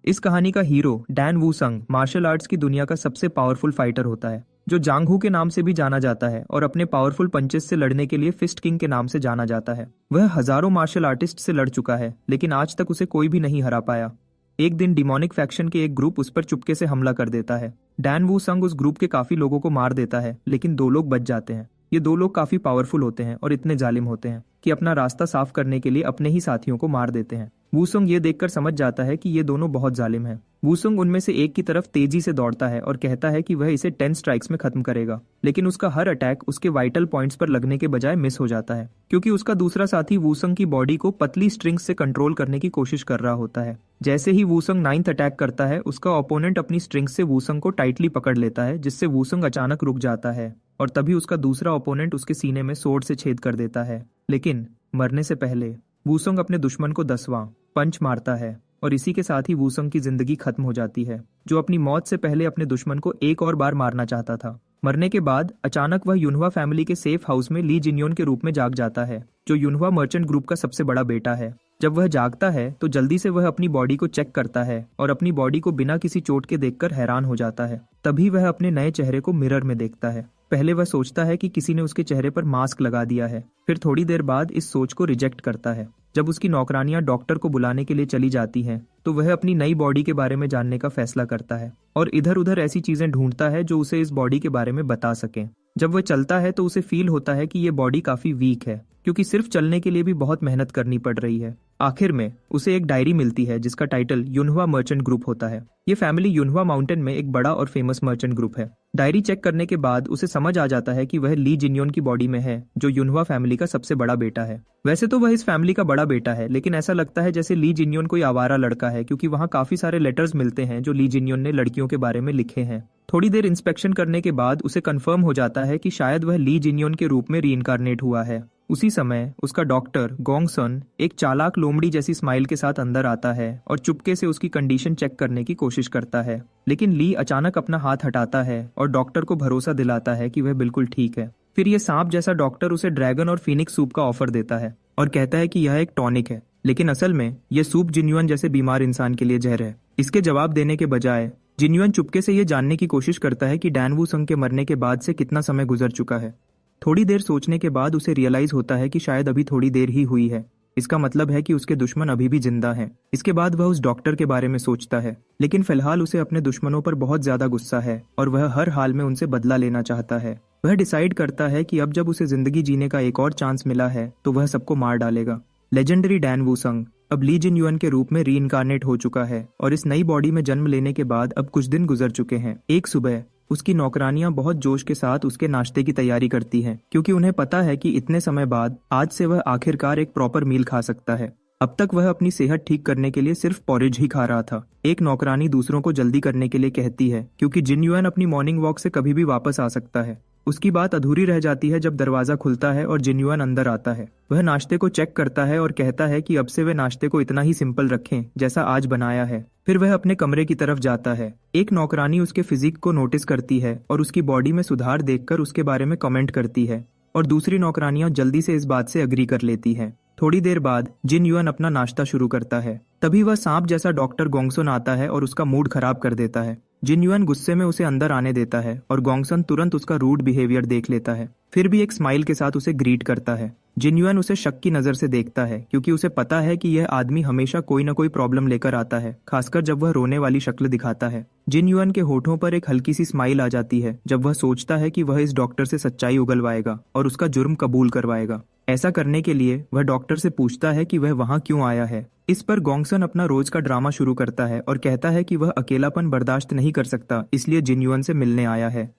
इस कहानी का हीरो डैन वूसंग मार्शल आर्ट्स की दुनिया का सबसे पावरफुल फाइटर होता है, जो जांग हू के नाम से भी जाना जाता है और अपने पावरफुल पंचेस से लड़ने के लिए फिस्ट किंग के नाम से जाना जाता है। वह हजारों मार्शल आर्टिस्ट से लड़ चुका है, लेकिन आज तक उसे कोई भी नहीं हरा पाया। एक दिन डिमोनिक फैक्शन के एक ग्रुप उस पर चुपके से हमला कर देता है। डैन वूसंग उस ग्रुप के काफी लोगों को मार देता है, लेकिन 2 लोग बच जाते हैं। ये 2 लोग काफी पावरफुल होते हैं और इतने जालिम होते हैं कि अपना रास्ता साफ करने के लिए अपने ही साथियों को मार देते हैं। वूसंग ये देखकर समझ जाता है कि ये दोनों बहुत जालिम हैं। वूसंग उनमें से एक की तरफ तेजी से दौड़ता है और कहता है कि वह इसे 10 स्ट्राइक्स में खत्म करेगा, लेकिन उसका हर अटैक उसके वाइटल पॉइंट्स पर लगने के बजाय मिस हो जाता है, क्योंकि उसका दूसरा साथी वूसंग की बॉडी को पतली स्ट्रिंग्स से कंट्रोल करने की कोशिश कर रहा होता है। जैसे ही वूसंग 9th अटैक करता है, उसका ओपोनेंट अपनी स्ट्रिंग्स से वूसंग को टाइटली पकड़ लेता है, जिससे वूसंग अचानक रुक जाता है और तभी उसका दूसरा ओपोनेंट उसके सीने में सोर्ड से छेद कर देता है। लेकिन मरने से पहले वूसंग अपने दुश्मन को 10वां पंच मारता है और इसी के साथ ही वूसंग की जिंदगी खत्म हो जाती है, जो अपनी मौत से पहले अपने दुश्मन को एक और बार मारना चाहता था। मरने के बाद अचानक वह युनहुआ फैमिली के सेफ हाउस में ली जिन्योन के रूप में जाग जाता है, जो युनहुआ मर्चेंट ग्रुप का सबसे बड़ा बेटा है। जब वह जागता है तो जल्दी से वह अपनी बॉडी को चेक करता है और अपनी बॉडी को बिना किसी चोट के देखकर हैरान हो जाता है। तभी वह अपने नए चेहरे को मिरर में देखता है। पहले वह सोचता है कि किसी ने उसके चेहरे पर मास्क लगा दिया है, फिर थोड़ी देर बाद इस सोच को रिजेक्ट करता है। जब उसकी नौकरानियां डॉक्टर को बुलाने के लिए चली जाती हैं, तो वह अपनी नई बॉडी के बारे में जानने का फैसला करता है और इधर उधर ऐसी चीजें ढूंढता है जो उसे इस बॉडी के बारे में बता सके। जब वह चलता है तो उसे फील होता है कि ये बॉडी काफी वीक है, क्योंकि सिर्फ चलने के लिए भी बहुत मेहनत करनी पड़ रही है। आखिर में उसे एक डायरी मिलती है जिसका टाइटल युनहुआ मर्चेंट ग्रुप होता है। ये फैमिली युनहुआ माउंटेन में एक बड़ा और फेमस मर्चेंट ग्रुप है। डायरी चेक करने के बाद उसे समझ आ जाता है कि वह ली जिन्योन की बॉडी में है, जो युनहुआ फैमिली का सबसे बड़ा बेटा है। वैसे तो वह इस फैमिली का बड़ा बेटा है, लेकिन ऐसा लगता है जैसे ली जिन्योन कोई आवारा लड़का है, क्योंकि वहाँ काफी सारे लेटर्स मिलते हैं जो ली जिन्योन ने लड़कियों के बारे में लिखे हैं। थोड़ी देर इंस्पेक्शन करने के बाद उसे कंफर्म हो जाता है कि शायद वह ली जिन्योन के रूप में रीइंकारनेट हुआ है। उसी समय उसका डॉक्टर गोंगसन एक चालाक लोमड़ी जैसी स्माइल के साथ अंदर आता है और चुपके से उसकी कंडीशन चेक करने की कोशिश करता है, लेकिन ली अचानक अपना हाथ हटाता है और डॉक्टर को भरोसा दिलाता है कि वह बिल्कुल ठीक है। फिर ये सांप जैसा डॉक्टर उसे ड्रैगन और फीनिक्स सूप का ऑफर देता है और कहता है कि यह एक टॉनिक है, लेकिन असल में यह सूप जिन्युअन जैसे बीमार इंसान के लिए जहर है। इसके जवाब देने के बजाय जिन्युअन चुपके से ये जानने की कोशिश करता है कि डैन वूसंग के मरने के बाद से कितना समय गुजर चुका है। थोड़ी देर सोचने के बाद उसे रियलाइज होता है कि शायद अभी थोड़ी देर ही हुई है। इसका मतलब है कि उसके दुश्मन अभी भी जिंदा हैं। इसके बाद वह उस डॉक्टर के बारे में सोचता है, लेकिन फिलहाल उसे अपने दुश्मनों पर बहुत ज्यादा गुस्सा है और वह हर हाल में उनसे बदला लेना चाहता है। वह डिसाइड करता है कि अब जब उसे जिंदगी जीने का एक और चांस मिला है तो वह सबको मार डालेगा। लेजेंडरी डैन वूसंग अब ली जिन्युअन के रूप में रीइंकारनेट हो चुका है और इस नई बॉडी में जन्म लेने के बाद अब कुछ दिन गुजर चुके हैं। एक सुबह उसकी नौकरानियां बहुत जोश के साथ उसके नाश्ते की तैयारी करती हैं, क्योंकि उन्हें पता है कि इतने समय बाद आज से वह आखिरकार एक प्रॉपर मील खा सकता है। अब तक वह अपनी सेहत ठीक करने के लिए सिर्फ पॉरेज ही खा रहा था। एक नौकरानी दूसरों को जल्दी करने के लिए कहती है, क्योंकि जिन्युअन अपनी मॉर्निंग वॉक से कभी भी वापस आ सकता है। उसकी बात अधूरी रह जाती है जब दरवाजा खुलता है और जिन्युअन अंदर आता है। वह नाश्ते को चेक करता है और कहता है कि अब से वे नाश्ते को इतना ही सिंपल रखें जैसा आज बनाया है। फिर वह अपने कमरे की तरफ जाता है। एक नौकरानी उसके फिजिक को नोटिस करती है और उसकी बॉडी में सुधार देखकर उसके बारे में कमेंट करती है, और दूसरी नौकरानियां जल्दी से इस बात से अग्री कर लेती हैं। थोड़ी देर बाद जिन्युअन अपना नाश्ता शुरू करता है। तभी वह सांप जैसा डॉक्टर गोंगसन आता है और उसका मूड खराब कर देता है। जिन्युअन गुस्से में उसे अंदर आने देता है और गोंगसन तुरंत उसका रूड बिहेवियर देख लेता है, फिर भी एक स्माइल के साथ उसे ग्रीट करता है। जिन्युअन उसे शक की नजर से देखता है, क्योंकि उसे पता है कि यह आदमी हमेशा कोई न कोई प्रॉब्लम लेकर आता है, खासकर जब वह रोने वाली शक्ल दिखाता है। जिन्युअन के होठों पर एक हल्की सी स्माइल आ जाती है जब वह सोचता है कि वह इस डॉक्टर से सच्चाई उगलवाएगा और उसका जुर्म कबूल करवाएगा। ऐसा करने के लिए वह डॉक्टर से पूछता है कि वह वहां क्यों आया है। इस पर गोंगसन अपना रोज का ड्रामा शुरू करता है और कहता है कि वह अकेलापन बर्दाश्त नहीं कर सकता, इसलिए जिन्युअन से मिलने आया है।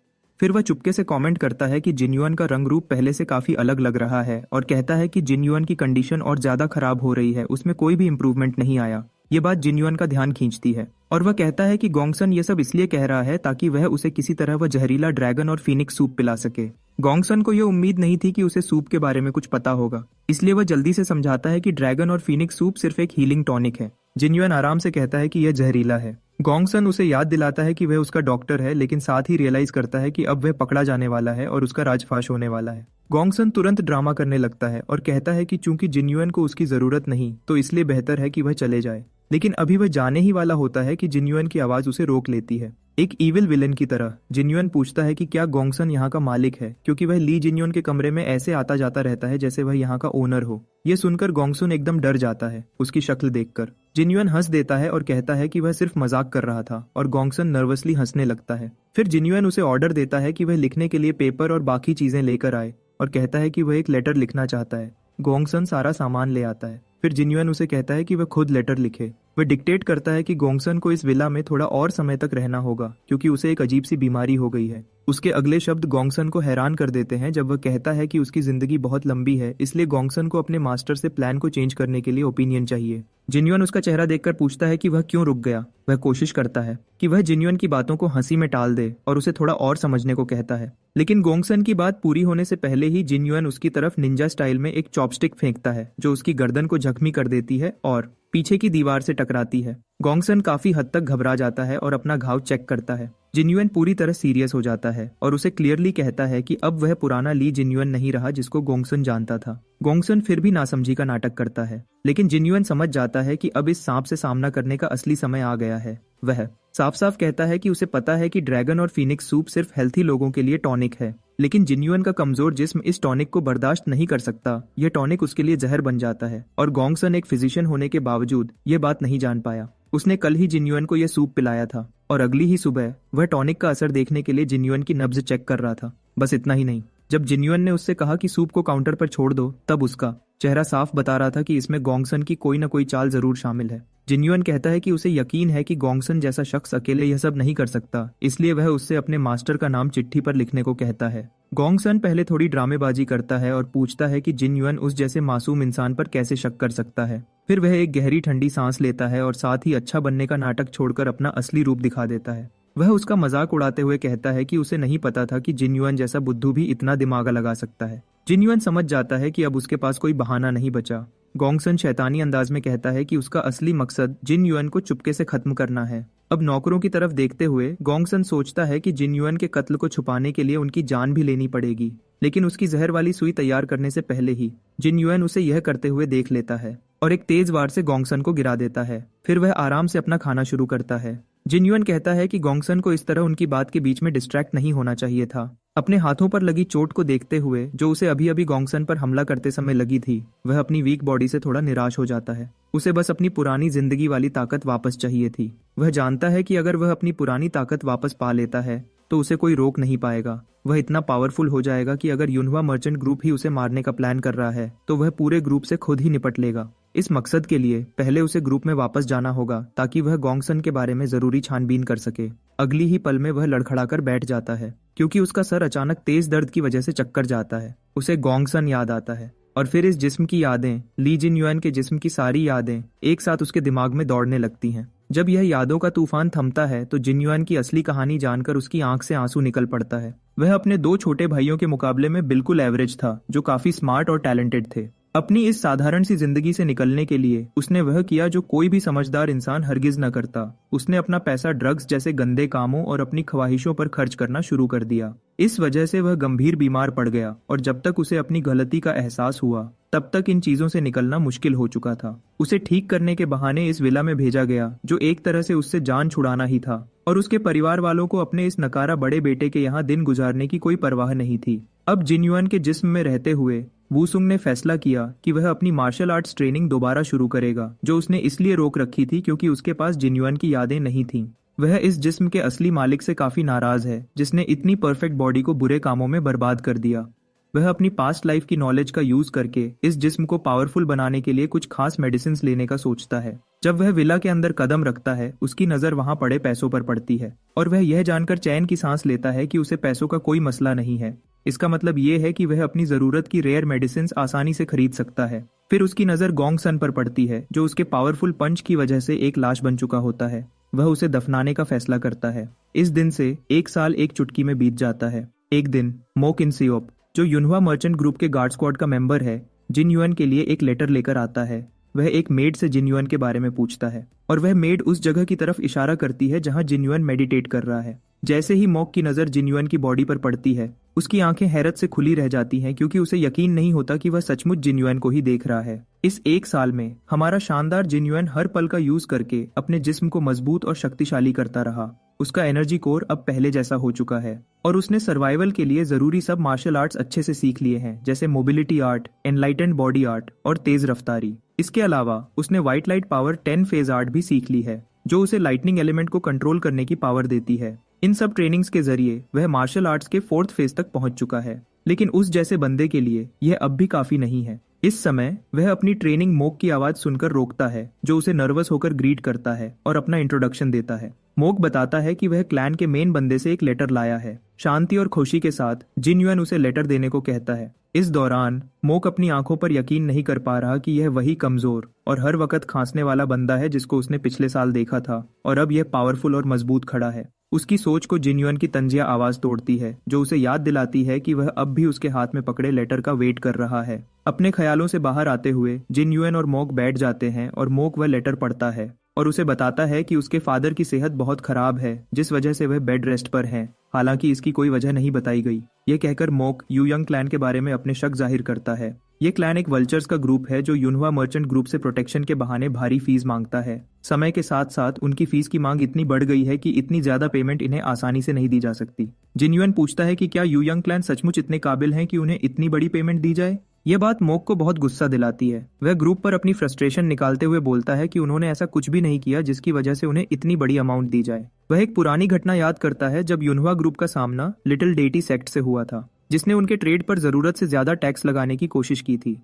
फिर वह चुपके से कमेंट करता है कि जिन्युअन का रंग रूप पहले से काफी अलग लग रहा है और कहता है कि जिन्युअन की कंडीशन और ज्यादा खराब हो रही है, उसमें कोई भी इम्प्रूवमेंट नहीं आया। ये बात जिन्युअन का ध्यान खींचती है और वह कहता है कि गोंगसन ये सब इसलिए कह रहा है ताकि वह उसे किसी तरह वह जहरीला ड्रैगन और फीनिक्स सूप पिला सके। गोंगसन को यह उम्मीद नहीं थी कि उसे सूप के बारे में कुछ पता होगा, इसलिए वह जल्दी से समझाता है कि ड्रैगन और फीनिक्स सूप सिर्फ एक हीलिंग टॉनिक है। जिनयुन आराम से कहता है कि यह जहरीला है। गोंगसन उसे याद दिलाता है कि वह उसका डॉक्टर है, लेकिन साथ ही रियलाइज करता है कि अब वह पकड़ा जाने वाला है और उसका राजफाश होने वाला है। गोंगसन तुरंत ड्रामा करने लगता है और कहता है कि चूंकि जिनयुन को उसकी जरूरत नहीं, तो इसलिए बेहतर है कि वह चले जाए। लेकिन अभी वह जाने ही वाला होता है कि जिनयुन की आवाज उसे रोक लेती है। एक इविल विलेन की तरह जिनयुन पूछता है कि क्या गोंगसन यहाँ का मालिक है, क्योंकि वह ली जिनयुन के कमरे में ऐसे आता जाता रहता है जैसे वह यहाँ का ओनर हो। यह सुनकर गोंगसन एकदम डर जाता है उसकी शक्ल देखकर। जिनयुन हंस देता है और कहता है कि वह सिर्फ मजाक कर रहा था, और गोंगसन नर्वसली हंसने लगता है। फिर जिनयुन उसे ऑर्डर देता है कि वह लिखने के लिए पेपर और बाकी चीजें लेकर आए, और कहता है कि वह एक लेटर लिखना चाहता है। गोंगसन सारा सामान ले आता है। फिर जिनयुन उसे कहता है कि वह खुद लेटर लिखे। वह डिक्टेट करता है कि गोंगसन को इस विला में थोड़ा और समय तक रहना होगा, क्योंकि उसे एक अजीब सी बीमारी हो गई है। उसके अगले शब्द गोंगसन को हैरान कर देते हैं जब वह कहता है कि उसकी जिंदगी बहुत लंबी है, इसलिए गोंगसन को अपने मास्टर से प्लान को चेंज करने के लिए ओपिनियन चाहिए। जिनयुन उसका चेहरा देखकर पूछता है कि वह क्यों रुक गया। वह कोशिश करता है कि वह जिनयुन की बातों को हंसी में टाल दे और उसे थोड़ा और समझने को कहता है, लेकिन गोंगसन की बात पूरी होने से पहले ही जिनयुन उसकी तरफ निंजा स्टाइल में एक चॉपस्टिक फेंकता है, जो उसकी गर्दन को जख्मी कर देती है और पीछे की दीवार से टकराती है। गोंगसन काफी हद तक घबरा जाता है और अपना घाव चेक करता है। जिनयुन पूरी तरह सीरियस हो जाता है और उसे क्लियरली कहता है कि अब वह पुराना ली जिनयुन नहीं रहा जिसको गोंगसन जानता था। गोंगसन फिर भी नासमझी का नाटक करता है, लेकिन जिनयुन समझ जाता है कि अब इस सांप से सामना करने का असली समय आ गया है। वह साफ साफ कहता है कि उसे पता है कि ड्रैगन और फीनिक्स सूप सिर्फ हेल्थी लोगों के लिए टॉनिक है, लेकिन जिनयुन का कमजोर जिस्म इस टॉनिक को बर्दाश्त नहीं कर सकता। यह टॉनिक उसके लिए जहर बन जाता है, और गोंगसन एक फिजिशियन होने के बावजूद यह बात नहीं जान पाया। उसने कल ही जिनयुन को यह सूप पिलाया था, और अगली ही सुबह वह टॉनिक का असर देखने के लिए जिनयुन की नब्ज चेक कर रहा था। बस इतना ही नहीं, जब जिनयुन ने उससे कहा कि सूप को काउंटर पर छोड़ दो, तब उसका चेहरा साफ बता रहा था कि इसमें गोंगसन की कोई न कोई चाल जरूर शामिल है। जिनयुन कहता है कि उसे यकीन है कि गोंगसन जैसा शख्स अकेले यह सब नहीं कर सकता, इसलिए वह उससे अपने मास्टर का नाम चिट्ठी पर लिखने को कहता है। गोंगसन पहले थोड़ी ड्रामेबाजी करता है और पूछता है कि जिनयुन उस जैसे मासूम इंसान पर कैसे शक कर सकता है। फिर वह एक गहरी ठंडी सांस लेता है और साथ ही अच्छा बनने का नाटक छोड़कर अपना असली रूप दिखा देता है। वह उसका मजाक उड़ाते हुए कहता है कि उसे नहीं पता था कि जिनयुन जैसा बुद्धू भी इतना दिमाग लगा सकता है। जिनयुन समझ जाता है कि अब उसके पास कोई बहाना नहीं बचा। गोंगसन शैतानी अंदाज में कहता है कि उसका असली मकसद जिनयुन को चुपके से खत्म करना है। अब नौकरों की तरफ देखते हुए गोंगसन सोचता है कि जिनयुन के कत्ल को छुपाने के लिए उनकी जान भी लेनी पड़ेगी, लेकिन उसकी जहर वाली सुई तैयार करने से पहले ही जिनयुन उसे यह करते हुए देख लेता है और एक तेज वार से गोंगसन को गिरा देता है। फिर वह आराम से अपना खाना शुरू करता है। जिनयुन कहता है कि गोंगसन को इस तरह उनकी बात के बीच में डिस्ट्रैक्ट नहीं होना चाहिए था। अपने हाथों पर लगी चोट को देखते हुए, जो उसे अभी अभी गोंगसन पर हमला करते समय लगी थी, वह अपनी वीक बॉडी से थोड़ा निराश हो जाता है। उसे बस अपनी पुरानी जिंदगी वाली ताकत वापस चाहिए थी। वह जानता है कि अगर वह अपनी पुरानी ताकत वापस पा लेता है तो उसे कोई रोक नहीं पाएगा। वह इतना पावरफुल हो जाएगा कि अगर युनहुआ मर्चेंट ग्रुप ही उसे मारने का प्लान कर रहा है तो वह पूरे ग्रुप से खुद ही निपट लेगा। इस मकसद के लिए पहले उसे ग्रुप में वापस जाना होगा ताकि वह गोंगसन के बारे में जरूरी छानबीन कर सके। अगली ही पल में वह लड़खड़ाकर बैठ जाता है, क्योंकि उसका सर अचानक तेज दर्द की वजह से चक्कर जाता है। उसे गोंगसन याद आता है, और फिर इस जिस्म की यादें, ली जिनयुन के जिस्म की सारी यादें एक साथ उसके दिमाग में दौड़ने लगती हैं। जब यह यादों का तूफान थमता है तो जिनयुन की असली कहानी जानकर उसकी आंख से आंसू निकल पड़ता है। वह अपने दो छोटे भाइयों के मुकाबले में बिल्कुल एवरेज था, जो काफी स्मार्ट और टैलेंटेड थे। अपनी इस साधारण सी जिंदगी से निकलने के लिए उसने वह किया जो कोई भी समझदार इंसान हरगिज न करता। उसने अपना पैसा ड्रग्स जैसे गंदे कामों और अपनी ख्वाहिशों पर खर्च करना शुरू कर दिया। इस वजह से वह गंभीर बीमार पड़ गया, और जब तक उसे अपनी गलती का एहसास हुआ तब तक इन चीजों से निकलना मुश्किल हो चुका था। उसे ठीक करने के बहाने इस विला में भेजा गया, जो एक तरह से उससे जान छुड़ाना ही था, और उसके परिवार वालों को अपने इस नकारा बड़े बेटे के यहाँ दिन गुजारने की कोई परवाह नहीं थी। अब जिनयुन के जिस्म में रहते हुए वूसुंग ने फैसला किया कि वह अपनी मार्शल आर्ट्स ट्रेनिंग दोबारा शुरू करेगा, जो उसने इसलिए रोक रखी थी क्योंकि उसके पास जिनयुन की यादें नहीं थीं। वह इस जिस्म के असली मालिक से काफी नाराज है, जिसने इतनी परफेक्ट बॉडी को बुरे कामों में बर्बाद कर दिया। वह अपनी पास्ट लाइफ की नॉलेज का यूज करके इस जिस्म को पावरफुल बनाने के लिए कुछ खास मेडिसिन लेने का सोचता है। जब वह विला के अंदर कदम रखता है, उसकी नजर वहां पड़े पैसों पर पड़ती है, और वह यह जानकर चैन की सांस लेता है कि उसे पैसों का कोई मसला नहीं है। इसका मतलब ये है कि वह अपनी जरूरत की रेयर मेडिसिन आसानी से खरीद सकता है। फिर उसकी नजर गोंगसन पर पड़ती है, जो उसके पावरफुल पंच की वजह से एक लाश बन चुका होता है। वह उसे दफनाने का फैसला करता है। इस दिन से 1 साल एक चुटकी में बीत जाता है। एक दिन मो किन सियोप, जो युनहुआ मर्चेंट ग्रुप के गार्ड स्क्वाड का मेंबर है, जिनयुन के लिए एक लेटर लेकर आता है। वह एक मेड से जिन्युअन के बारे में पूछता है और वह मेड उस जगह की तरफ इशारा करती है जहां जिन्युअन मेडिटेट कर रहा है। जैसे ही मॉक की नजर जिन्युअन की बॉडी पर पड़ती है, उसकी आंखें हैरत से खुली रह जाती हैं क्योंकि उसे यकीन नहीं होता कि वह सचमुच जिन्युअन को ही देख रहा है। इस एक साल में हमारा शानदार जिन्युअन हर पल का यूज करके अपने जिस्म को मजबूत और शक्तिशाली करता रहा। उसका एनर्जी कोर अब पहले जैसा हो चुका है और उसने सर्वाइवल के लिए जरूरी सब मार्शल आर्ट्स अच्छे से सीख लिए हैं, जैसे mobility art, enlightened body art और तेज रफ्तारी। इसके अलावा उसने white light power 10 phase art भी सीख ली है, जो उसे लाइटनिंग एलिमेंट को कंट्रोल करने की पावर देती है। इन सब ट्रेनिंग्स के जरिए वह मार्शल आर्ट्स के 4th फेज तक पहुंच चुका है, लेकिन उस जैसे बंदे के लिए यह अब भी काफी नहीं है। इस समय वह अपनी ट्रेनिंग मोक की आवाज सुनकर रोकता है, जो उसे नर्वस होकर ग्रीट करता है और अपना इंट्रोडक्शन देता है। मोक बताता है कि वह क्लैन के मेन बंदे से एक लेटर लाया है। शांति और खुशी के साथ जिन्युअन उसे लेटर देने को कहता है। इस दौरान मोक अपनी आंखों पर यकीन नहीं कर पा रहा कि यह वही कमजोर और हर वक्त खांसने वाला बंदा है जिसको उसने पिछले साल देखा था, और अब यह पावरफुल और मजबूत खड़ा है। उसकी सोच को जिन्युअन की तंजिया आवाज तोड़ती है, जो उसे याद दिलाती है कि वह अब भी उसके हाथ में पकड़े लेटर का वेट कर रहा है। अपने ख्यालों से बाहर आते हुए जिन्युअन और मोक बैठ जाते हैं और मोक वह लेटर पढ़ता है और उसे बताता है कि उसके फादर की सेहत बहुत खराब है, जिस वजह से वह बेड रेस्ट पर हैं। हालांकि इसकी कोई वजह नहीं बताई गई। यह कहकर मोक यूयंग क्लैन के बारे में अपने शक जाहिर करता है। ये क्लैन एक वल्चर्स का ग्रुप है जो युनवा मर्चेंट ग्रुप से प्रोटेक्शन के बहाने भारी फीस मांगता है। समय के साथ साथ उनकी फीस की मांग इतनी बढ़ गई है कि इतनी ज्यादा पेमेंट इन्हें आसानी से नहीं दी जा सकती। जिन्युअन पूछता है कि क्या यूयंग क्लैन सचमुच इतने काबिल हैं कि उन्हें इतनी बड़ी पेमेंट दी जाए। यह बात मोक को बहुत गुस्सा दिलाती है। वह ग्रुप पर अपनी फ्रस्ट्रेशन निकालते हुए बोलता है कि उन्होंने ऐसा कुछ भी नहीं किया जिसकी वजह से उन्हें इतनी बड़ी अमाउंट दी जाए। वह एक पुरानी घटना याद करता है जब युनवा ग्रुप का सामना लिटिल डेटी सेक्ट से हुआ था, जिसने उनके ट्रेड पर जरूरत से ज्यादा टैक्स लगाने की कोशिश की थी।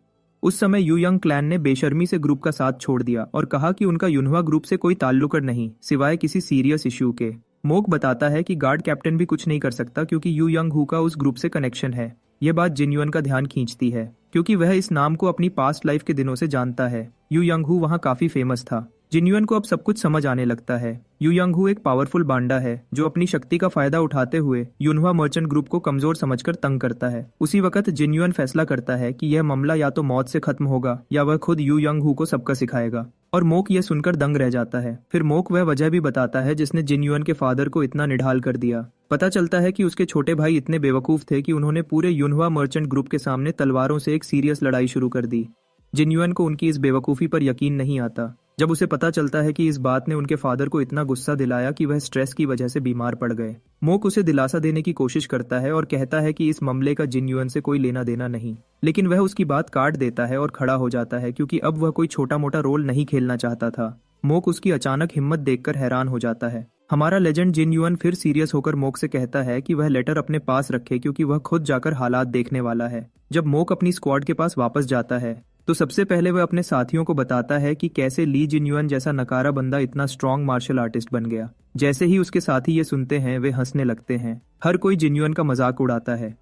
उस समय यूयंग क्लैन ने बेशर्मी से ग्रुप का साथ छोड़ दिया और कहा कि उनका युनवा ग्रुप से कोई ताल्लुक नहीं, सिवाय किसी सीरियस इश्यू के। मोक बताता है कि गार्ड कैप्टन भी कुछ नहीं कर सकता क्योंकि यूयंग हू का उस ग्रुप से कनेक्शन है। यह बात जिन्युअन का ध्यान खींचती है क्योंकि वह इस नाम को अपनी पास्ट लाइफ के दिनों से जानता है। यूयंग हू वहाँ काफी फेमस था। जिन्युअन को अब सब कुछ समझ आने लगता है। यूयंग हू एक पावरफुल बांडा है जो अपनी शक्ति का फायदा उठाते हुए युनवा मर्चेंट ग्रुप को कमजोर समझकर तंग करता है। उसी वक्त जिन्युअन फैसला करता है कि यह मामला या तो मौत से खत्म होगा या वह खुद यूयंग हू को सबका सिखाएगा, और मोक यह सुनकर दंग रह जाता है। फिर मोक वह वजह भी बताता है जिसने जिन्युअन के फादर को इतना निढाल कर दिया। पता चलता है कि उसके छोटे भाई इतने बेवकूफ थे कि उन्होंने पूरे युनवा मर्चेंट ग्रुप के सामने तलवारों से एक सीरियस लड़ाई शुरू कर दी। जिन्युअन को उनकी इस बेवकूफी पर यकीन नहीं आता जब उसे पता चलता है कि इस बात ने उनके फादर को इतना गुस्सा दिलाया कि वह स्ट्रेस की वजह से बीमार पड़ गए। मोक उसे दिलासा देने की कोशिश करता है और कहता है कि इस मामले का जिन्युअन से कोई लेना देना नहीं, लेकिन वह उसकी बात काट देता है और खड़ा हो जाता है क्योंकि अब वह कोई छोटा मोटा रोल नहीं खेलना चाहता था। मोक उसकी अचानक हिम्मत देखकर हैरान हो जाता है। हमारा लेजेंड जिन्युअन फिर सीरियस होकर मोक से कहता है कि वह लेटर अपने पास रखे क्योंकि वह खुद जाकर हालात देखने वाला है। जब मोक अपनी स्क्वाड के पास वापस जाता है तो सबसे पहले वह अपने साथियों को बताता है कि कैसे ली जिन्युअन जैसा नकारा बंदा इतना स्ट्रॉन्ग मार्शल आर्टिस्ट बन गया। जैसे ही उसके साथी ये सुनते हैं वे हंसने लगते हैं। हर कोई जिन्युअन का मजाक उड़ाता है।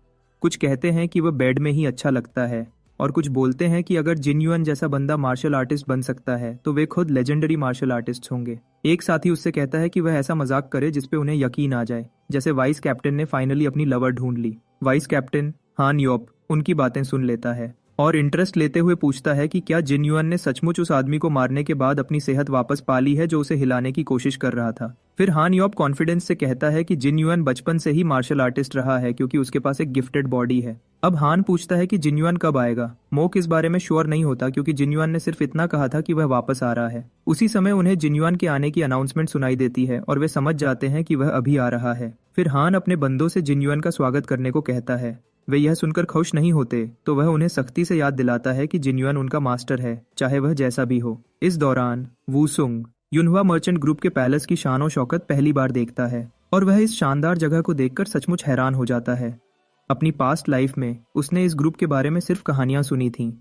कुछ कहते हैं कि वह बेड में ही अच्छा लगता है और कुछ बोलते हैं कि अगर जिन्युअन जैसा बंदा मार्शल आर्टिस्ट बन सकता है तो वे खुद लेजेंडरी मार्शल आर्टिस्ट होंगे। एक साथी उससे कहता है कि वह ऐसा मजाक करे जिसपे उन्हें यकीन आ जाए, जैसे वाइस कैप्टन ने फाइनली अपनी लवर ढूंढ ली। वाइस कैप्टन हान योप उनकी बातें सुन लेता है और इंटरेस्ट लेते हुए पूछता है कि क्या जिन्युअन ने सचमुच उस आदमी को मारने के बाद अपनी सेहत वापस पा ली है जो उसे हिलाने की कोशिश कर रहा था। फिर हान योप कॉन्फिडेंस से कहता है कि जिन्युअन बचपन से ही मार्शल आर्टिस्ट रहा है क्योंकि उसके पास एक गिफ्टेड बॉडी है। अब हान पूछता है कि जिन्युअन कब आएगा। मोक इस बारे में श्योर नहीं होता क्योंकि जिन्युअन ने सिर्फ इतना कहा था कि वह वापस आ रहा है। उसी समय उन्हें जिन्युअन के आने की अनाउंसमेंट सुनाई देती है और वे समझ जाते हैं कि वह अभी आ रहा है। फिर हान अपने बंदों से जिन्युअन का स्वागत करने को कहता है। वे यह सुनकर खुश नहीं होते तो वह उन्हें सख्ती से याद दिलाता है कि जिन्युअन उनका मास्टर है, चाहे वह जैसा भी हो। इस दौरान वूसुंग युनवा मर्चेंट ग्रुप के पैलेस की शान और शौकत पहली बार देखता है और वह इस शानदार जगह को देखकर सचमुच हैरान हो जाता है। अपनी पास्ट लाइफ में उसने इस ग्रुप के बारे में सिर्फ कहानियां सुनी थीं,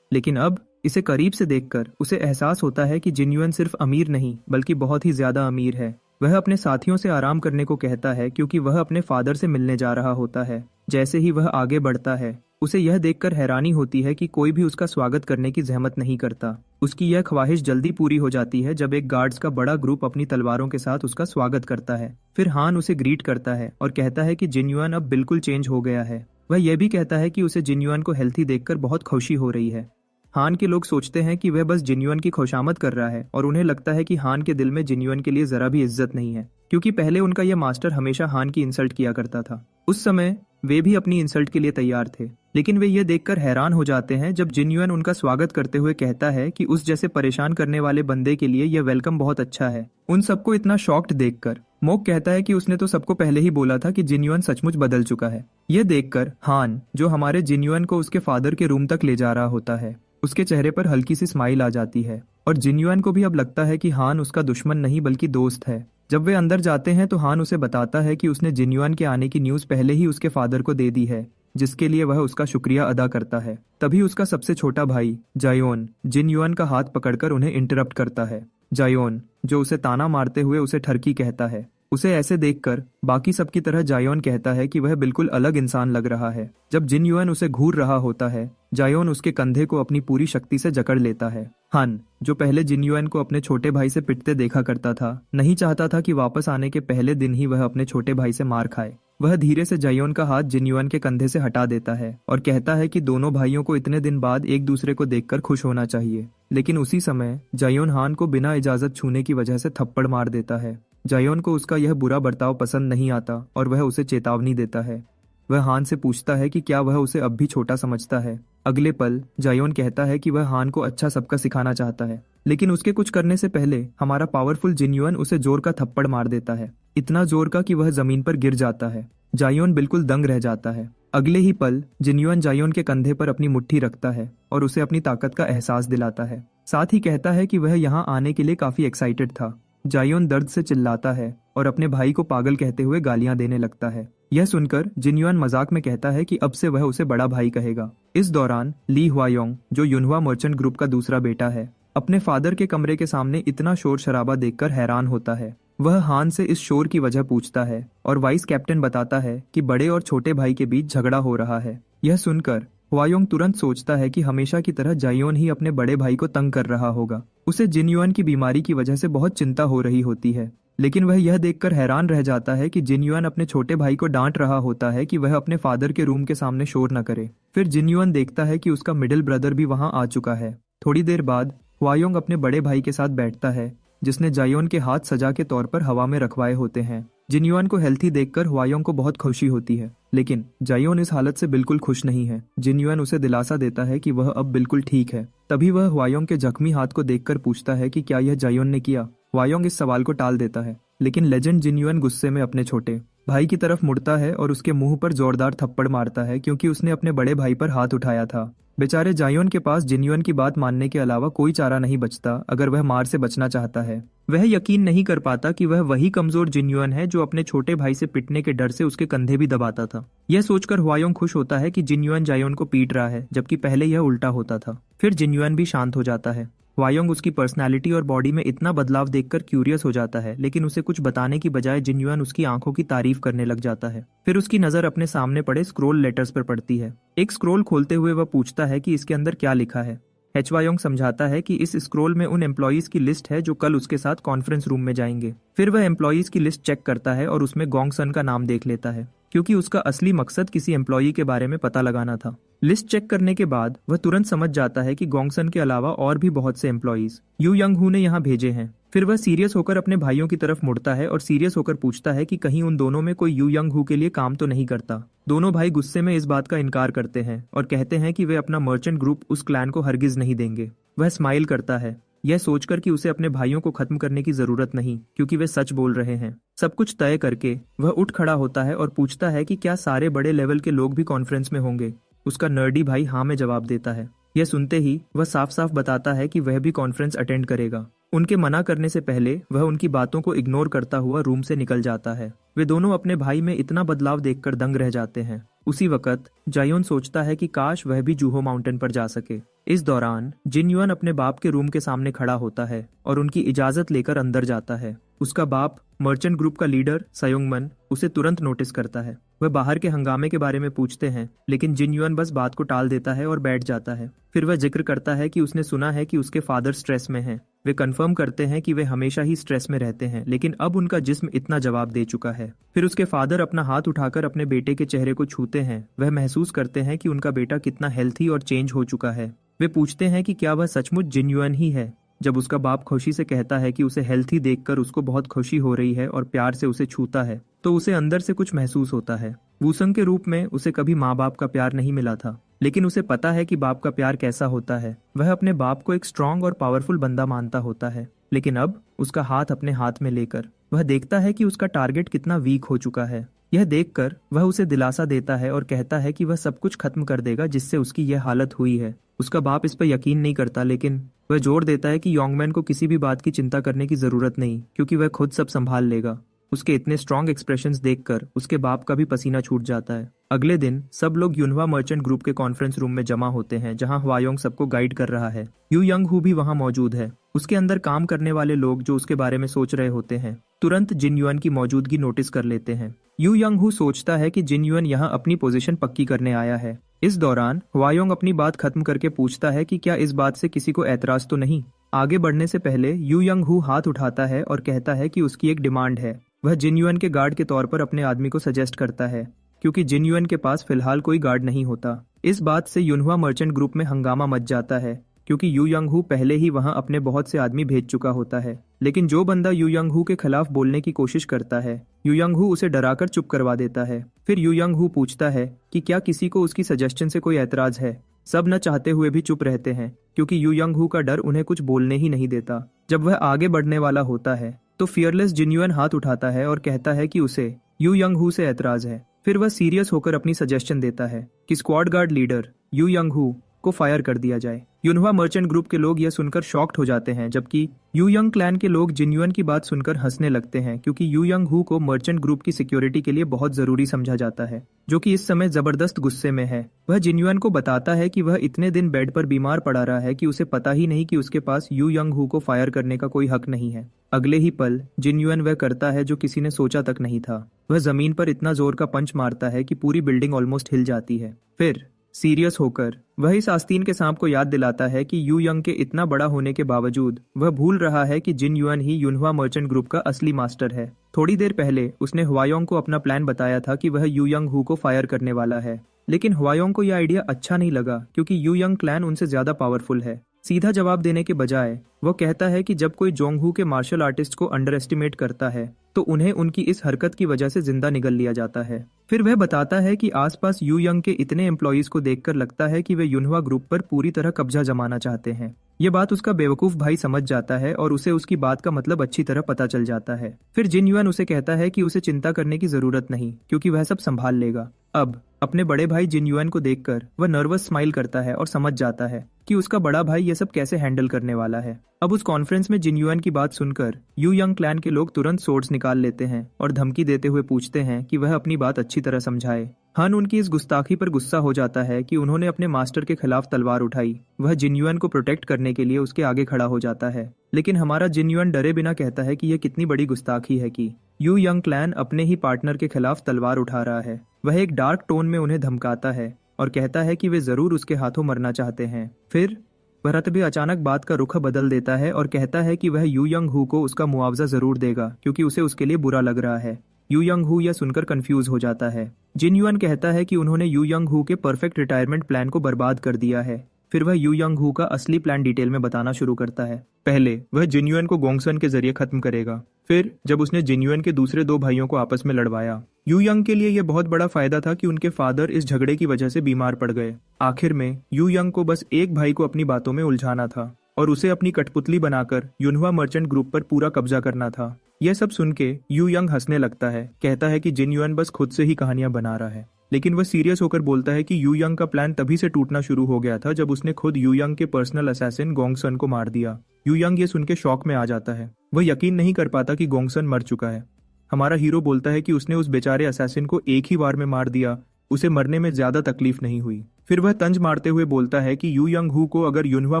लेकिन अब इसे करीब से देखकर उसे एहसास होता है कि जिन्युअन सिर्फ अमीर नहीं बल्कि बहुत ही ज्यादा अमीर है। वह अपने साथियों से आराम करने को कहता है क्योंकि वह अपने फादर से मिलने जा रहा होता है। जैसे ही वह आगे बढ़ता है उसे यह देखकर हैरानी होती है कि कोई भी उसका स्वागत करने की जहमत नहीं करता। उसकी यह ख्वाहिश जल्दी पूरी हो जाती है जब एक गार्ड्स का बड़ा ग्रुप अपनी तलवारों के साथ उसका स्वागत करता है। फिर हान उसे ग्रीट करता है और कहता है कि जिन्युअन अब बिल्कुल चेंज हो गया है। वह यह भी कहता है कि उसे जिन्युअन को हेल्थी देखकर बहुत खुशी हो रही है। हान के लोग सोचते हैं कि वह बस जिन्युअन की खुशामद कर रहा है और उन्हें लगता है कि हान के दिल में जिन्युअन के लिए जरा भी इज्जत नहीं है, क्योंकि पहले उनका यह मास्टर हमेशा हान की इंसल्ट किया करता था। उस समय वे भी अपनी इंसल्ट के लिए तैयार थे, लेकिन वे ये देखकर हैरान हो जाते हैं जब जिन्युअन उनका स्वागत करते हुए कहता है कि उस जैसे परेशान करने वाले बंदे के लिए यह वेलकम बहुत अच्छा है। उन सबको इतना शॉक्ड देखकर मोक कहता है कि उसने तो सबको पहले ही बोला था कि जिन्युअन सचमुच बदल चुका है। यह देखकर हान, जो हमारे जिन्युअन को उसके फादर के रूम तक ले जा रहा होता है, उसके चेहरे पर हल्की सी स्माइल आ जाती है और जिन्युअन को भी अब लगता है कि हान उसका दुश्मन नहीं बल्कि दोस्त है। जब वे अंदर जाते हैं तो हान उसे बताता है कि उसने जिन्युअन के आने की न्यूज़ पहले ही उसके फादर को दे दी है, जिसके लिए वह उसका शुक्रिया अदा करता है। तभी उसका सबसे छोटा भाई जायोन जिन्युअन का हाथ पकड़कर उन्हें इंटरप्ट करता है। जायोन, जो उसे ताना मारते हुए उसे ठरकी कहता है, उसे ऐसे देखकर बाकी सबकी तरह जायोन कहता है कि वह बिल्कुल अलग इंसान लग रहा है। जब जिन्युअन उसे घूर रहा होता है, जायोन उसके कंधे को अपनी पूरी शक्ति से जकड़ लेता है। हान, जो पहले जिन्युअन को अपने छोटे भाई से पिटते देखा करता था, नहीं चाहता था कि वापस आने के पहले दिन ही वह अपने छोटे भाई से मार खाए। वह धीरे से जायोन का हाथ जिन्युअन के कंधे से हटा देता है और कहता है कि दोनों भाइयों को इतने दिन बाद एक दूसरे को देखकर खुश होना चाहिए। लेकिन उसी समय जायोन हान को बिना इजाजत छूने की वजह से थप्पड़ मार देता है। जायोन को उसका यह बुरा बर्ताव पसंद नहीं आता और वह उसे चेतावनी देता है। वह हान से पूछता है कि क्या वह उसे अब भी छोटा समझता है। अगले पल जायोन कहता है कि वह हान को अच्छा सबका सिखाना चाहता है, लेकिन उसके कुछ करने से पहले हमारा पावरफुल जिन्युअन उसे जोर का थप्पड़ मार देता है, इतना जोर का कि वह जमीन पर गिर जाता है। जायोन बिल्कुल दंग रह जाता है। अगले ही पल जिन्युअन जायोन के कंधे पर अपनी मुट्ठी रखता है और उसे अपनी ताकत का एहसास दिलाता है। साथ ही कहता है कि वह यहाँ आने के लिए काफी एक्साइटेड था। जायोन दर्द से चिल्लाता है और अपने भाई को पागल कहते हुए गालियां देने लगता है। यह सुनकर जिन्युअन मजाक में कहता है कि अब से वह उसे बड़ा भाई कहेगा। इस दौरान ली हुआयोंग, जो युनहुआ मर्चेंट ग्रुप का दूसरा बेटा है, अपने फादर के कमरे के सामने इतना शोर शराबा देखकर हैरान होता है। वह हान से इस शोर की वजह पूछता है और वाइस कैप्टन बताता है कि बड़े और छोटे भाई के बीच झगड़ा हो रहा है। यह सुनकर हुआयोंग तुरंत सोचता है कि हमेशा की तरह जायोन ही अपने बड़े भाई को तंग कर रहा होगा। उसे जिन्युअन की बीमारी की वजह से बहुत चिंता हो रही होती है, लेकिन वह यह देखकर हैरान रह जाता है कि जिन्युअन अपने छोटे भाई को डांट रहा होता है कि वह अपने फादर के रूम के सामने शोर न करे। फिर जिन्युअन देखता है कि उसका मिडिल ब्रदर भी वहां आ चुका है। थोड़ी देर बाद हुआयोंग अपने बड़े भाई के साथ बैठता है, जिसने जायोन के हाथ सजा के तौर पर हवा में रखवाए होते हैं। जिन्युअन को हेल्थी देखकर हुआयोंग को बहुत खुशी होती है, लेकिन जायोन इस हालत से बिल्कुल खुश नहीं है। जिन्युअन उसे दिलासा देता है कि वह अब बिल्कुल ठीक है। तभी वह हुआयोंग के जख्मी हाथ को देखकर पूछता है कि क्या यह जायोन ने किया। हुआयोंग इस सवाल को टाल देता है, लेकिन लेजेंड जिन्युअन गुस्से में अपने छोटे भाई की तरफ मुड़ता है और उसके मुंह पर जोरदार थप्पड़ मारता है, क्योंकि उसने अपने बड़े भाई पर हाथ उठाया था। बेचारे जायोन के पास जिन्युअन की बात मानने के अलावा कोई चारा नहीं बचता अगर वह मार से बचना चाहता है। वह यकीन नहीं कर पाता कि वह वही कमजोर जिन्युअन है जो अपने छोटे भाई से पिटने के डर से उसके कंधे भी दबाता था। यह सोचकर हुआयोंग खुश होता है कि जिन्युअन जायोन को पीट रहा है, जबकि पहले यह उल्टा होता था। फिर जिन्युअन भी शांत हो जाता है। हुआयोंग उसकी पर्सनालिटी और बॉडी में इतना बदलाव देखकर क्यूरियस हो जाता है, लेकिन उसे कुछ बताने की बजाय जिन्युअन उसकी आंखों की तारीफ करने लग जाता है। फिर उसकी नजर अपने सामने पड़े स्क्रोल लेटर्स पर पड़ती है। एक स्क्रोल खोलते हुए वह पूछता है कि इसके अंदर क्या लिखा है। हुआयोंग समझाता है कि इस स्क्रोल में उन एम्प्लॉइज की लिस्ट है जो कल उसके साथ कॉन्फ्रेंस रूम में जाएंगे। फिर वह एम्प्लॉइज की लिस्ट चेक करता है और उसमें गोंगसन का नाम देख लेता है, क्योंकि उसका असली मकसद किसी एम्प्लॉई के बारे में पता लगाना था। लिस्ट चेक करने के बाद वह तुरंत समझ जाता है कि गोंगसन के अलावा और भी बहुत से एम्प्लॉइज यू यंग हू ने यहाँ भेजे हैं। फिर वह सीरियस होकर अपने भाइयों की तरफ मुड़ता है और सीरियस होकर पूछता है कि कहीं उन दोनों में कोई यू यंग हू के लिए काम तो नहीं करता। दोनों भाई गुस्से में इस बात का इनकार करते हैं और कहते हैं कि वे अपना मर्चेंट ग्रुप उस क्लैन को हरगिज नहीं देंगे। वह स्माइल करता है, यह सोचकर कि उसे अपने भाइयों को खत्म करने की जरूरत नहीं, क्योंकि वे सच बोल रहे हैं। सब कुछ तय करके वह उठ खड़ा होता है और पूछता है कि क्या सारे बड़े लेवल के लोग भी कॉन्फ्रेंस में होंगे। उसका नर्डी भाई हाँ में जवाब देता है। यह सुनते ही वह साफ साफ बताता है कि वह भी कॉन्फ्रेंस अटेंड करेगा। उनके मना करने से पहले वह उनकी बातों को इग्नोर करता हुआ रूम से निकल जाता है। वे दोनों अपने भाई में इतना बदलाव देखकर दंग रह जाते हैं। उसी वक्त जायोन सोचता है कि काश वह भी जूहो माउंटेन पर जा सके। इस दौरान जिन्युअन अपने बाप के रूम के सामने खड़ा होता है और उनकी इजाजत लेकर अंदर जाता है। उसका बाप मर्चेंट ग्रुप का लीडर सयोंगमन उसे तुरंत नोटिस करता है। वह बाहर के हंगामे के बारे में पूछते हैं, लेकिन जिन्युअन बस बात को टाल देता है और बैठ जाता है। फिर वह जिक्र करता है कि उसने सुना है कि उसके फादर स्ट्रेस में हैं। वे कंफर्म करते हैं कि वे हमेशा ही स्ट्रेस में रहते हैं, लेकिन अब उनका जिस्म इतना जवाब दे चुका है। फिर उसके फादर अपना हाथ उठाकर अपने बेटे के चेहरे को छूते हैं। वह महसूस करते हैं कि उनका बेटा कितना हेल्थी और चेंज हो चुका है। वे पूछते हैं कि क्या वह सचमुच जिन्युइन ही है। जब उसका बाप खुशी से कहता है कि उसे हेल्थी देखकर उसको बहुत खुशी हो रही है और प्यार से उसे छूता है, तो उसे अंदर से कुछ महसूस होता है। वूसंग के रूप में उसे कभी माँ बाप का प्यार नहीं मिला था, लेकिन उसे पता है कि बाप का प्यार कैसा होता है। वह अपने बाप को एक स्ट्रांग और पावरफुल बंदा मानता होता है, लेकिन अब उसका हाथ अपने हाथ में लेकर वह देखता है कि उसका टारगेट कितना वीक हो चुका है। यह देखकर वह उसे दिलासा देता है और कहता है कि वह सब कुछ खत्म कर देगा जिससे उसकी यह हालत हुई है। उसका बाप इस पर यकीन नहीं करता, लेकिन वह जोर देता है कि योंगमैन को किसी भी बात की चिंता करने की जरूरत नहीं, क्योंकि वह खुद सब संभाल लेगा। उसके इतने स्ट्रॉन्ग एक्सप्रेशंस देखकर उसके बाप का भी पसीना छूट जाता है। अगले दिन सब लोग यूनहवा मर्चेंट ग्रुप के कॉन्फ्रेंस रूम में जमा होते हैं, जहां हवायोंग सबको गाइड कर रहा है। यू यंग हू भी वहां मौजूद है। उसके अंदर काम करने वाले लोग जो उसके बारे में सोच रहे होते हैं तुरंत जिन युआन की मौजूदगी नोटिस कर लेते हैं। यू यंग हू सोचता है कि जिन युआन यहाँ अपनी पोजीशन पक्की करने आया है। इस दौरान हवायोंग अपनी बात खत्म करके पूछता है कि क्या इस बात से किसी को ऐतराज तो नहीं। आगे बढ़ने से पहले यू यंग हू हाथ उठाता है और कहता है कि उसकी एक डिमांड है। वह जिन युआन के गार्ड के तौर पर अपने आदमी को सजेस्ट करता है, क्योंकि जिन युआन के पास फिलहाल कोई गार्ड नहीं होता। इस बात से यूनहवा मर्चेंट ग्रुप में हंगामा मच जाता है, क्योंकि यू यंग हू पहले ही वहां अपने बहुत से आदमी भेज चुका होता है। लेकिन जो बंदा यू यंग हू के खिलाफ बोलने की कोशिश करता है, यू यंग हू उसे डराकर चुप करवा देता है। फिर यू यंग हू पूछता है कि क्या किसी को उसकी सजेशन से कोई ऐतराज है। सब न चाहते हुए भी चुप रहते हैं, क्योंकि यू यंग हू का डर उन्हें कुछ बोलने ही नहीं देता। जब वह आगे बढ़ने वाला होता है तो फियरलेस जिन युआन हाथ उठाता है और कहता है कि उसे यू यंग हू से ऐतराज है। फिर वह सीरियस होकर अपनी सजेशन देता है कि स्क्वाड गार्ड लीडर यू यंग हू को फायर कर दिया जाए। यूनहवा मर्चेंट ग्रुप के लोग यह सुनकर शॉक्ड हो जाते हैं, जबकि यू यंग क्लैन के लोग जिन युआन की बात सुनकर हंसने लगते हैं, क्योंकि यू यंग हू को मर्चेंट ग्रुप की सिक्योरिटी के लिए बहुत जरूरी समझा जाता है, जो कि इस समय जबरदस्त गुस्से में है। वह जिन युआन को बताता है कि वह इतने दिन बेड पर बीमार पड़ा रहा है कि उसे पता ही नहीं कि उसके पास यू यंग हू को फायर करने का कोई हक नहीं है। अगले ही पल जिन युआन वह करता है जो किसी ने सोचा तक नहीं था। वह जमीन पर इतना जोर का पंच मारता है कि पूरी बिल्डिंग ऑलमोस्ट हिल जाती है। फिर सीरियस होकर वह इस आस्तीन के सांप को याद दिलाता है कि यू यंग के इतना बड़ा होने के बावजूद वह भूल रहा है कि जिन युआन ही यूनहवा मर्चेंट ग्रुप का असली मास्टर है। थोड़ी देर पहले उसने हवायोंग को अपना प्लान बताया था कि वह यू यंग हू को फायर करने वाला है, लेकिन हवायोंग को यह आइडिया अच्छा नहीं लगा, क्योंकि यू यंग क्लैन उनसे ज्यादा पावरफुल है। सीधा जवाब देने के बजाय वो कहता है कि जब कोई जोंगहू के मार्शल आर्टिस्ट को अंडर एस्टिमेट करता है तो उन्हें उनकी इस हरकत की वजह से जिंदा निगल लिया जाता है। फिर वह बताता है कि आसपास यू यंग के इतने एम्प्लॉइज को देखकर लगता है कि वे यूनहवा ग्रुप पर पूरी तरह कब्जा जमाना चाहते हैं। ये बात उसका बेवकूफ भाई समझ जाता है और उसे उसकी बात का मतलब अच्छी तरह पता चल जाता है। फिर जिन युआन उसे कहता है कि उसे चिंता करने की जरूरत नहीं, क्योंकि वह सब संभाल लेगा। अब अपने बड़े भाई जिन युआन को देखकर वह नर्वस स्माइल करता है और समझ जाता है कि उसका बड़ा भाई ये सब कैसे हैंडल करने वाला है। अब उस कॉन्फ्रेंस में जिन युआन की बात सुनकर यू यंग क्लैन के लोग तुरंत सोर्ड्स निकाल लेते हैं और धमकी देते हुए पूछते हैं कि वह अपनी बात अच्छी तरह समझाए। हन उनकी इस गुस्ताखी पर गुस्सा हो जाता है कि उन्होंने अपने मास्टर के खिलाफ तलवार उठाई। वह जिन युआन को प्रोटेक्ट करने के लिए उसके आगे खड़ा हो जाता है, लेकिन हमारा जिन युआन डरे बिना कहता है कि यह कितनी बड़ी गुस्ताखी है कि यू यंग क्लैन अपने ही पार्टनर के खिलाफ तलवार उठा रहा है। वह एक डार्क टोन में उन्हें धमकाता है और कहता है कि वे जरूर उसके हाथों मरना चाहते हैं। फिर भरत भी अचानक बात का रुख बदल देता है और कहता है कि वह यू यंग हू को उसका मुआवजा जरूर देगा, क्योंकि उसे उसके लिए बुरा लग रहा है। यू यंग हू यह सुनकर कंफ्यूज हो जाता है। जिन युआन कहता है कि उन्होंने यू यंग हू के परफेक्ट रिटायरमेंट प्लान को बर्बाद कर दिया है। फिर वह यू यंग हू का असली प्लान डिटेल में बताना शुरू करता है। पहले वह जिन युआन को गोंगसन के जरिए खत्म करेगा। फिर जब उसने जिन युआन के दूसरे दो भाइयों को आपस में लड़वाया, यू यंग के लिए यह बहुत बड़ा फायदा था कि उनके फादर इस झगड़े की वजह से बीमार पड़ गए। आखिर में यू यंग को बस एक भाई को अपनी बातों में उलझाना था और उसे अपनी कठपुतली बनाकर यूनहवा मर्चेंट ग्रुप पर पूरा कब्जा करना था। यह सब सुन के यू यंग हंसने लगता है, कहता है कि जिन युआन बस खुद से ही कहानियां बना रहा है। लेकिन वह सीरियस होकर बोलता है कि यू यंग का प्लान तभी से टूटना शुरू हो गया था जब उसने खुद यू यंग के पर्सनल असैसिन गोंगसन को मार दिया। यू यंग ये सुन के शॉक में आ जाता है। वह यकीन नहीं कर पाता कि गोंगसन मर चुका है। हमारा हीरो बोलता है कि उसने उस बेचारे असैसिन को एक ही वार में मार दिया, उसे मरने में ज्यादा तकलीफ नहीं हुई। फिर वह तंज मारते हुए बोलता है कि यू यंग हू को अगर यूनहवा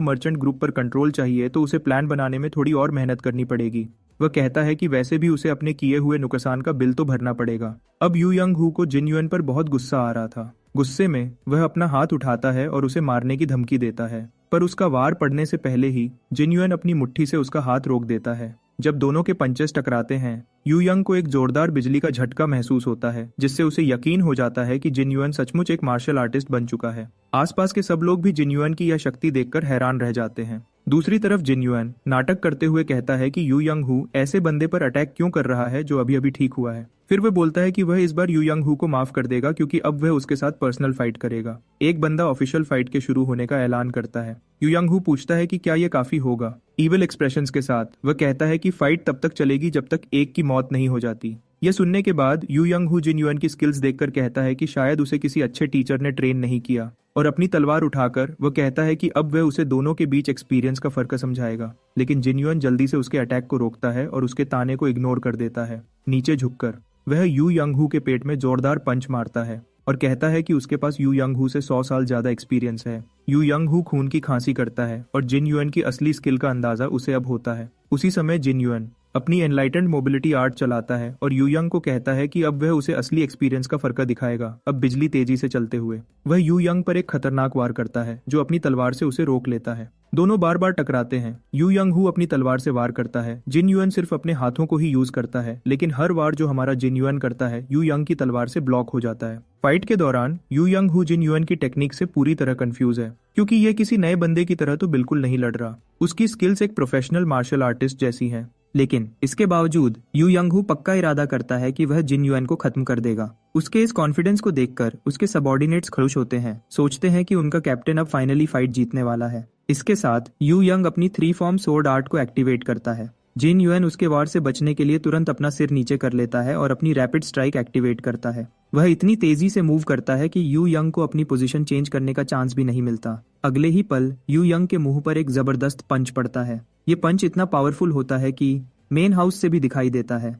मर्चेंट ग्रुप पर कंट्रोल चाहिए तो उसे प्लान बनाने में थोड़ी और मेहनत करनी पड़ेगी। वह कहता है कि वैसे भी उसे अपने किए हुए नुकसान का बिल तो भरना पड़ेगा। अब यू यंग हू को जिन युआन पर बहुत गुस्सा आ रहा था। गुस्से में वह अपना हाथ उठाता है और उसे मारने की धमकी देता है, पर उसका वार पड़ने से पहले ही जिन युआन अपनी मुट्ठी से उसका हाथ रोक देता है। जब दोनों के पंचेस टकराते हैं, यू यंग को एक जोरदार बिजली का झटका महसूस होता है, जिससे उसे यकीन हो जाता है कि जिन युआन सचमुच एक मार्शल आर्टिस्ट बन चुका है। आसपास के सब लोग भी जिन युआन की यह शक्ति देखकर हैरान रह जाते हैं। दूसरी तरफ जिन युआन नाटक करते हुए कहता है कि यू यंग हू ऐसे बंदे पर अटैक क्यों कर रहा है जो अभी अभी ठीक हुआ है। फिर वह बोलता है कि वह इस बार यू यंग हू को माफ कर देगा क्योंकि अब वह उसके साथ पर्सनल फाइट करेगा। एक बंदा ऑफिशियल फाइट के शुरू होने का ऐलान करता है। यू यंग हू पूछता है कि क्या यह काफी होगा। इविल एक्सप्रेशंस के साथ वह कहता है कि फाइट तब तक चलेगी जब तक एक की मौत नहीं हो जाती। यह सुनने के बाद Yu young Hu Jin Yuan की स्किल्स देखकर कहता है कि शायद उसे किसी अच्छे टीचर ने ट्रेन नहीं किया, और अपनी तलवार उठाकर वह कहता है कि अब वह उसे दोनों के बीच एक्सपीरियंस का फर्क समझाएगा। लेकिन जिन युआन जल्दी से उसके अटैक को रोकता है और उसके ताने को इग्नोर कर देता है। नीचे झुककर वह यू यंग हू के पेट में जोरदार पंच मारता है और कहता है कि उसके पास यू यंग हू से 100 साल ज्यादा एक्सपीरियंस है। यू यंग हू खून की खांसी करता है और जिन युआन की असली स्किल का अंदाजा उसे अब होता है। उसी समय जिन युआन अपनी एनलाइटेंड मोबिलिटी आर्ट चलाता है और यू यंग को कहता है कि अब वह उसे असली एक्सपीरियंस का फर्क दिखाएगा, अब बिजली तेजी से चलते हुए। वह यू यंग पर एक खतरनाक वार करता है जो अपनी तलवार से उसे रोक लेता है। दोनों बार बार टकराते हैं। यू यंग हू अपनी तलवार से वार करता है, जिन युआन सिर्फ अपने हाथों को ही यूज करता है, लेकिन हर वार जो हमारा जिन युआन करता है यू यंग की तलवार से ब्लॉक हो जाता है। फाइट के दौरान Yu young Hu Jin Yuan की टेक्निक से पूरी तरह कंफ्यूज है, क्योंकि यह किसी नए बंदे की तरह तो बिल्कुल नहीं लड़ रहा। उसकी स्किल्स एक प्रोफेशनल मार्शल आर्टिस्ट जैसी हैं। लेकिन इसके बावजूद यू यंग हू पक्का इरादा करता है कि वह जिन युआन को खत्म कर देगा। उसके इस कॉन्फिडेंस को देखकर उसके सबऑर्डिनेट्स खुश होते हैं, सोचते हैं कि उनका कैप्टन अब फाइनली फाइट जीतने वाला है। इसके साथ यू यंग अपनी 3 फॉर्म सोर्ड आर्ट को एक्टिवेट करता है। जिन युआन उसके वार से बचने के लिए तुरंत अपना सिर नीचे कर लेता है और अपनी रैपिड स्ट्राइक एक्टिवेट करता है। वह इतनी तेजी से मूव करता है कि यू यंग को अपनी पोजीशन चेंज करने का चांस भी नहीं मिलता। अगले ही पल यू यंग के मुंह पर एक जबरदस्त पंच पड़ता है। ये पंच इतना पावरफुल होता है कि मेन हाउस से भी दिखाई देता है।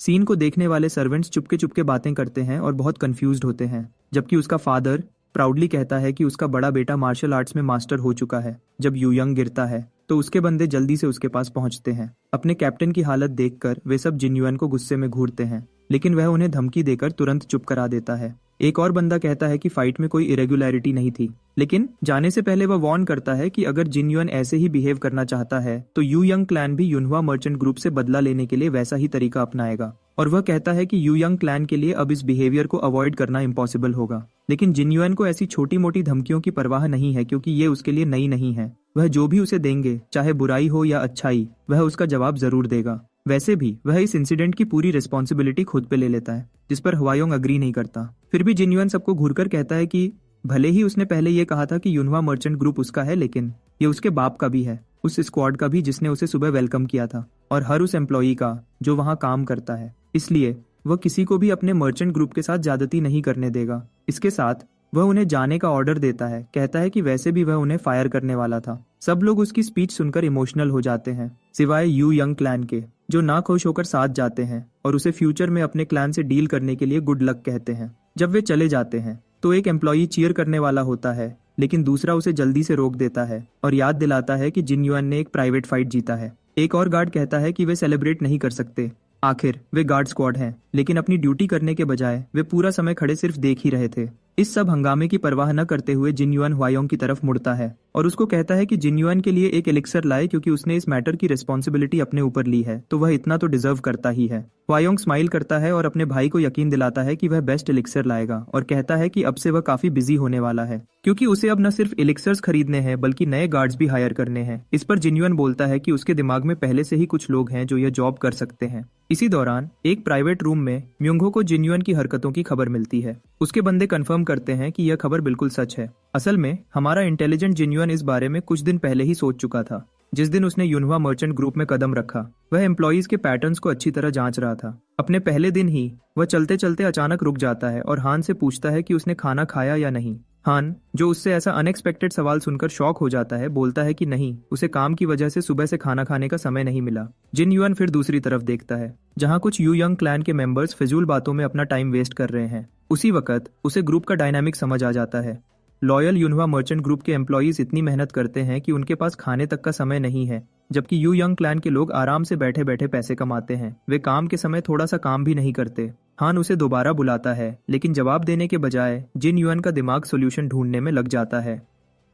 सीन को देखने वाले सर्वेंट्स चुपके चुपके बातें करते हैं और बहुत कंफ्यूज्ड होते हैं, जबकि उसका फादर प्राउडली कहता है कि उसका बड़ा बेटा मार्शल आर्ट्स में मास्टर हो चुका है। जब यू यंग गिरता है तो उसके बंदे जल्दी से उसके पास पहुंचते हैं। अपने कैप्टन की हालत देखकर वे सब जिन युआन को गुस्से में घूरते हैं, लेकिन वह उन्हें धमकी देकर तुरंत चुप करा देता है। एक और बंदा कहता है कि फाइट में कोई इरेगुलरिटी नहीं थी, लेकिन जाने से पहले वह वार्न करता है कि अगर जिन युआन ऐसे ही बिहेव करना चाहता है तो यू यंग क्लैन भी युनहुआ मर्चेंट ग्रुप से बदला लेने के लिए वैसा ही तरीका अपनाएगा। और वह कहता है कि यू यंग क्लैन के लिए अब इस बिहेवियर को अवॉइड करना इम्पॉसिबल होगा। लेकिन जिन युआन को ऐसी छोटी मोटी धमकियों की परवाह नहीं है, क्योंकि ये उसके लिए नई नहीं है। वह जो भी उसे देंगे, चाहे बुराई हो या अच्छाई, वह उसका जवाब जरूर देगा। वैसे भी वह इस इंसिडेंट की पूरी रिस्पॉन्सिबिलिटी खुद पे ले लेता है, जिस पर हवायोंग अग्री नहीं करता। फिर भी जिन युआन सबको घूरकर कहता है कि भले ही उसने पहले ये कहा था कि युनहुआ मर्चेंट ग्रुप उसका है, लेकिन ये उसके बाप का भी है, उस स्क्वाड का भी जिसने उसे सुबह वेलकम किया था, और हर उस एम्प्लॉई का जो वहाँ काम करता है। इसलिए वह किसी को भी अपने मर्चेंट ग्रुप के साथ ज्यादती नहीं करने देगा। इसके साथ वह उन्हें जाने का ऑर्डर देता है, कहता है कि वैसे भी वह उन्हें फायर करने वाला था। सब लोग उसकी स्पीच सुनकर इमोशनल हो जाते हैं, सिवाय यू यंग क्लैन के, जो ना खुश होकर साथ जाते हैं और उसे फ्यूचर में अपने क्लैन से डील करने के लिए गुड लक कहते हैं। जब वे चले जाते हैं तो एक एम्प्लॉई चीयर करने वाला होता है, लेकिन दूसरा उसे जल्दी से रोक देता है और याद दिलाता है कि जिन युआन ने एक प्राइवेट फाइट जीता है। एक और गार्ड कहता है कि वे सेलिब्रेट नहीं कर सकते, आखिर वे गार्ड स्क्वाड हैं, लेकिन अपनी ड्यूटी करने के बजाय वे पूरा समय खड़े सिर्फ देख ही रहे थे। इस सब हंगामे की परवाह न करते हुए जिन युआन हुआयोंग की तरफ मुड़ता है और उसको कहता है कि जिन युआन के लिए एक एलिक्सर लाए, क्योंकि उसने इस मैटर की रिस्पॉन्सिबिलिटी अपने ऊपर ली है, तो वह इतना तो डिजर्व करता ही है। हुआयोंग स्माइल करता है और अपने भाई को यकीन दिलाता है कि वह बेस्ट एलिक्सर लाएगा, और कहता है कि अब से वह काफी बिजी होने वाला है, क्योंकि उसे अब न सिर्फ एलिक्सर्स खरीदने हैं बल्कि नए गार्ड्स भी हायर करने हैं। इस पर जिन युआन बोलता है कि उसके दिमाग में पहले से ही कुछ लोग हैं जो यह जॉब कर सकते हैं। इसी दौरान एक प्राइवेट रूम में म्योंगहो को जिन युआन की हरकतों की खबर मिलती है। उसके बंदे कंफर्म करते हैं कि यह खबर बिल्कुल सच है। असल में हमारा इंटेलिजेंट जिन युआन इस बारे में कुछ दिन पहले ही सोच चुका था। जिस दिन उसने युनहुआ मर्चेंट ग्रुप में कदम रखा, वह एम्प्लॉइज के पैटर्न्स को अच्छी तरह जांच रहा था। अपने पहले दिन ही वह चलते चलते अचानक रुक जाता है और हान से पूछता है कि उसने खाना खाया या नहीं। हान, जो उससे ऐसा अनएक्सपेक्टेड सवाल सुनकर शॉक हो जाता है, बोलता है कि नहीं, उसे काम की वजह से सुबह से खाना खाने का समय नहीं मिला। जिन युआन फिर दूसरी तरफ देखता है, जहां कुछ यू यंग क्लैन के मेंबर्स फिजूल बातों में अपना टाइम वेस्ट कर रहे हैं। उसी वक्त उसे ग्रुप का डायनामिक समझ आ जाता है। लॉयल युनहुआ मर्चेंट ग्रुप के एम्प्लॉइज इतनी मेहनत करते हैं कि उनके पास खाने तक का समय नहीं है, जबकि यू यंग क्लैन के लोग आराम से बैठे बैठे पैसे कमाते हैं। वे काम के समय थोड़ा सा काम भी नहीं करते। हान उसे दोबारा बुलाता है, लेकिन जवाब देने के बजाय जिन युआन का दिमाग सोल्यूशन ढूंढने में लग जाता है।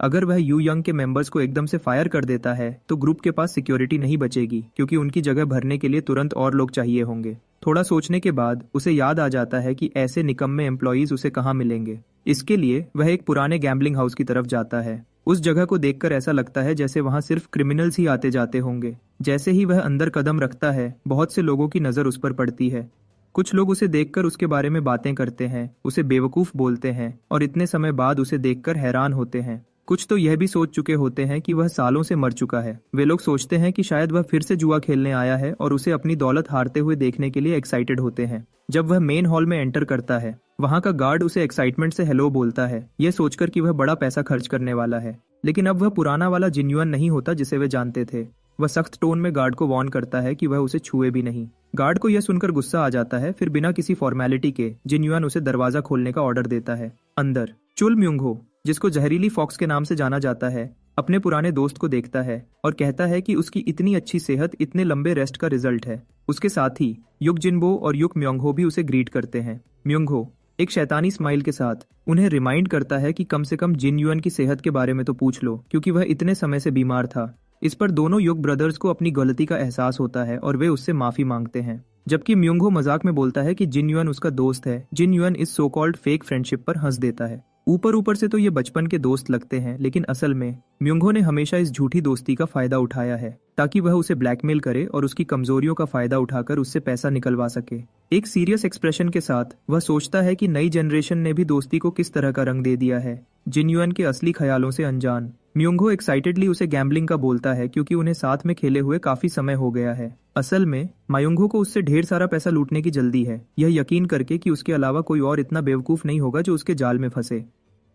अगर वह यू यंग के मेंबर्स को एकदम से फायर कर देता है तो ग्रुप के पास सिक्योरिटी नहीं बचेगी, क्योंकि उनकी जगह भरने के लिए तुरंत और लोग चाहिए होंगे। थोड़ा सोचने के बाद उसे याद आ जाता है कि ऐसे निकम्मे एम्प्लॉयज उसे कहाँ मिलेंगे। इसके लिए वह एक पुराने गैम्बलिंग हाउस की तरफ जाता है। उस जगह को देखकर ऐसा लगता है जैसे वहां सिर्फ क्रिमिनल्स ही आते जाते होंगे। जैसे ही वह अंदर कदम रखता है, बहुत से लोगों की नजर उस पर पड़ती है। कुछ लोग उसे देखकर उसके बारे में बातें करते हैं, उसे बेवकूफ बोलते हैं और इतने समय बाद उसे देखकर हैरान होते हैं। कुछ तो यह भी सोच चुके होते हैं कि वह सालों से मर चुका है। वे लोग सोचते हैं कि शायद वह फिर से जुआ खेलने आया है और उसे अपनी दौलत हारते हुए देखने के लिए एक्साइटेड होते हैं। जब वह मेन हॉल में एंटर करता है, वहां का गार्ड उसे एक्साइटमेंट से हेलो बोलता है, यह सोचकर कि वह बड़ा पैसा खर्च करने वाला है। लेकिन अब वह पुराना वाला जिन्युअन नहीं होता जिसे वे जानते थे। वह सख्त टोन में गार्ड को वार्न करता है कि वह उसे छुए भी नहीं। गार्ड को यह सुनकर गुस्सा आ जाता है। फिर बिना किसी फॉर्मेलिटी के जिन्युअन उसे दरवाजा खोलने का ऑर्डर देता है। अंदर चुल म्योंगहो, जिसको जहरीली फॉक्स के नाम से जाना जाता है, अपने पुराने दोस्त को देखता है और कहता है कि उसकी इतनी अच्छी सेहत इतने लंबे रेस्ट का रिजल्ट है। उसके साथ ही युक जिनबो और युक म्योंगहो भी उसे ग्रीट करते हैं। म्योंगहो एक शैतानी स्माइल के साथ उन्हें रिमाइंड करता है कि कम से कम जिन्युअन की सेहत के बारे में तो पूछ लो, क्योंकि वह इतने समय से बीमार था। इस पर दोनों युग ब्रदर्स को अपनी गलती का एहसास होता है और वे उससे माफी मांगते हैं। जबकि म्योंगहो मजाक में बोलता है कि जिन्युअन उसका दोस्त है। जिन्युअन इस सो कॉल्ड फेक फ्रेंडशिप पर हंस देता है। ऊपर ऊपर से तो ये बचपन के दोस्त लगते हैं, लेकिन असल में म्योंगहो ने हमेशा इस झूठी दोस्ती का फायदा उठाया है ताकि वह उसे ब्लैकमेल करे और उसकी कमजोरियों का फायदा उठाकर उससे पैसा निकलवा सके। एक सीरियस एक्सप्रेशन के साथ वह सोचता है कि नई जनरेशन ने भी दोस्ती को किस तरह का रंग दे दिया है, जिन्युअन के असली ख्यालों से अनजान। म्योंगहो एक्साइटेडली उसे गैम्बलिंग का बोलता है, क्योंकि उन्हें साथ में खेले हुए काफी समय हो गया है। असल में म्योंगहो को उससे ढेर सारा पैसा लूटने की जल्दी है, यह यकीन करके कि उसके अलावा कोई और इतना बेवकूफ नहीं होगा जो उसके जाल में फंसे।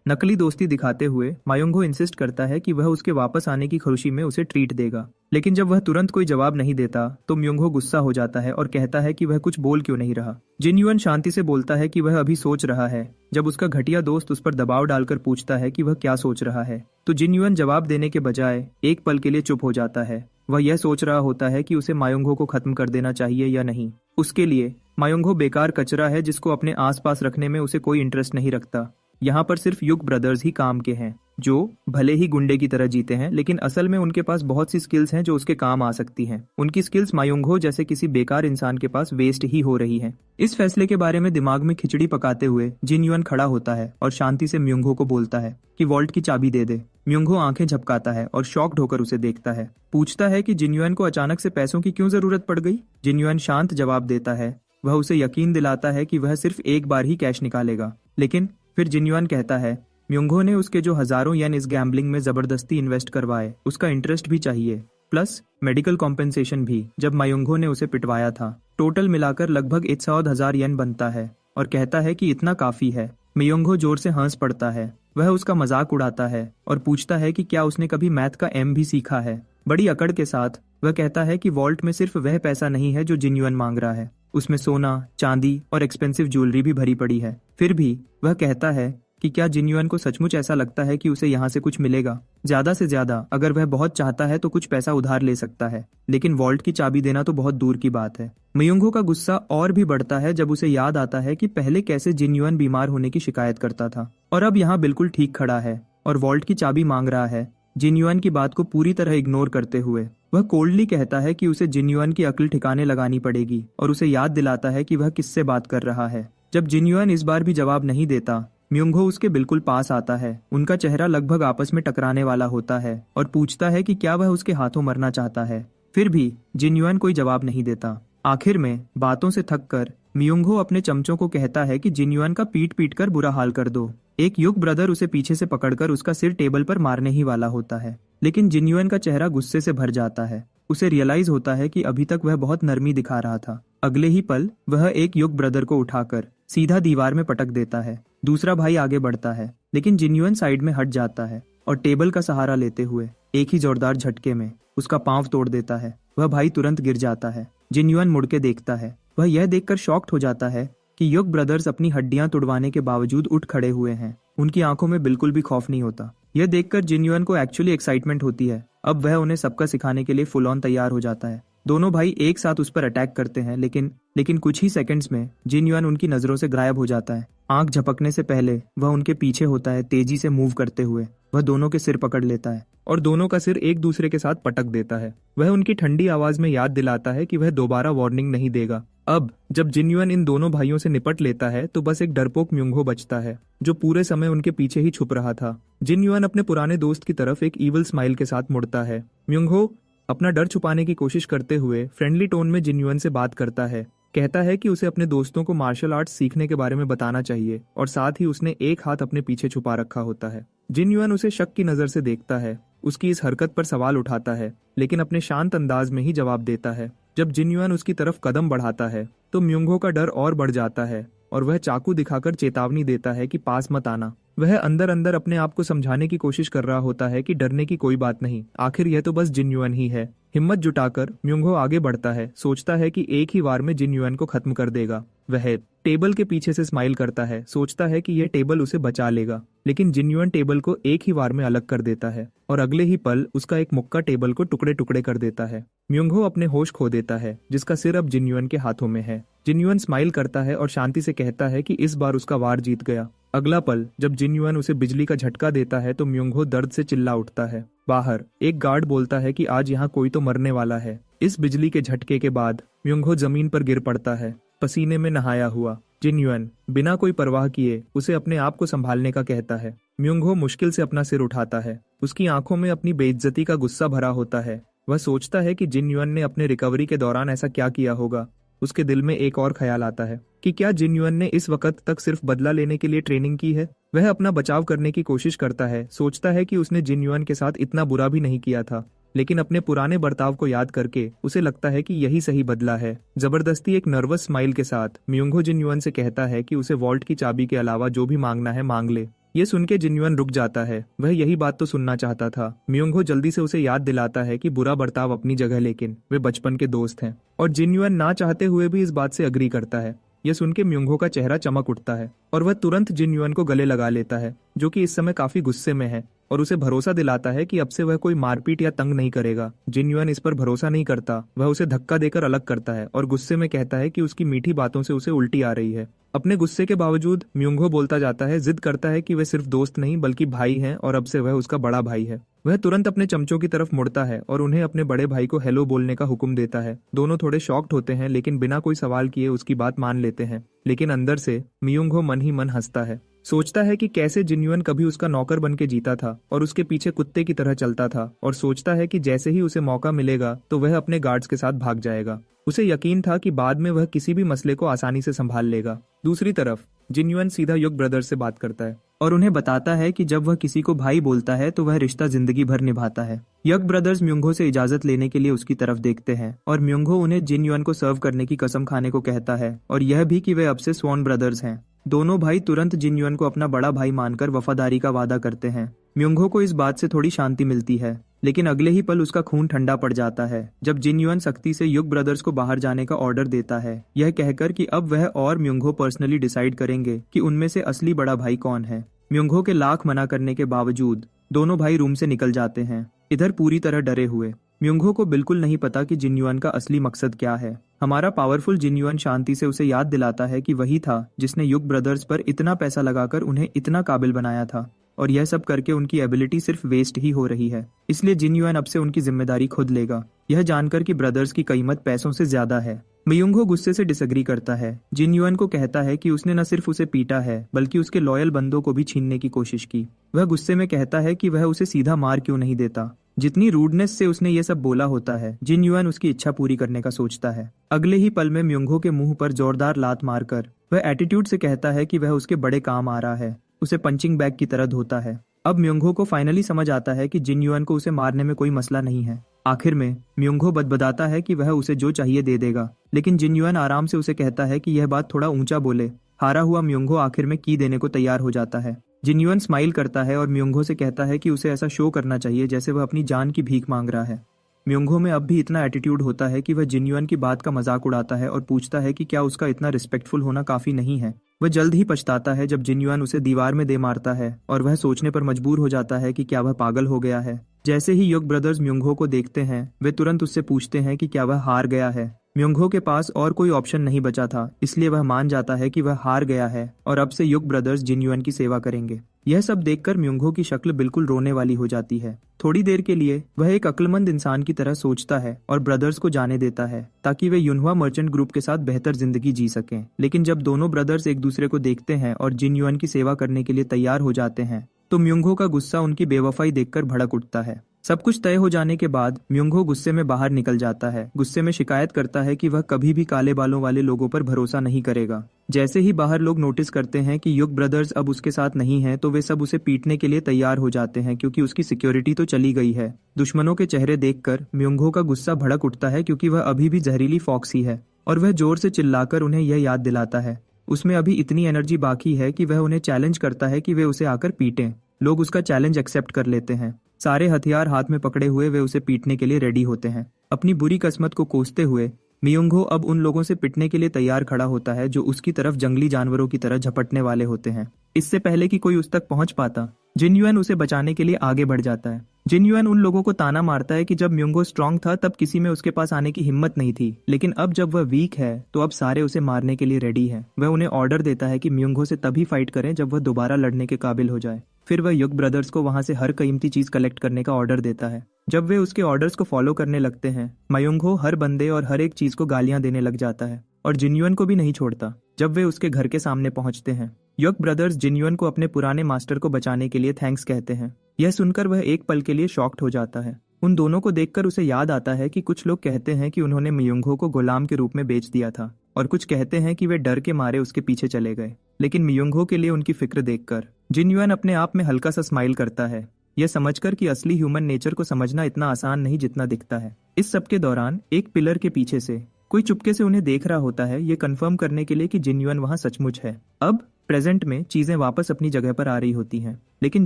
नकली दोस्ती दिखाते हुए म्योंगहो इंसिस्ट करता है कि वह उसके वापस आने की खुशी में उसे ट्रीट देगा। लेकिन जब वह तुरंत कोई जवाब नहीं देता तो म्योंगहो गुस्सा हो जाता है और कहता है कि वह कुछ बोल क्यों नहीं रहा। जिन्युअन शांति से बोलता है कि वह अभी सोच रहा है। जब उसका घटिया दोस्त उस पर दबाव डालकर पूछता है कि वह क्या सोच रहा है, तो जिन्युअन जवाब देने के बजाय एक पल के लिए चुप हो जाता है। वह यह सोच रहा होता है कि उसे म्योंगहो को खत्म कर देना चाहिए या नहीं। उसके लिए म्योंगहो बेकार कचरा है जिसको अपने आसपास रखने में उसे कोई इंटरेस्ट नहीं रखता। यहाँ पर सिर्फ युग ब्रदर्स ही काम के हैं, जो भले ही गुंडे की तरह जीते हैं, लेकिन असल में उनके पास बहुत सी स्किल्स हैं जो उसके काम आ सकती हैं। उनकी स्किल्स म्योंगहो जैसे किसी बेकार इंसान के पास वेस्ट ही हो रही हैं। इस फैसले के बारे में दिमाग में खिचड़ी पकाते हुए जिन्युअन खड़ा होता है और शांति से म्योंगहो को बोलता है कि वॉल्ट की चाबी दे दे। म्योंगहो आंखें झपकाता है और शॉक्ड होकर उसे देखता है। पूछता है कि जिन्युअन को अचानक से पैसों की क्यों जरूरत पड़ गई। जिन्युअन शांत जवाब देता है। वह उसे यकीन दिलाता है कि वह सिर्फ एक बार ही कैश निकालेगा। लेकिन फिर जिन्युअन कहता है म्योंगहो ने उसके जो हजारों येन इस गैम्बलिंग में जबरदस्ती इन्वेस्ट करवाए, उसका इंटरेस्ट भी चाहिए, प्लस मेडिकल कॉम्पेंसेशन भी जब म्योंगहो ने उसे पिटवाया था। टोटल मिलाकर लगभग 100,000 येन बनता है और कहता है कि इतना काफी है। म्योंगहो जोर से हंस पड़ता है। वह उसका मजाक उड़ाता है और पूछता है कि क्या उसने कभी मैथ का एम भी सीखा है। बड़ी अकड़ के साथ वह कहता है कि वॉल्ट में सिर्फ वह पैसा नहीं है जो जिन्युअन मांग रहा है, उसमें सोना, चांदी और एक्सपेंसिव ज्वेलरी भी भरी पड़ी है। फिर भी वह कहता है कि क्या जिन्युअन को सचमुच ऐसा लगता है कि उसे यहाँ से कुछ मिलेगा। ज्यादा से ज्यादा अगर वह बहुत चाहता है तो कुछ पैसा उधार ले सकता है, लेकिन वॉल्ट की चाबी देना तो बहुत दूर की बात है। म्योंगहो का गुस्सा और भी बढ़ता है जब उसे याद आता है कि पहले कैसे जिन्युअन बीमार होने की शिकायत करता था और अब यहाँ बिल्कुल ठीक खड़ा है और वॉल्ट की चाबी मांग रहा है। जिन्युअन की बात को पूरी तरह इग्नोर करते हुए वह कोल्डली कहता है कि उसे जिन्युअन की अक्ल ठिकाने लगानी पड़ेगी और उसे याद दिलाता है कि वह किससे बात कर रहा है। जब जिन्युअन इस बार भी जवाब नहीं देता, म्योंगहो उसके बिल्कुल पास आता है। उनका चेहरा लगभग आपस में टकराने वाला होता है और पूछता है कि क्या वह उसके हाथों मरना चाहता है। फिर भी जिन्युअन कोई जवाब नहीं देता। आखिर में बातों से थककर म्योंगहो अपने चमचों को कहता है कि जिन्युअन का पीट पीट कर बुरा हाल कर दो। एक युग ब्रदर उसे पीछे से पकड़कर उसका सिर टेबल पर मारने ही वाला होता है, लेकिन जिन्युअन का चेहरा गुस्से से भर जाता है। उसे रियलाइज होता है कि अभी तक वह बहुत नरमी दिखा रहा था। अगले ही पल वह एक युग ब्रदर को उठाकर सीधा दीवार में पटक देता है। दूसरा भाई आगे बढ़ता है, लेकिन जिन्युअन साइड में हट जाता है और टेबल का सहारा लेते हुए एक ही जोरदार झटके में उसका पांव तोड़ देता है। वह भाई तुरंत गिर जाता है। जिन्युअन मुड़ के देखता है। वह यह देखकर शॉक्ड हो जाता है कि युग ब्रदर्स अपनी हड्डियां तुड़वाने के बावजूद उठ खड़े हुए हैं। उनकी आंखों में बिल्कुल भी खौफ नहीं होता। यह देखकर जिन्युअन को एक्चुअली एक्साइटमेंट होती है। अब वह उन्हें सबका सिखाने के लिए फुल ऑन तैयार हो जाता है। दोनों भाई एक साथ उस पर अटैक करते हैं, लेकिन कुछ ही सेकंड्स में जिन्युअन उनकी नजरों से गायब हो जाता है। आंख झपकने से पहले वह उनके पीछे होता है, तेजी से मूव करते हुए। वह दोनों के सिर पकड़ लेता है और दोनों का सिर एक दूसरे के साथ पटक देता है। वह उनकी ठंडी आवाज में याद दिलाता है कि वह दोबारा वार्निंग नहीं देगा। अब जब जिनयुन इन दोनों भाइयों से निपट लेता है तो बस एक डरपोक म्योंगहो बचता है, जो पूरे समय उनके पीछे ही छुप रहा था। जिनयुन अपने पुराने दोस्त की तरफ एक ईविल स्माइल के साथ मुड़ता है। म्योंगहो अपना डर छुपाने की कोशिश करते हुए फ्रेंडली टोन में जिनयुन से बात करता है। कहता है कि उसे अपने दोस्तों को मार्शल आर्ट्स सीखने के बारे में बताना चाहिए और साथ ही उसने एक हाथ अपने पीछे छुपा रखा होता है। जिनयुन उसे शक की नजर से देखता है, उसकी इस हरकत पर सवाल उठाता है, लेकिन अपने शांत अंदाज में ही जवाब देता है। जब जिनयुन उसकी तरफ कदम बढ़ाता है तो म्योंगहो का डर और बढ़ जाता है और वह चाकू दिखाकर चेतावनी देता है कि पास मत आना। वह अंदर अंदर अपने आप को समझाने की कोशिश कर रहा होता है कि डरने की कोई बात नहीं, आखिर यह तो बस जिनयुन ही है। हिम्मत जुटाकर म्योंगहो आगे बढ़ता है, सोचता है कि एक ही वार में जिनयुन को खत्म कर देगा। वह टेबल के पीछे से स्माइल करता है, सोचता है कि यह टेबल उसे बचा लेगा, लेकिन जिनयुन टेबल को एक ही वार में अलग कर देता है और अगले ही पल उसका एक मुक्का टेबल को टुकड़े टुकड़े कर देता है। म्योंगहो अपने होश खो देता है, जिसका सिर अब जिनयुन के हाथों में है। जिनयुन स्माइल करता है और शांति से कहता है कि इस बार उसका वार जीत गया। अगला पल जब जिनयुन उसे बिजली का झटका देता है तो म्योंगहो दर्द से चिल्ला उठता है। बाहर एक गार्ड बोलता है कि आज यहाँ कोई तो मरने वाला है। इस बिजली के झटके के बाद म्योंगहो जमीन पर गिर पड़ता है, पसीने में नहाया हुआ। जिनयुन बिना कोई परवाह किए उसे अपने आप को संभालने का कहता है। म्योंगहो मुश्किल से अपना सिर उठाता है, उसकी आंखों में अपनी बेइज्जती का गुस्सा भरा होता है। वह सोचता है कि जिनयुन ने अपने रिकवरी के दौरान ऐसा क्या किया होगा। उसके दिल में एक और ख्याल आता है कि क्या जिनयुन ने इस वक्त तक सिर्फ बदला लेने के लिए ट्रेनिंग की है। वह अपना बचाव करने की कोशिश करता है, सोचता है कि उसने जिनयुन के साथ इतना बुरा भी नहीं किया था, लेकिन अपने पुराने बर्ताव को याद करके उसे लगता है कि यही सही बदला है। जबरदस्ती एक नर्वस स्माइल के साथ म्योंगहो जिनयुन से कहता है कि उसे वॉल्ट की चाबी के अलावा जो भी मांगना है मांग ले। ये सुन के जिनयुन रुक जाता है, वह यही बात तो सुनना चाहता था। म्योंगहो जल्दी से उसे याद दिलाता है कि बुरा बर्ताव अपनी जगह, लेकिन वे बचपन के दोस्त हैं, और जिनयुन ना चाहते हुए भी इस बात से अग्री करता है। यह सुन के म्योंगहो का चेहरा चमक उठता है और वह तुरंत जिनयुन को गले लगा लेता है, जो कि इस समय काफी गुस्से में है, और उसे भरोसा दिलाता है कि अब से वह कोई मारपीट या तंग नहीं करेगा। जिनयुन इस पर भरोसा नहीं करता, वह उसे धक्का देकर अलग करता है और गुस्से में कहता है कि उसकी मीठी बातों से उसे उल्टी आ रही है। अपने गुस्से के बावजूद म्योंगहो बोलता जाता है, जिद करता है कि वे सिर्फ दोस्त नहीं बल्कि भाई हैं और अब से वह उसका बड़ा भाई है। वह तुरंत अपने चमचों की तरफ मुड़ता है और उन्हें अपने बड़े भाई को हेलो बोलने का हुक्म देता है। दोनों थोड़े शॉक्ड होते हैं, लेकिन बिना कोई सवाल किए उसकी बात मान लेते हैं। लेकिन अंदर से म्योंगहो मन ही मन हंसता है, सोचता है कि कैसे जिनयुन कभी उसका नौकर बन के जीता था और उसके पीछे कुत्ते की तरह चलता था, और सोचता है कि जैसे ही उसे मौका मिलेगा तो वह अपने गार्ड्स के साथ भाग जाएगा। उसे यकीन था कि बाद में वह किसी भी मसले को आसानी से संभाल लेगा। दूसरी तरफ जिनयुन सीधा युग ब्रदर्स से बात करता है और उन्हें बताता है कि जब वह किसी को भाई बोलता है तो वह रिश्ता जिंदगी भर निभाता है। यग ब्रदर्स म्योंगहो से इजाजत लेने के लिए उसकी तरफ देखते हैं और म्योंगहो उन्हें जिनयुन को सर्व करने की कसम खाने को कहता है, और यह भी कि वे अब से स्वॉन ब्रदर्स हैं। दोनों भाई तुरंत जिनयुन को अपना बड़ा भाई मानकर वफादारी का वादा करते हैं। म्योंगहो को इस बात से थोड़ी शांति मिलती है, लेकिन अगले ही पल उसका खून ठंडा पड़ जाता है जब जिनयुन सख्ती से युग ब्रदर्स को बाहर जाने का ऑर्डर देता है, यह कहकर कि अब वह और म्योंगहो पर्सनली डिसाइड करेंगे कि उनमें से असली बड़ा भाई कौन है। म्योंगहो के लाख मना करने के बावजूद दोनों भाई रूम से निकल जाते हैं, इधर पूरी तरह डरे हुए। म्योंगहो को बिल्कुल नहीं पता कि जिनयुन का असली मकसद क्या है। हमारा पावरफुल जिनयुन शांति से उसे याद दिलाता है कि वही था जिसने युग ब्रदर्स पर इतना पैसा लगाकर उन्हें इतना काबिल बनाया था, और यह सब करके उनकी एबिलिटी सिर्फ वेस्ट ही हो रही है। इसलिए जिनयुन अब से उनकी जिम्मेदारी खुद लेगा, यह जानकर कि ब्रदर्स की कीमत पैसों से ज्यादा है। म्योंगहो गुस्से से डिसएग्री करता है। जिनयुन को कहता है कि उसने न सिर्फ उसे पीटा है बल्कि उसके लॉयल बंदों को भी छीनने की कोशिश की। वह गुस्से में कहता है कि वह उसे सीधा मार क्यों नहीं देता। जितनी रूडनेस से उसने ये सब बोला होता है, जिनयुन उसकी इच्छा पूरी करने का सोचता है। अगले ही पल में म्योंगहो के मुंह पर जोरदार लात मारकर वह एटीट्यूड से कहता है कि वह उसके बड़े काम आ रहा है, उसे पंचिंग बैग की तरह धोता है। अब म्योंगहो को फाइनली समझ आता है कि जिनयुन को उसे मारने में कोई मसला नहीं है। आखिर में म्योंगहो बदबदाता है कि वह उसे जो चाहिए दे देगा, लेकिन जिनयुन आराम से उसे कहता है कि यह बात थोड़ा ऊंचा बोले। हारा हुआ म्योंगहो आखिर में की देने को तैयार हो जाता है। जिनयुन स्माइल करता है और म्योंगहो से कहता है कि उसे ऐसा शो करना चाहिए जैसे वह अपनी जान की भीख मांग रहा है। म्योंगहो में अब भी इतना एटीट्यूड होता है कि वह जिनयुन की बात का मजाक उड़ाता है और पूछता है कि क्या उसका इतना रिस्पेक्टफुल होना काफी नहीं है। वह जल्द ही पछताता है जब जिनयुन उसे दीवार में दे मारता है और वह सोचने पर मजबूर हो जाता है कि क्या वह पागल हो गया है। जैसे ही युग ब्रदर्स म्योंगहो को देखते हैं, वे तुरंत उससे पूछते हैं कि क्या वह हार गया है। म्योंगहो के पास और कोई ऑप्शन नहीं बचा था, इसलिए वह मान जाता है कि वह हार गया है और अब से युग ब्रदर्स जिनयुन की सेवा करेंगे। यह सब देखकर म्योंगहो की शक्ल बिल्कुल रोने वाली हो जाती है। थोड़ी देर के लिए वह एक अक्लमंद इंसान की तरह सोचता है और ब्रदर्स को जाने देता है ताकि वे युनहुआ मर्चेंट ग्रुप के साथ बेहतर जिंदगी जी सकें। लेकिन जब दोनों ब्रदर्स एक दूसरे को देखते हैं और जिन युआन की सेवा करने के लिए तैयार हो जाते हैं तो म्योंगहो का गुस्सा उनकी बेवफाई देखकर भड़क उठता है। सब कुछ तय हो जाने के बाद म्योंगहो गुस्से में बाहर निकल जाता है। गुस्से में शिकायत करता है कि वह कभी भी काले बालों वाले लोगों पर भरोसा नहीं करेगा। जैसे ही बाहर लोग नोटिस करते हैं कि युग ब्रदर्स अब उसके साथ नहीं हैं तो वे सब उसे पीटने के लिए तैयार हो जाते हैं क्योंकि उसकी सिक्योरिटी तो चली गई है। दुश्मनों के चेहरे देखकर म्योंगहो का गुस्सा भड़क उठता है क्योंकि वह अभी भी जहरीली फॉक्सी है और वह जोर से चिल्लाकर उन्हें यह याद दिलाता है उसमें अभी इतनी एनर्जी बाकी है कि वह उन्हें चैलेंज करता है कि वे उसे आकर पीटें। लोग उसका चैलेंज एक्सेप्ट कर लेते हैं। सारे हथियार हाथ में पकड़े हुए वे उसे पीटने के लिए रेडी होते हैं। अपनी बुरी किस्मत को कोसते हुए म्योंगहो अब उन लोगों से पिटने के लिए तैयार खड़ा होता है जो उसकी तरफ जंगली जानवरों की तरह झपटने वाले होते हैं। इससे पहले कि कोई उस तक पहुंच पाता जिन युआन उसे बचाने के लिए आगे बढ़ जाता है। जिन युआन उन लोगों को ताना मारता है कि जब म्योंगहो स्ट्रांग था तब किसी में उसके पास आने की हिम्मत नहीं थी, लेकिन अब जब वह वीक है तो अब सारे उसे मारने के लिए रेडी हैं। वह उन्हें ऑर्डर देता है कि म्योंगहो से तभी फाइट करें जब वह दोबारा लड़ने के काबिल हो जाए। फिर वह युग ब्रदर्स को वहां से हर कीमती चीज कलेक्ट करने का ऑर्डर देता है। जब वे उसके ऑर्डर्स को फॉलो करने लगते हैं म्योंगहो हर बंदे और हर एक चीज को गालियां देने लग जाता है और जिन युआन को भी नहीं छोड़ता। जब वे उसके घर के सामने पहुंचते हैं युग ब्रदर्स जिन युआन को अपने पुराने मास्टर को बचाने के लिए थैंक्स कहते हैं। यह सुनकर वह एक पल के लिए शॉक्ड हो जाता है। उन दोनों को देखकर उसे याद आता है कि कुछ लोग कहते हैं कि उन्होंने म्योंगहो को गुलाम के रूप में बेच दिया था और कुछ कहते हैं कि वे डर के मारे उसके पीछे चले गए। लेकिन म्योंगहो के लिए उनकी फिक्र देखकर जिन युआन अपने आप में हल्का सा स्माइल करता है, यह समझकर कि असली ह्यूमन नेचर को समझना इतना आसान नहीं जितना दिखता है। इस सब के दौरान एक पिलर के पीछे से कोई चुपके से उन्हें देख रहा होता है, ये कंफर्म करने के लिए कि जिन युआन वहां सचमुच है। अब प्रेजेंट में चीजें वापस अपनी जगह पर आ रही होती हैं, लेकिन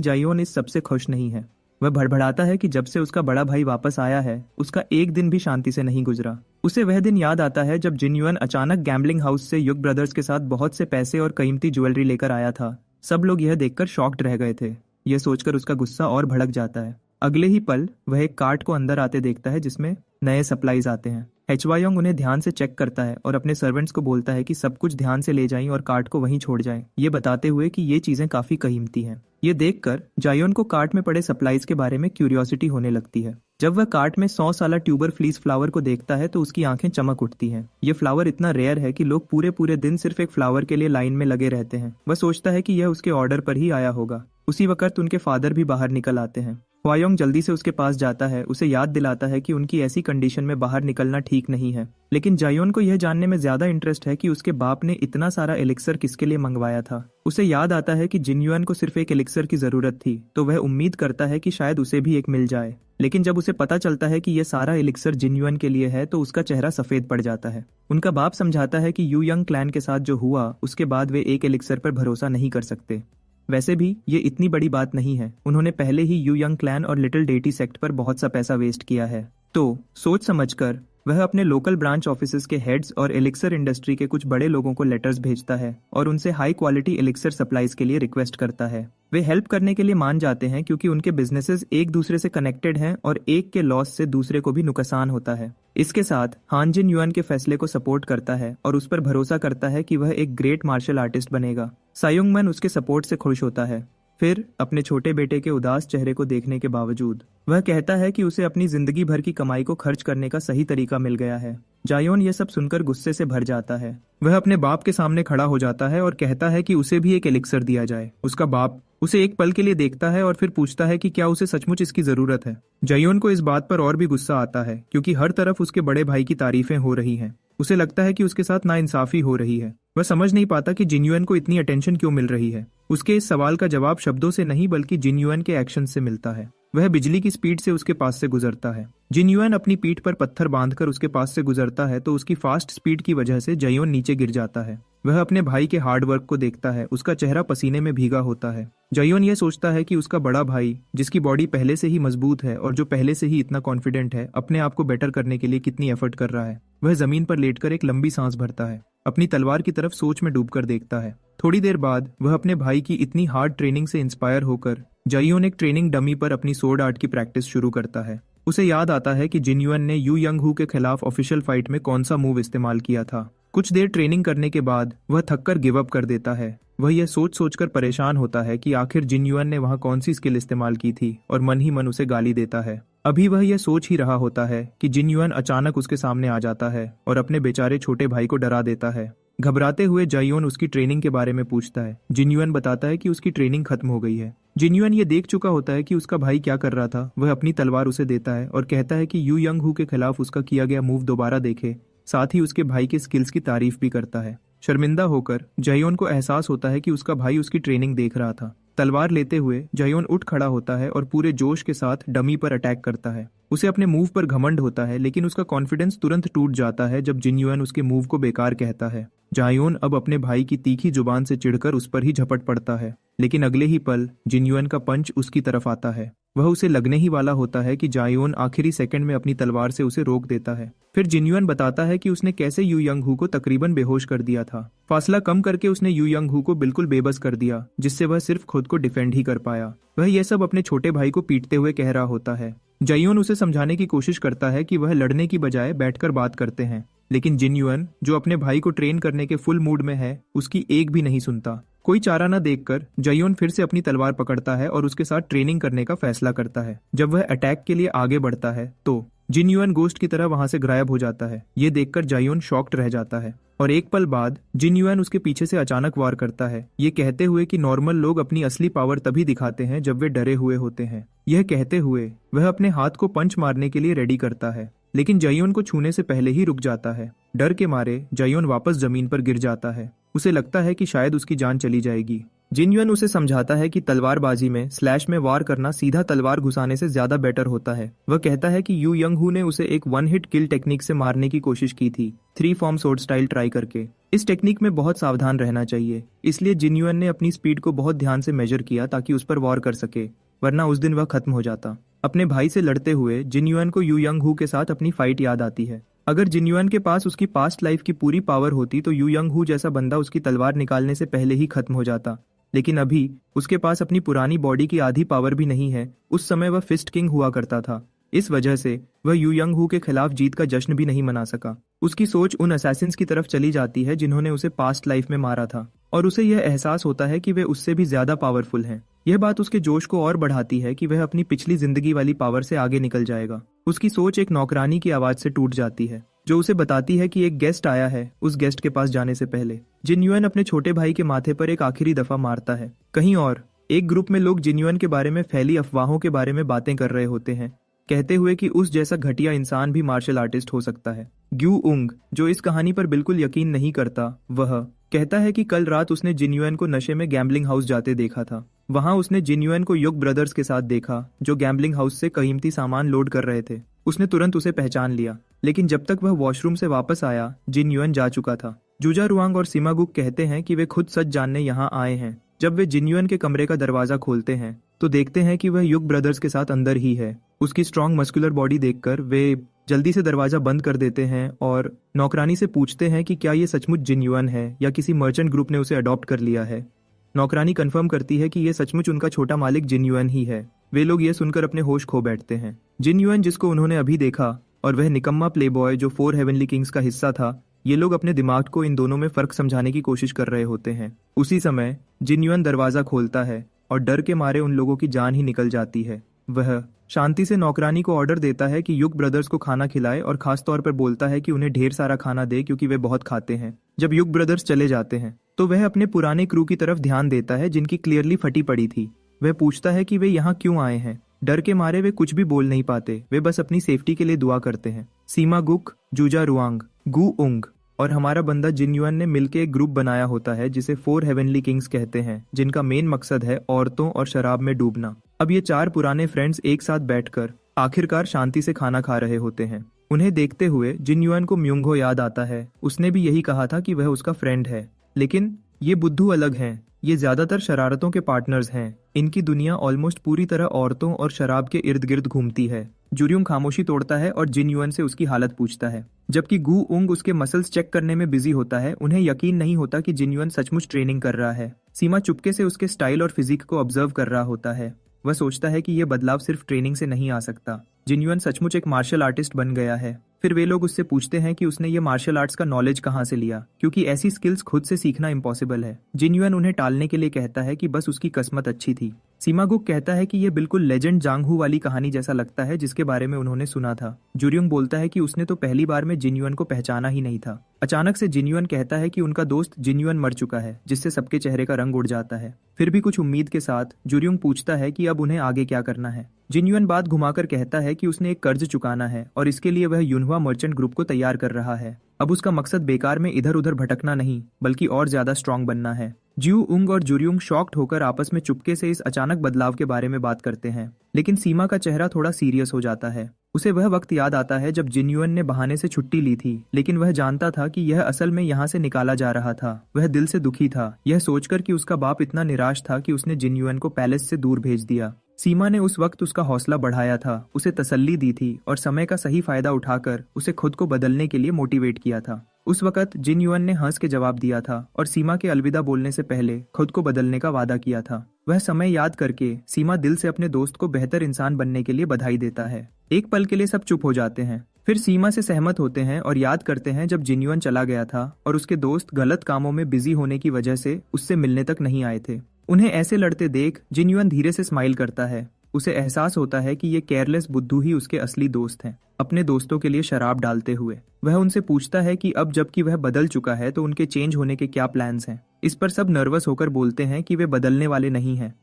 जायोन इस सबसे खुश नहीं है। वह भड़बड़ाता है कि जब से उसका बड़ा भाई वापस आया है उसका एक दिन भी शांति से नहीं गुजरा। उसे वह दिन याद आता है जब जिन युआन अचानक गैम्बलिंग हाउस से युग ब्रदर्स के साथ बहुत से पैसे और कीमती ज्वेलरी लेकर आया था। सब लोग यह देखकर शॉक्ड रह गए थे। यह सोचकर उसका गुस्सा और भड़क जाता है। अगले ही पल वह एक कार्ट को अंदर आते देखता है जिसमें नए सप्लाईज आते हैं। हेचवायोंग उन्हें ध्यान से चेक करता है और अपने सर्वेंट्स को बोलता है कि सब कुछ ध्यान से ले जाएं और कार्ट को वहीं छोड़ जाएं, ये बताते हुए कि ये चीजें काफी कीमती हैं। ये देखकर जायोन को कार्ट में पड़े सप्लाईज के बारे में क्यूरियोसिटी होने लगती है। जब वह कार्ट में 100 साला ट्यूबर फ्लीस फ्लावर को देखता है तो उसकी आंखें चमक उठती हैं। ये फ्लावर इतना रेयर है कि लोग पूरे पूरे दिन सिर्फ एक फ्लावर के लिए लाइन में लगे रहते हैं। वह सोचता है कि यह उसके ऑर्डर पर ही आया होगा। उसी वक्त उनके फादर भी बाहर निकल आते हैं। ह्वायोंग जल्दी से उसके पास जाता है, उसे याद दिलाता है कि उनकी ऐसी कंडीशन में बाहर निकलना ठीक नहीं है। लेकिन जायोन को यह जानने में ज्यादा इंटरेस्ट है कि उसके बाप ने इतना सारा एलिक्सर किसके लिए मंगवाया था। उसे याद आता है कि जिन युआन को सिर्फ एक एलिक्सर की जरूरत थी, तो वह उम्मीद करता है कि शायद उसे भी एक मिल जाए। लेकिन जब उसे पता चलता है कि यह सारा एलिक्सर जिन युआन के लिए है तो उसका चेहरा सफेद पड़ जाता है। उनका बाप समझाता है कि यू यंग क्लैन के साथ जो हुआ उसके बाद वे एक एलिक्सर पर भरोसा नहीं कर सकते। वैसे भी ये इतनी बड़ी बात नहीं है, उन्होंने पहले ही यू यंग क्लैन और लिटिल डेटी सेक्ट पर बहुत सा पैसा वेस्ट किया है। तो सोच समझकर वह अपने लोकल ब्रांच ऑफिसेज के हेड्स और एलिक्सर इंडस्ट्री के कुछ बड़े लोगों को लेटर्स भेजता है और उनसे हाई क्वालिटी एलिक्सर सप्लाईज के लिए रिक्वेस्ट करता है। वे हेल्प करने के लिए मान जाते हैं क्योंकि उनके बिजनेसेस एक दूसरे से कनेक्टेड हैं और एक के लॉस से दूसरे को भी नुकसान होता है। इसके साथ हान जिन युआन के फैसले को सपोर्ट करता है और उस पर भरोसा करता है कि वह एक ग्रेट मार्शल आर्टिस्ट बनेगा। सायोंग मन उसके सपोर्ट से खुश होता है। फिर अपने छोटे बेटे के उदास चेहरे को देखने के बावजूद वह कहता है कि उसे अपनी जिंदगी भर की कमाई को खर्च करने का सही तरीका मिल गया है। जायोन ये सब सुनकर गुस्से से भर जाता है। वह अपने बाप के सामने खड़ा हो जाता है और कहता है कि उसे भी एक एलिक्सर दिया जाए। उसका बाप उसे एक पल के लिए देखता है और फिर पूछता है कि क्या उसे सचमुच इसकी जरूरत है। जायोन को इस बात पर और भी गुस्सा आता है क्योंकि हर तरफ उसके बड़े भाई की तारीफें हो रही हैं। उसे लगता है कि उसके साथ नाइंसाफी हो रही है। वह समझ नहीं पाता कि जिन युआन को इतनी अटेंशन क्यों मिल रही है। उसके इस सवाल का जवाब शब्दों से नहीं बल्कि जिन युआन के एक्शन से मिलता है। वह बिजली की स्पीड से उसके पास से गुजरता है। जिन युआन अपनी पीठ पर पत्थर बांधकर उसके पास से गुजरता है तो उसकी फास्ट स्पीड की वजह से जायोन नीचे गिर जाता है। वह अपने भाई के हार्ड वर्क को देखता है। उसका चेहरा पसीने में भीगा होता है। जायोन यह सोचता है कि उसका बड़ा भाई, जिसकी बॉडी पहले से ही मजबूत है और जो पहले से ही इतना कॉन्फिडेंट है, अपने आप को बेटर करने के लिए कितनी एफर्ट कर रहा है। वह जमीन पर लेटकर एक लंबी सांस भरता है, अपनी तलवार की तरफ सोच में डूबकर देखता है। थोड़ी देर बाद वह अपने भाई की इतनी हार्ड ट्रेनिंग से इंस्पायर होकर जायोन एक ट्रेनिंग डमी पर अपनी सोर्ड आर्ट की प्रैक्टिस शुरू करता है। उसे याद आता है कि जिन युआन ने यू यंग हू के खिलाफ ऑफिशियल फाइट में कौन सा मूव इस्तेमाल किया था। कुछ देर ट्रेनिंग करने के बाद वह थककर गिव अप कर देता है। वह यह सोच सोचकर परेशान होता है कि आखिर जिन युआन ने वहां कौन सी स्किल इस्तेमाल की थी और मन ही मन उसे गाली देता है। अभी वह यह सोच ही रहा होता है कि जिन युआन अचानक उसके सामने आ जाता है और अपने बेचारे छोटे भाई को डरा देता है। घबराते हुए जायोन उसकी ट्रेनिंग के बारे में पूछता है। जिन युआन बताता है कि उसकी ट्रेनिंग खत्म हो गई है। जिन युआन ये देख चुका होता है कि उसका भाई क्या कर रहा था। वह अपनी तलवार उसे देता है और कहता है कि यू यंग हू के खिलाफ उसका किया गया मूव दोबारा देखे, साथ ही उसके भाई के स्किल्स की तारीफ भी करता है। शर्मिंदा होकर जायोन को एहसास होता है कि उसका भाई उसकी ट्रेनिंग देख रहा था। तलवार लेते हुए जायोन उठ खड़ा होता है और पूरे जोश के साथ डमी पर अटैक करता है। उसे अपने मूव पर घमंड होता है, लेकिन उसका कॉन्फिडेंस तुरंत टूट जाता है जब जिन युआन उसके मूव को बेकार कहता है। जायोन अब अपने भाई की तीखी जुबान से चिढ़कर उस पर ही झपट पड़ता है, लेकिन अगले ही पल जिन युआन का पंच उसकी तरफ आता है। वह उसे लगने ही वाला होता है कि जायोन आखिरी सेकंड में अपनी तलवार से उसे रोक देता है। फिर जिन युआन बताता है कि उसने कैसे यू यंग हू को तकरीबन बेहोश कर दिया था। फासला कम करके उसने यू यंग हू को बिल्कुल बेबस कर दिया, जिससे वह सिर्फ खुद को डिफेंड ही कर पाया। वह यह सब अपने छोटे भाई को पीटते हुए कह रहा होता है। जायोन उसे समझाने की कोशिश करता है कि वह लड़ने की बजाय बैठकर बात करते हैं, लेकिन जिन युआन, जो अपने भाई को ट्रेन करने के फुल मूड में है, उसकी एक भी नहीं सुनता। कोई चारा न देखकर जायोन फिर से अपनी तलवार पकड़ता है और उसके साथ ट्रेनिंग करने का फैसला करता है। जब वह अटैक के लिए आगे बढ़ता है तो जिन युआन गोस्ट की तरह वहां से गायब हो जाता है। ये देखकर जायोन शॉक्ड रह जाता है और एक पल बाद जिन युआन उसके पीछे से अचानक वार करता है, ये कहते हुए कि नॉर्मल लोग अपनी असली पावर तभी दिखाते हैं जब वे डरे हुए होते हैं। यह कहते हुए वह अपने हाथ को पंच मारने के लिए रेडी करता है, लेकिन जायोन को छूने से पहले ही रुक जाता है। डर के मारे जायोन वापस जमीन पर गिर जाता है। उसे लगता है कि शायद उसकी जान चली जाएगी। जिन युआन उसे समझाता है कि तलवारबाजी में स्लैश में वार करना सीधा तलवार घुसाने से ज्यादा बेटर होता है। वह कहता है कि यू यंग हू ने उसे एक वन हिट किल टेक्निक से मारने की कोशिश की थी, 3 फॉर्म सोर्ड स्टाइल ट्राई करके। इस टेक्निक में बहुत सावधान रहना चाहिए, इसलिए जिन युआन ने अपनी स्पीड को बहुत ध्यान से मेजर किया ताकि उस पर वार कर सके, वरना उस दिन वह खत्म हो जाता। अपने भाई से लड़ते हुए जिन युआन को यू यंग हू के साथ अपनी फाइट याद आती है। अगर जिन युआन के पास उसकी पास्ट लाइफ की पूरी पावर होती तो यू यंग हू जैसा बंदा उसकी तलवार निकालने से पहले ही खत्म हो जाता, लेकिन अभी उसके पास अपनी पुरानी बॉडी की आधी पावर भी नहीं है। उस समय वह फिस्ट किंग हुआ करता था, इस वजह से वह यू यंग हू के खिलाफ जीत का जश्न भी नहीं मना सका। उसकी सोच उन असैसिन्स की तरफ चली जाती है जिन्होंने उसे पास्ट लाइफ में मारा था, और उसे यह एहसास होता है कि वे उससे भी ज्यादा पावरफुल हैं। यह बात उसके जोश को और बढ़ाती है कि वह अपनी पिछली जिंदगी वाली पावर से आगे निकल जाएगा। उसकी सोच एक नौकरानी की आवाज से टूट जाती है, जो उसे बताती है कि एक गेस्ट आया है। उस गेस्ट के पास जाने से पहले जिन युआन अपने छोटे भाई के माथे पर एक आखिरी दफा मारता है। कहीं और एक ग्रुप में लोग जिन युआन के बारे में फैली अफवाहों के बारे में बातें कर रहे होते हैं, कहते हुए कि उस जैसा घटिया इंसान भी मार्शल आर्टिस्ट हो सकता है। ग्यू उंग, जो इस कहानी पर बिल्कुल यकीन नहीं करता, वह कहता है कि कल रात उसने जिन युआन को नशे में गैम्बलिंग हाउस जाते देखा था। वहां उसने जिन युआन को युग ब्रदर्स के साथ देखा, जो गैम्बलिंग हाउस से कीमती सामान लोड कर रहे थे। उसने तुरंत उसे पहचान लिया, लेकिन जब तक वह वॉशरूम से वापस आया, जिन युआन जा चुका था। जूजा रुआंग और सिमागुक कहते हैं कि वे खुद सच जानने यहाँ आए हैं। जब वे जिन युआन के कमरे का दरवाजा खोलते हैं तो देखते हैं कि वह युग ब्रदर्स के साथ अंदर ही है। उसकी स्ट्रॉन्ग मस्कुलर बॉडी देखकर वे जल्दी से दरवाजा बंद कर देते हैं और नौकरानी से पूछते हैं कि क्या ये सचमुच जिन युआन है या किसी मर्चेंट ग्रुप ने उसे अडॉप्ट कर लिया है। नौकरानी कंफर्म करती है कि यह सचमुच उनका छोटा मालिक जिन युआन ही है। वे लोग ये सुनकर अपने होश खो बैठते हैं। जिन युआन, जिसको उन्होंने अभी देखा, और वह निकम्मा प्लेबॉय जो 4 हेवनली किंग्स का हिस्सा था, ये लोग अपने दिमाग को इन दोनों में फर्क समझाने की कोशिश कर रहे होते हैं। उसी समय जिन युआन दरवाजा खोलता है और डर के मारे उन लोगों की जान ही निकल जाती है। वह शांति से नौकरानी को ऑर्डर देता है कि युग ब्रदर्स को खाना खिलाए और खास तौर पर बोलता है कि उन्हें ढेर सारा खाना दे क्योंकि वे बहुत खाते हैं। जब युग ब्रदर्स चले जाते हैं तो वह अपने पुराने क्रू की तरफ ध्यान देता है जिनकी क्लियरली फटी पड़ी थी। वह पूछता है कि वे यहाँ क्यों आए हैं। डर के मारे वे कुछ भी बोल नहीं पाते, वे बस अपनी सेफ्टी के लिए दुआ करते हैं। सीमा गुक, जूजा रुआंग, गू उंग और हमारा बंदा जिन युआन ने मिलकर एक ग्रुप बनाया होता है जिसे 4 हेवनली किंग्स कहते हैं, जिनका मेन मकसद है औरतों और शराब में डूबना। अब ये 4 पुराने फ्रेंड्स एक साथ बैठकर आखिरकार शांति से खाना खा रहे होते हैं। उन्हें देखते हुए जिन युआन को म्यूंगो याद आता है। उसने भी यही कहा था कि वह उसका फ्रेंड है, लेकिन ये बुद्धू अलग हैं। ये ज्यादातर शरारतों के पार्टनर्स हैं। इनकी दुनिया ऑलमोस्ट पूरी तरह औरतों और शराब के इर्द गिर्द घूमती है। जुरियम खामोशी तोड़ता है और जिन युआन से उसकी हालत पूछता है, जबकि गू उंग उसके मसल्स चेक करने में बिजी होता है। उन्हें यकीन नहीं होता कि जिन युआन सचमुच ट्रेनिंग कर रहा है। सीमा चुपके से उसके स्टाइल और फिजिक को ऑब्जर्व कर रहा होता है। वह सोचता है कि यह बदलाव सिर्फ ट्रेनिंग से नहीं आ सकता। जिन युआन सचमुच एक मार्शल आर्टिस्ट बन गया है। फिर वे लोग उससे पूछते हैं कि उसने ये मार्शल आर्ट्स का नॉलेज कहाँ से लिया, क्योंकि ऐसी स्किल्स खुद से सीखना इम्पॉसिबल है। जिन युएन उन्हें टालने के लिए कहता है कि बस उसकी किस्मत अच्छी थी। सीमागुक कहता है कि ये बिल्कुल लेजेंड जांग हू वाली कहानी जैसा लगता है जिसके बारे में उन्होंने सुना था। जुरियोंग बोलता है कि उसने तो पहली बार में जिन युएन को पहचाना ही नहीं था। अचानक से जिन युएन कहता है कि उनका दोस्त जिन युएन मर चुका है, जिससे सबके चेहरे का रंग उड़ जाता है। फिर भी कुछ उम्मीद के साथ जुरियोंग पूछता है कि अब उन्हें आगे क्या करना है। जिन युएन बात घुमाकर कहता है कि उसने एक कर्ज चुकाना है और इसके लिए वह युनहुआ मर्चेंट ग्रुप को तैयार कर रहा है। अब उसका मकसद बेकार में इधर उधर भटकना नहीं, बल्कि और ज्यादा स्ट्रांग बनना है। जिऊ उंग और जुरियोंग शॉक्ड होकर आपस में चुपके से इस अचानक बदलाव के बारे में बात करते हैं, लेकिन सीमा का चेहरा थोड़ा सीरियस हो जाता है। उसे वह वक्त याद आता है जब जिन युएन ने बहाने से छुट्टी ली थी, लेकिन वह जानता था कि यह असल में यहाँ से निकाला जा रहा था। वह दिल से दुखी था, यह सोचकर कि उसका बाप इतना निराश था कि उसने जिन युएन को पैलेस से दूर भेज दिया। सीमा ने उस वक्त उसका हौसला बढ़ाया था, उसे तसल्ली दी थी और समय का सही फायदा उठाकर उसे खुद को बदलने के लिए मोटिवेट किया था। उस वक्त जिन युएन ने हंस के जवाब दिया था और सीमा के अलविदा बोलने से पहले खुद को बदलने का वादा किया था। वह समय याद करके सीमा दिल से अपने दोस्त को बेहतर इंसान बनने के लिए बधाई देता है। एक पल के लिए सब चुप हो जाते हैं, फिर सीमा से सहमत होते हैं और याद करते हैं जब जिन युएन चला गया था और उसके दोस्त गलत कामों में बिजी होने की वजह से उससे मिलने तक नहीं आए थे। उन्हें ऐसे लड़ते देख जिन युएन धीरे से स्माइल करता है। उसे एहसास होता है कि ये केयरलेस बुद्धू ही उसके असली दोस्त हैं। अपने दोस्तों के लिए शराब डालते हुए वह उनसे पूछता है कि अब जबकि वह बदल चुका है तो उनके चेंज होने के क्या प्लान्स हैं। इस पर सब नर्वस होकर बोलते हैं कि वे बदलने वाले नहीं हैं।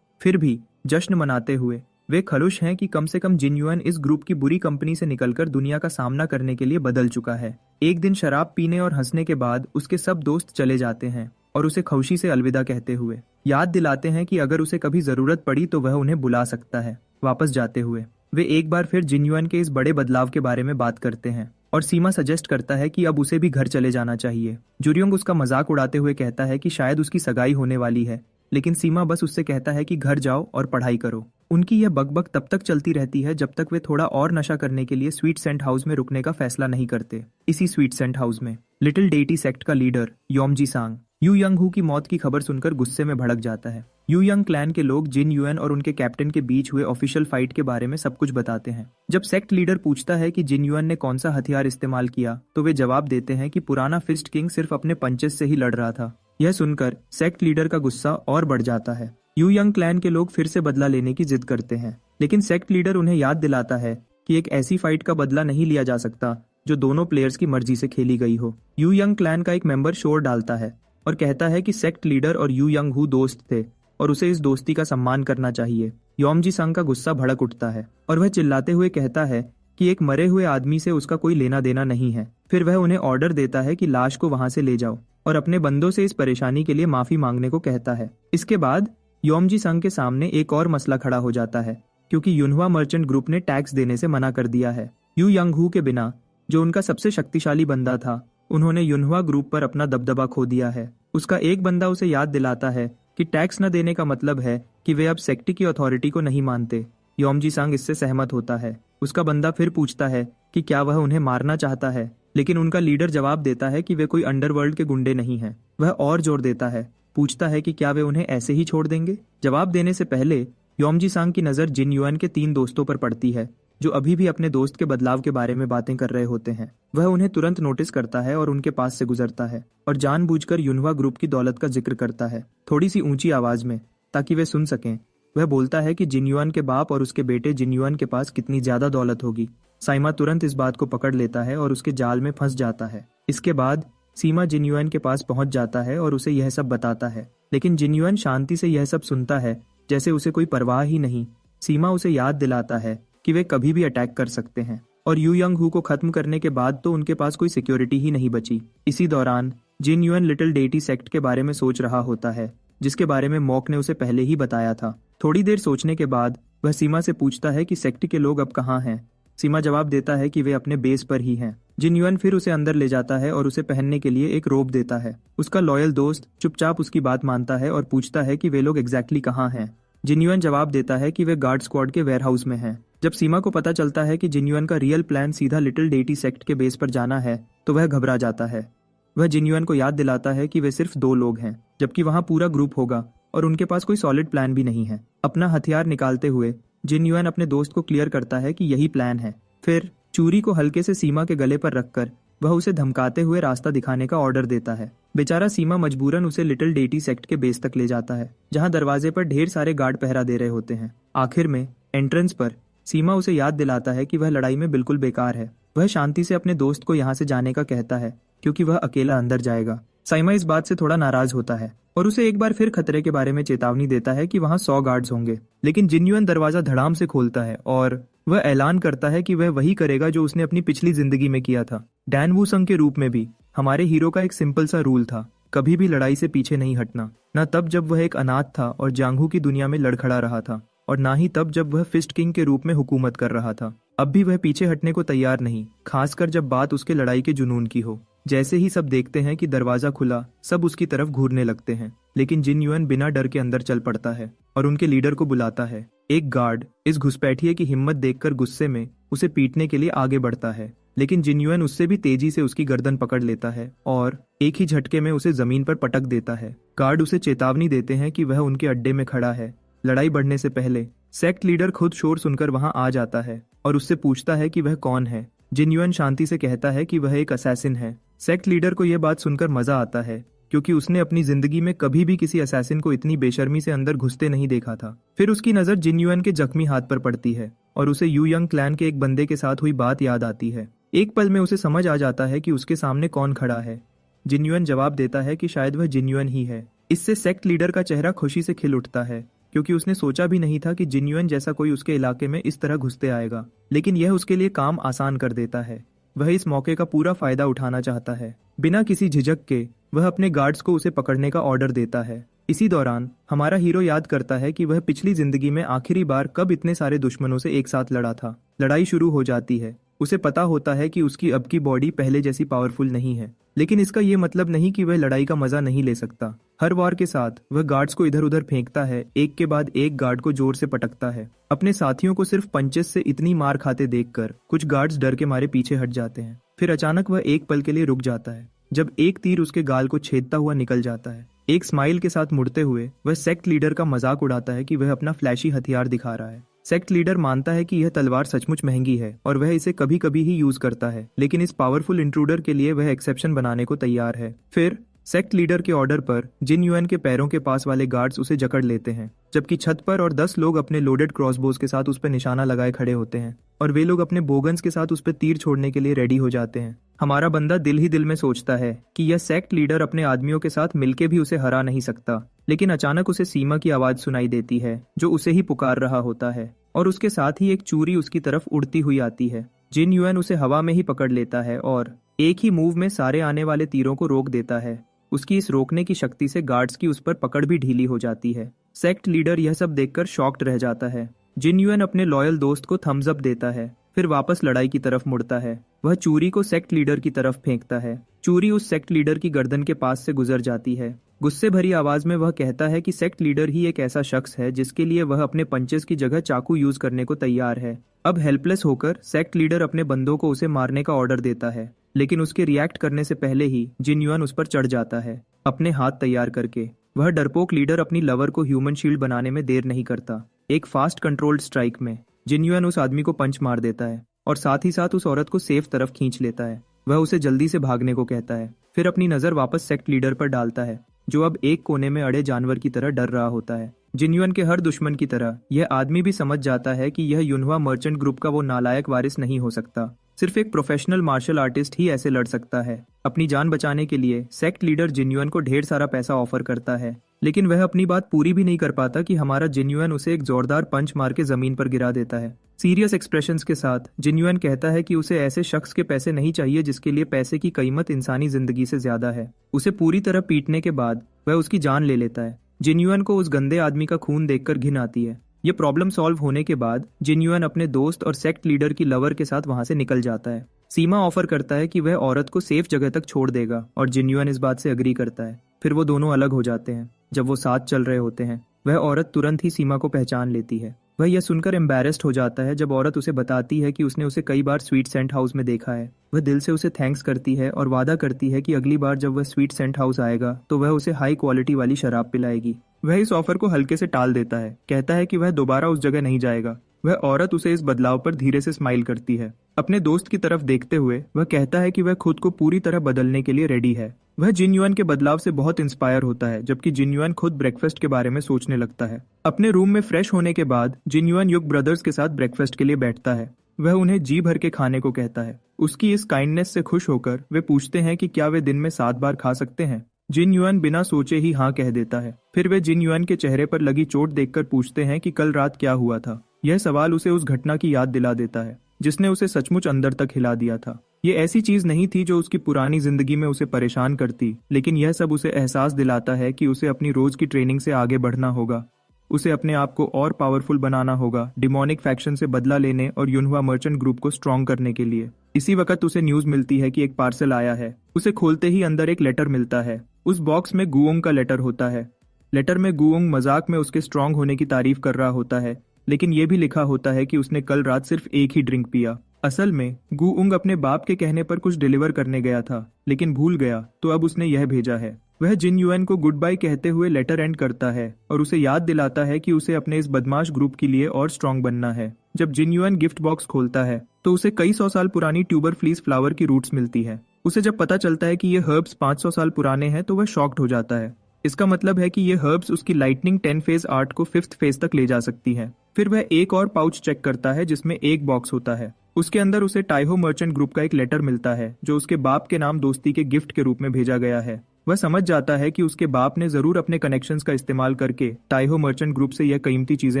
फिर भी जश्न मनाते हुए वे खुश हैं कि कम से कम जिन युएन इस ग्रुप की बुरी कंपनी से निकलकर दुनिया का सामना करने के लिए बदल चुका है। एक दिन शराब पीने और हंसने के बाद उसके सब दोस्त चले जाते हैं और उसे खुशी से अलविदा कहते हुए याद दिलाते हैं कि अगर उसे कभी जरूरत पड़ी तो वह उन्हें बुला सकता है। वापस जाते हुए वे एक बार फिर जिन युएन के इस बड़े बदलाव के बारे में बात करते हैं और सीमा सजेस्ट करता है कि अब उसे भी घर चले जाना चाहिए। जुरियोंग उसका मजाक उड़ाते हुए कहता है कि शायद उसकी सगाई होने वाली है, लेकिन सीमा बस उससे कहता है कि घर जाओ और पढ़ाई करो। उनकी यह बकबक तब तक चलती रहती है जब तक वे थोड़ा और नशा करने के लिए स्वीट सेंट हाउस में रुकने का फैसला नहीं करते। इसी स्वीट सेंट हाउस में लिटिल डेटी सेक्ट का लीडर योमजी सांग यू यंग हू की मौत की खबर सुनकर गुस्से में भड़क जाता है। यू यंग क्लैन के लोग जिन युएन और उनके कैप्टन के बीच हुए ऑफिशियल फाइट के बारे में सब कुछ बताते हैं। जब सेक्ट लीडर पूछता है कि जिन युएन ने कौन सा हथियार इस्तेमाल किया तो वे जवाब देते हैं कि पुराना फिस्ट किंग सिर्फ अपने पंचेस से ही लड़ रहा था। यह सुनकर सेक्ट लीडर का गुस्सा और बढ़ जाता है। यू यंग क्लैन के लोग फिर से बदला लेने की जिद करते हैं, लेकिन सेक्ट लीडर उन्हें याद दिलाता है कि एक ऐसी फाइट का बदला नहीं लिया जा सकता जो दोनों प्लेयर्स की मर्जी से खेली गई हो। यू यंग क्लैन का एक मेंबर शोर डालता है और कहता है कि सेक्ट लीडर और यू यंग हू दोस्त थे और उसे इस दोस्ती का सम्मान करना चाहिए। योमजी संग का गुस्सा भड़क उठता है और वह चिल्लाते हुए कहता है कि एक मरे हुए आदमी से उसका कोई लेना देना नहीं है। फिर वह उन्हें ऑर्डर देता है कि लाश को वहां से ले जाओ और अपने बंदों से इस परेशानी के लिए माफी मांगने को कहता है। इसके बाद योमजी संग के सामने एक और मसला खड़ा हो जाता है, क्योंकि युनहुआ मर्चेंट ग्रुप ने टैक्स देने से मना कर दिया है। यू यंग हू के बिना, जो उनका सबसे शक्तिशाली बंदा था, उन्होंने युनहुआ ग्रुप पर अपना दबदबा खो दिया है। उसका एक बंदा उसे याद दिलाता है कि टैक्स न देने का मतलब है कि वे अब सेक्ट की अथॉरिटी को नहीं मानते। योमजी संग इससे सहमत होता है। उसका बंदा फिर पूछता है कि क्या वह उन्हें मारना चाहता है, लेकिन उनका लीडर जवाब देता है कि वे कोई अंडरवर्ल्ड के गुंडे नहीं हैं। वह और जोर देता है, पूछता है कि क्या वे उन्हें ऐसे ही छोड़ देंगे। जवाब देने से पहले योमजी संग की नजर जिन युएन के 3 दोस्तों पर पड़ती है, जो अभी भी अपने दोस्त के बदलाव के बारे में बातें कर रहे होते हैं। वह उन्हें तुरंत नोटिस करता है और उनके पास से गुजरता है और जानबूझकर युनहुआ ग्रुप की दौलत का जिक्र करता है, थोड़ी सी ऊंची आवाज में, ताकि वे सुन सकें। वह बोलता है कि जिन युएन के बाप और उसके बेटे जिन युएन के पास कितनी ज्यादा दौलत होगी। साइमा तुरंत इस बात को पकड़ लेता है और उसके जाल में फंस जाता है। इसके बाद सीमा जिन युएन के पास पहुंच जाता है और उसे यह सब बताता है, लेकिन जिन युएन शांति से यह सब सुनता है जैसे उसे कोई परवाह ही नहीं। सीमा उसे याद दिलाता है कि वे कभी भी अटैक कर सकते हैं और यू यंग हू को खत्म करने के बाद तो उनके पास कोई सिक्योरिटी ही नहीं बची। इसी दौरान जिन युएन लिटिल डेटी सेक्ट के बारे में सोच रहा होता है, जिसके बारे में मॉक ने उसे पहले ही बताया था। थोड़ी देर सोचने के बाद वह सीमा से पूछता है कि सेक्ट के लोग अब कहाँ हैं। सीमा जवाब देता है कि वे अपने बेस पर ही हैं। जिन युएन फिर उसे अंदर ले जाता है और उसे पहनने के लिए एक रोब देता है। उसका लॉयल दोस्त चुपचाप उसकी बात मानता है और पूछता है कि वे लोग एग्जैक्टली कहाँ हैं। जिन युएन जवाब देता है कि वे गार्ड स्क्वाड के वेयरहाउस में हैं। जब सीमा को पता चलता है कि जिन युएन का रियल प्लान सीधा लिटिल डेटी सेक्ट के बेस पर जाना है, तो वह घबरा जाता है। वह जिन युएन को याद दिलाता है कि वे सिर्फ 2 लोग हैं, जबकि वहां पूरा ग्रुप होगा और उनके पास कोई सॉलिड प्लान भी नहीं है। अपना हथियार निकालते हुए जिन युएन अपने दोस्त को क्लियर करता है कि यही प्लान है। फिर चूरी को हल्के से सीमा के गले पर रखकर वह उसे धमकाते हुए रास्ता दिखाने का ऑर्डर देता है। बेचारा सीमा मजबूरन उसे लिटिल डेटी सेक्ट के बेस तक ले जाता है, जहां दरवाजे पर ढेर सारे गार्ड पहरा दे रहे होते हैं। आखिर में एंट्रेंस पर सीमा उसे याद दिलाता है कि वह लड़ाई में बिल्कुल बेकार है। वह शांति से अपने दोस्त को यहाँ से जाने का कहता है क्योंकि वह अकेला अंदर जाएगा। साइमा इस बात से थोड़ा नाराज होता है और उसे एक बार फिर खतरे के बारे में चेतावनी देता है कि वहाँ 100 गार्ड्स होंगे। लेकिन जिन्युइन दरवाजा धड़ाम से खोलता है और वह ऐलान करता है कि वह वही करेगा जो उसने अपनी पिछली जिंदगी में किया था। डैन वूसंग के रूप में भी हमारे हीरो का एक सिंपल सा रूल था, कभी भी लड़ाई से पीछे नहीं हटना। न तब जब वह एक अनाथ था और जांघू की दुनिया में लड़खड़ा रहा था, और ना ही तब जब वह फिस्ट किंग के रूप में हुकूमत कर रहा था। अब भी वह पीछे हटने को तैयार नहीं, खासकर जब बात उसके लड़ाई के जुनून की हो। जैसे ही सब देखते हैं कि दरवाजा खुला, सब उसकी तरफ घूरने लगते हैं, लेकिन जिन्युइन बिना डर के अंदर चल पड़ता है और उनके लीडर को बुलाता है। एक गार्ड इस घुसपैठिए की हिम्मत देखकर गुस्से में उसे पीटने के लिए आगे बढ़ता है, लेकिन जिन्युइन उससे भी तेजी से उसकी गर्दन पकड़ लेता है और एक ही झटके में उसे जमीन पर पटक देता है। गार्ड उसे चेतावनी देते हैं कि वह उनके अड्डे में खड़ा है। लड़ाई बढ़ने से पहले सेक्ट लीडर खुद शोर सुनकर वहां आ जाता है और उससे पूछता है कि वह कौन है। जिन्युइन शांति से कहता है कि वह एक असैसिन है। सेक्ट लीडर को यह बात सुनकर मजा आता है, क्योंकि उसने अपनी जिंदगी में कभी भी किसी असैसिन को इतनी बेशर्मी से अंदर घुसते नहीं देखा था। फिर उसकी नजर जिन्युइन के जख्मी हाथ पर पड़ती है और उसे यू यंग क्लैन के एक बंदे के साथ हुई बात याद आती है। एक पल में उसे समझ आ जाता है कि उसके सामने कौन खड़ा है। जिन्युइन जवाब देता है कि शायद वह जिन्युइन ही है। इससे सेक्ट लीडर का चेहरा खुशी से खिल उठता है, क्योंकि उसने सोचा भी नहीं था कि जिन्युइन जैसा कोई उसके इलाके में इस तरह घुसते आएगा, लेकिन यह उसके लिए काम आसान कर देता है। वह इस मौके का पूरा फायदा उठाना चाहता है। बिना किसी झिझक के वह अपने गार्ड्स को उसे पकड़ने का ऑर्डर देता है। इसी दौरान हमारा हीरो याद करता है कि वह पिछली जिंदगी में आखिरी बार कब इतने सारे दुश्मनों से एक साथ लड़ा था। लड़ाई शुरू हो जाती है। उसे पता होता है कि उसकी अब की बॉडी पहले जैसी पावरफुल नहीं है, लेकिन इसका ये मतलब नहीं कि वह लड़ाई का मजा नहीं ले सकता। हर वार के साथ वह गार्ड्स को इधर उधर फेंकता है, एक के बाद एक गार्ड को जोर से पटकता है। अपने साथियों को सिर्फ पंचेस से इतनी मार खाते देखकर कुछ गार्ड्स डर के मारे पीछे हट जाते हैं। फिर अचानक वह एक पल के लिए रुक जाता है, जब एक तीर उसके गाल को छेदता हुआ निकल जाता है। एक स्माइल के साथ मुड़ते हुए वह सेक्ट लीडर का मजाक उड़ाता है कि वह अपना फ्लैशी हथियार दिखा रहा है। सेक्ट लीडर मानता है कि यह तलवार सचमुच महंगी है और वह इसे कभी कभी ही यूज करता है, लेकिन इस पावरफुल इंट्रूडर के लिए वह एक्सेप्शन बनाने को तैयार है। फिर सेक्ट लीडर के ऑर्डर पर जिन्युइन के पैरों के पास वाले गार्ड्स उसे जकड़ लेते हैं, जबकि छत पर और 10 लोग अपने लोडेड क्रॉसबोज के साथ उस पर निशाना लगाए खड़े होते हैं और वे लोग अपने बोगन्स के साथ उस पर तीर छोड़ने के लिए रेडी हो जाते हैं। हमारा बंदा दिल ही दिल में सोचता है कि यह सेक्ट लीडर अपने आदमियों के साथ मिलके भी उसे हरा नहीं सकता, लेकिन अचानक उसे सीमा की आवाज सुनाई देती है, जो उसे ही पुकार रहा होता है, और उसके साथ ही एक चूरी उसकी तरफ उड़ती हुई आती है। जिन्युइन उसे हवा में ही पकड़ लेता है और एक ही मूव में सारे आने वाले तीरों को रोक देता है। उसकी इस रोकने की शक्ति से गार्ड्स की उस पर पकड़ भी ढीली हो जाती है। सेक्ट लीडर यह सब देखकर शॉक्ड रह जाता है। जिन्युइन अपने लॉयल दोस्त को थम्स अप देता है, फिर वापस लड़ाई की तरफ मुड़ता है। वह चूरी को सेक्ट लीडर की तरफ फेंकता है। चूरी उस सेक्ट लीडर की गर्दन के पास से गुजर जाती है। गुस्से भरी आवाज में वह कहता है कि सेक्ट लीडर ही एक ऐसा शख्स है जिसके लिए वह अपने पंचेस की जगह चाकू यूज करने को तैयार है। अब हेल्पलेस होकर सेक्ट लीडर अपने बंदों को उसे मारने का ऑर्डर देता है, लेकिन उसके रिएक्ट करने से पहले ही जिन्युइन उस पर चढ़ जाता है। अपने हाथ तैयार करके वह डरपोक लीडर अपनी लवर को ह्यूमन शील्ड बनाने में देर नहीं करता। एक फास्ट कंट्रोल्ड स्ट्राइक में जिन्युइन उस आदमी को पंच मार देता है और साथ ही साथ उस औरत को सेफ तरफ खींच लेता है। वह उसे जल्दी से भागने को कहता है, फिर अपनी नजर वापस सेक्ट लीडर पर डालता है, जो अब एक कोने में अड़े जानवर की तरह डर रहा होता है। जिन्युइन के हर दुश्मन की तरह यह आदमी भी समझ जाता है कि यह यूनहुआ मर्चेंट ग्रुप का वो नालायक वारिस नहीं हो सकता। सिर्फ एक प्रोफेशनल मार्शल आर्टिस्ट ही ऐसे लड़ सकता है। अपनी जान बचाने के लिए सेक्ट लीडर जिन्युइन को ढेर सारा पैसा ऑफर करता है, लेकिन वह अपनी बात पूरी भी नहीं कर पाता कि हमारा जिन्युइन उसे एक जोरदार पंच मार के जमीन पर गिरा देता है। सीरियस एक्सप्रेशंस के साथ जिन्युइन कहता है कि उसे ऐसे शख्स के पैसे नहीं चाहिए जिसके लिए पैसे की कीमत इंसानी जिंदगी से ज्यादा है। उसे पूरी तरह पीटने के बाद वह उसकी जान ले लेता है। जिन्युइन को उस गंदे आदमी का खून देखकर घिन आती है। ये प्रॉब्लम सॉल्व होने के बाद जिन्युइन अपने दोस्त और सेक्ट लीडर की लवर के साथ वहां से निकल जाता है। सीमा ऑफर करता है कि वह औरत को सेफ जगह तक छोड़ देगा और जिन्युइन इस बात से अग्री करता है। फिर वो दोनों अलग हो जाते हैं। जब वो साथ चल रहे होते हैं, वह औरत तुरंत ही सीमा को पहचान लेती है। वह यह सुनकर एम्बैरेस्ड हो जाता है जब औरत उसे बताती है कि उसने उसे कई बार स्वीट सेंट हाउस में देखा है। वह दिल से उसे थैंक्स करती है और वादा करती है कि अगली बार जब वह स्वीट सेंट हाउस आएगा तो वह उसे हाई क्वालिटी वाली शराब पिलाएगी। वह इस ऑफर को हल्के से टाल देता है, कहता है कि वह दोबारा उस जगह नहीं जाएगा। वह औरत उसे इस बदलाव पर धीरे से स्माइल करती है। अपने दोस्त की तरफ देखते हुए वह कहता है कि वह खुद को पूरी तरह बदलने के लिए रेडी है। वह जिन युआन के बदलाव से बहुत इंस्पायर होता है, जबकि जिन युआन खुद ब्रेकफास्ट के बारे में सोचने लगता है। अपने रूम में फ्रेश होने के बाद जिन युआन युग ब्रदर्स के साथ ब्रेकफास्ट के लिए बैठता है। वह उन्हें जी भर के खाने को कहता है। उसकी इस काइंडनेस से खुश होकर वे पूछते हैं कि क्या वे दिन में 7 बार खा सकते हैं। जिन युआन बिना सोचे ही हाँ कह देता है। फिर वे जिन युआन के चेहरे पर लगी चोट देखकर पूछते हैं कि कल रात क्या हुआ था। यह सवाल उसे उस घटना की याद दिला देता है जिसने उसे सचमुच अंदर तक हिला दिया था। ये ऐसी चीज नहीं थी जो उसकी पुरानी जिंदगी में उसे परेशान करती, लेकिन यह सब उसे एहसास दिलाता है कि उसे अपनी रोज की ट्रेनिंग से आगे बढ़ना होगा। उसे अपने आप को और पावरफुल बनाना होगा, डिमोनिक फैक्शन से बदला लेने और युनहुआ मर्चेंट ग्रुप को स्ट्रॉन्ग करने के लिए। इसी वक्त उसे न्यूज मिलती है कि एक पार्सल आया है। उसे खोलते ही अंदर एक लेटर मिलता है। उस बॉक्स में गुओंग का लेटर होता है। लेटर में गुओंग मजाक में उसके स्ट्रॉन्ग होने की तारीफ कर रहा होता है, लेकिन यह भी लिखा होता है कि उसने कल रात सिर्फ एक ही ड्रिंक पिया। असल में गुओंग अपने बाप के कहने पर कुछ डिलीवर करने गया था, लेकिन भूल गया, तो अब उसने यह भेजा है। वह जिन युआन को गुड बाय कहते हुए लेटर एंड करता है और उसे याद दिलाता है कि उसे अपने इस बदमाश ग्रुप के लिए और स्ट्रॉन्ग बनना है। जब जिन युआन गिफ्ट बॉक्स खोलता है तो उसे कई 100 साल पुरानी ट्यूबर फ्लीस फ्लावर की रूट्स मिलती है। उसे जब पता चलता है कि ये हर्ब्स 500 साल पुराने हैं तो वह शॉक्ड हो जाता है। इसका मतलब है कि ये हर्ब्स उसकी लाइटनिंग 10 फेज आर्ट को 5th फेज तक ले जा सकती है। फिर वह एक और पाउच चेक करता है जिसमें एक बॉक्स होता है। उसके अंदर उसे टाइहो मर्चेंट ग्रुप का एक लेटर मिलता है जो उसके बाप के नाम दोस्ती के गिफ्ट के रूप में भेजा गया है। वह समझ जाता है कि उसके बाप ने जरूर अपने कनेक्शंस का इस्तेमाल करके टाइहो मर्चेंट ग्रुप से यह कीमती चीजें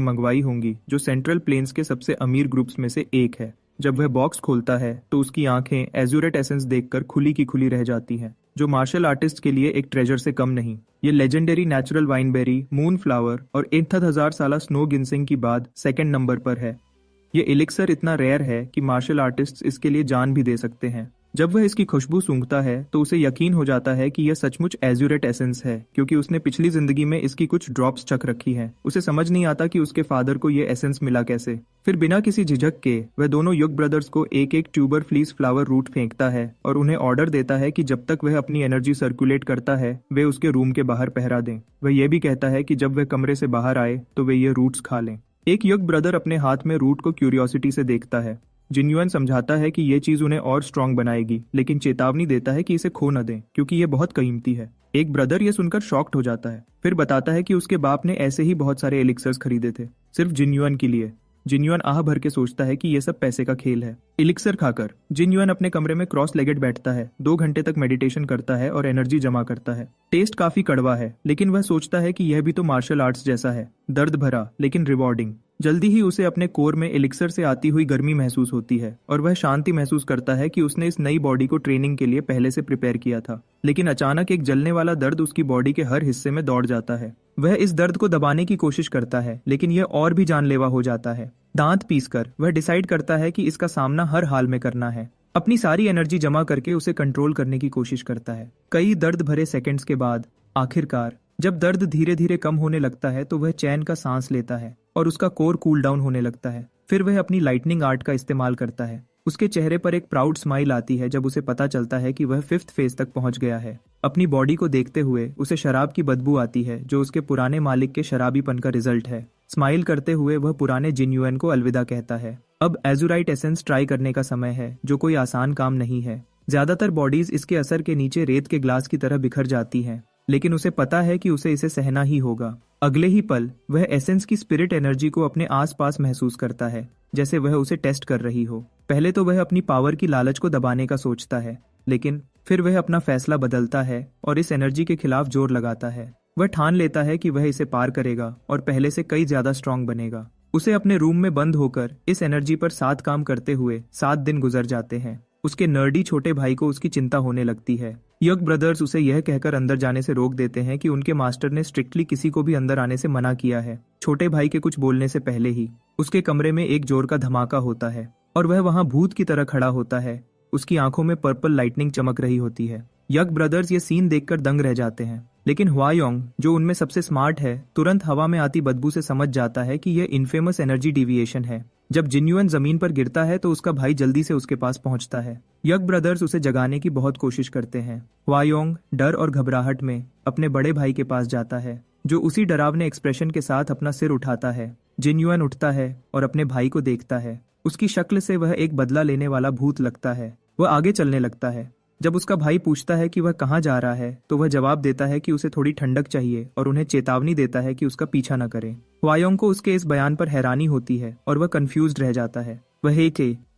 मंगवाई होंगी, जो सेंट्रल प्लेन्स के सबसे अमीर ग्रुप्स में से एक है। जब वह बॉक्स खोलता है तो उसकी आंखें एज्यूरेट एसेंस देखकर खुली की खुली रह जाती हैं, जो मार्शल आर्टिस्ट के लिए एक ट्रेजर से कम नहीं। ये लेजेंडरी नेचुरल वाइनबेरी, मून फ्लावर और 81,000 साला स्नो गिनसिंग की बाद सेकंड नंबर पर है। ये एलिक्सर इतना रेयर है कि मार्शल आर्टिस्ट इसके लिए जान भी दे सकते हैं। जब वह इसकी खुशबू सूंघता है तो उसे यकीन हो जाता है कि यह सचमुच एज्यूरेट एसेंस है, क्योंकि उसने पिछली जिंदगी में इसकी कुछ ड्रॉप्स चख रखी हैं। उसे समझ नहीं आता कि उसके फादर को यह एसेंस मिला कैसे। फिर बिना किसी झिझक के वह दोनों युग ब्रदर्स को एक एक ट्यूबर फ्लीस फ्लावर रूट फेंकता है और उन्हें ऑर्डर देता है कि जब तक वह अपनी एनर्जी सर्कुलेट करता है वे उसके रूम के बाहर पहरा दें। वह यह भी कहता है कि जब वह कमरे से बाहर आए तो वे ये रूट्स खा लें। एक युग ब्रदर अपने हाथ में रूट को क्यूरियोसिटी से देखता है। जिन युआन समझाता है कि यह चीज उन्हें और स्ट्रांग बनाएगी, लेकिन चेतावनी देता है कि इसे खो न दें क्योंकि यह बहुत कीमती है। एक ब्रदर यह सुनकर शॉक्ड हो जाता है, फिर बताता है कि उसके बाप ने ऐसे ही बहुत सारे एलिक्सर्स खरीदे थे सिर्फ जिन युआन के लिए। जिन युआन आह भर के सोचता है कि यह सब पैसे का खेल है। एलिक्सर खाकर जिन युआन अपने कमरे में क्रॉस लेगेड बैठता है, 2 घंटे तक मेडिटेशन करता है और एनर्जी जमा करता है। टेस्ट काफी कड़वा है, लेकिन वह सोचता है कि यह भी तो मार्शल आर्ट्स जैसा है, दर्द भरा लेकिन रिवॉर्डिंग। जल्दी ही उसे अपने कोर में एलिक्सर से आती हुई गर्मी महसूस होती है और वह शांति महसूस करता है कि उसने इस नई बॉडी को ट्रेनिंग के लिए पहले से प्रिपेयर किया था। लेकिन अचानक एक जलने वाला दर्द उसकी बॉडी के हर हिस्से में दौड़ जाता है। वह इस दर्द को दबाने की कोशिश करता है, लेकिन यह और भी जानलेवा हो जाता है। दांत पीसकर वह डिसाइड करता है कि इसका सामना हर हाल में करना है। अपनी सारी एनर्जी जमा करके उसे कंट्रोल करने की कोशिश करता है। कई दर्द भरे सेकंड्स के बाद आखिरकार जब दर्द धीरे धीरे कम होने लगता है तो वह चैन का सांस लेता है और उसका कोर कूल डाउन होने लगता है। फिर वह अपनी लाइटनिंग आर्ट का इस्तेमाल करता है। उसके चेहरे पर एक प्राउड स्माइल आती है जब उसे पता चलता है कि वह 5th फेज तक पहुंच गया है। अपनी बॉडी को देखते हुए उसे शराब की बदबू आती है, जो उसके पुराने मालिक के शराबीपन का रिजल्ट है। स्माइल करते हुए वह पुराने जिन युआन को अलविदा कहता है। अब एजुराइट एसेंस ट्राई करने का समय है, जो कोई आसान काम नहीं है। ज्यादातर बॉडीज इसके असर के नीचे रेत के ग्लास की तरह बिखर जाती हैं, लेकिन उसे पता है कि उसे इसे सहना ही होगा। अगले ही पल वह एसेंस की स्पिरिट एनर्जी को अपने आसपास महसूस करता है, जैसे वह उसे टेस्ट कर रही हो। पहले तो वह अपनी पावर की लालच को दबाने का सोचता है, लेकिन फिर वह अपना फैसला बदलता है और इस एनर्जी के खिलाफ जोर लगाता है। वह ठान लेता है कि वह इसे पार करेगा और पहले से कई ज्यादा स्ट्रांग बनेगा। उसे अपने रूम में बंद होकर इस एनर्जी पर 7 काम करते हुए 7 दिन गुजर जाते हैं। उसके नर्डी छोटे भाई को उसकी चिंता होने लगती है। यग ब्रदर्स उसे यह कहकर अंदर जाने से रोक देते हैं कि उनके मास्टर ने स्ट्रिक्टली किसी को भी अंदर आने से मना किया है। छोटे भाई के कुछ बोलने से पहले ही उसके कमरे में एक जोर का धमाका होता है और वह वहां भूत की तरह खड़ा होता है। उसकी आंखों में पर्पल लाइटनिंग चमक रही होती है। यग ब्रदर्स ये सीन देखकर दंग रह जाते हैं, लेकिन हुआयोंग, जो उनमें सबसे स्मार्ट है, तुरंत हवा में आती बदबू से समझ जाता है कि यह इनफेमस एनर्जी डिविएशन है। जब जिन युआन जमीन पर गिरता है तो उसका भाई जल्दी से उसके पास पहुंचता है। यग ब्रदर्स उसे जगाने की बहुत कोशिश करते हैं। हुआयोंग डर और घबराहट में अपने बड़े भाई के पास जाता है। जो उसी डरावने एक्सप्रेशन के साथ अपना सिर उठाता है। जिन युआन उठता है और अपने भाई को देखता है। उसकी शक्ल से वह एक बदला लेने वाला भूत लगता है। वह आगे चलने लगता है। जब उसका भाई पूछता है कि वह कहाँ जा रहा है तो वह जवाब देता है कि उसे थोड़ी ठंडक चाहिए और उन्हें चेतावनी देता है कि उसका पीछा न करें। वायोंग को उसके इस बयान पर हैरानी होती है और वह कंफ्यूज्ड रह जाता है। वह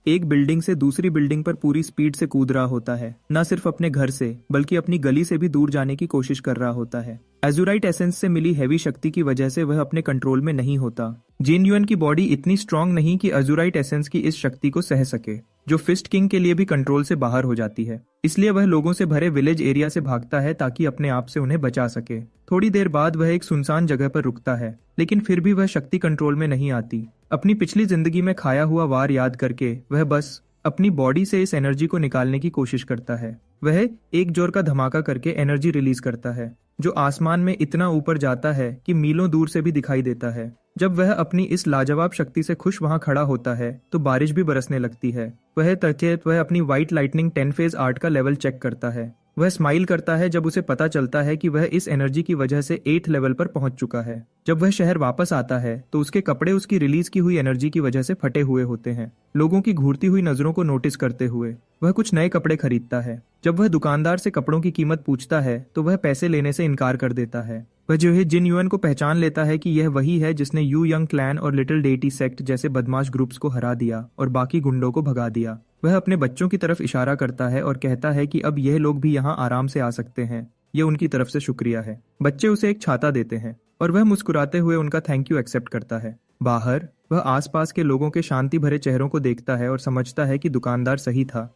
एक बिल्डिंग से दूसरी बिल्डिंग पर पूरी स्पीड से कूद रहा होता है। न सिर्फ अपने घर से बल्कि अपनी गली से भी दूर जाने की कोशिश कर रहा होता है। एजुराइट एसेंस से मिली हैवी शक्ति की वजह से वह अपने कंट्रोल में नहीं होता। जिन युआन की बॉडी इतनी स्ट्रांग नहीं कि एजुराइट एसेंस की इस शक्ति को सह सके, जो फिस्ट किंग के लिए भी कंट्रोल से बाहर हो जाती है। इसलिए वह लोगों से भरे विलेज एरिया से भागता है ताकि अपने आप से उन्हें बचा सके। थोड़ी देर बाद वह एक सुनसान जगह पर रुकता है, लेकिन फिर भी वह शक्ति कंट्रोल में नहीं आती। अपनी पिछली जिंदगी में खाया हुआ वार याद करके वह बस अपनी बॉडी से इस एनर्जी को निकालने की कोशिश करता है। वह एक जोर का धमाका करके एनर्जी रिलीज करता है, जो आसमान में इतना ऊपर जाता है कि मीलों दूर से भी दिखाई देता है। जब वह अपनी इस लाजवाब शक्ति से खुश वहां खड़ा होता है तो बारिश भी बरसने लगती है। वह अपनी व्हाइट लाइटनिंग 10 फेज आर्ट का लेवल चेक करता है। वह स्माइल करता है जब उसे पता चलता है कि वह इस एनर्जी की वजह से 8th लेवल पर पहुंच चुका है। जब वह शहर वापस आता है तो उसके कपड़े उसकी रिलीज की हुई एनर्जी की वजह से फटे हुए होते हैं। लोगों की घूरती हुई नजरों को नोटिस करते हुए वह कुछ नए कपड़े खरीदता है। जब वह दुकानदार से कपड़ों की कीमत पूछता है तो वह पैसे लेने से इनकार कर देता है। वह जो है जिन युआन को पहचान लेता है कि यह वही है जिसने यू यंग क्लैन और लिटिल डेटी सेक्ट जैसे बदमाश ग्रुप्स को हरा दिया और बाकी गुंडों को भगा दिया। वह अपने बच्चों की तरफ इशारा करता है और कहता है कि अब यह लोग भी यहाँ आराम से आ सकते हैं। यह उनकी तरफ से शुक्रिया है। बच्चे उसे एक छाता देते हैं और वह मुस्कुराते हुए उनका थैंक यू एक्सेप्ट करता है। बाहर वह आसपास के लोगों के शांति भरे चेहरों को देखता है और समझता है कि दुकानदार सही था।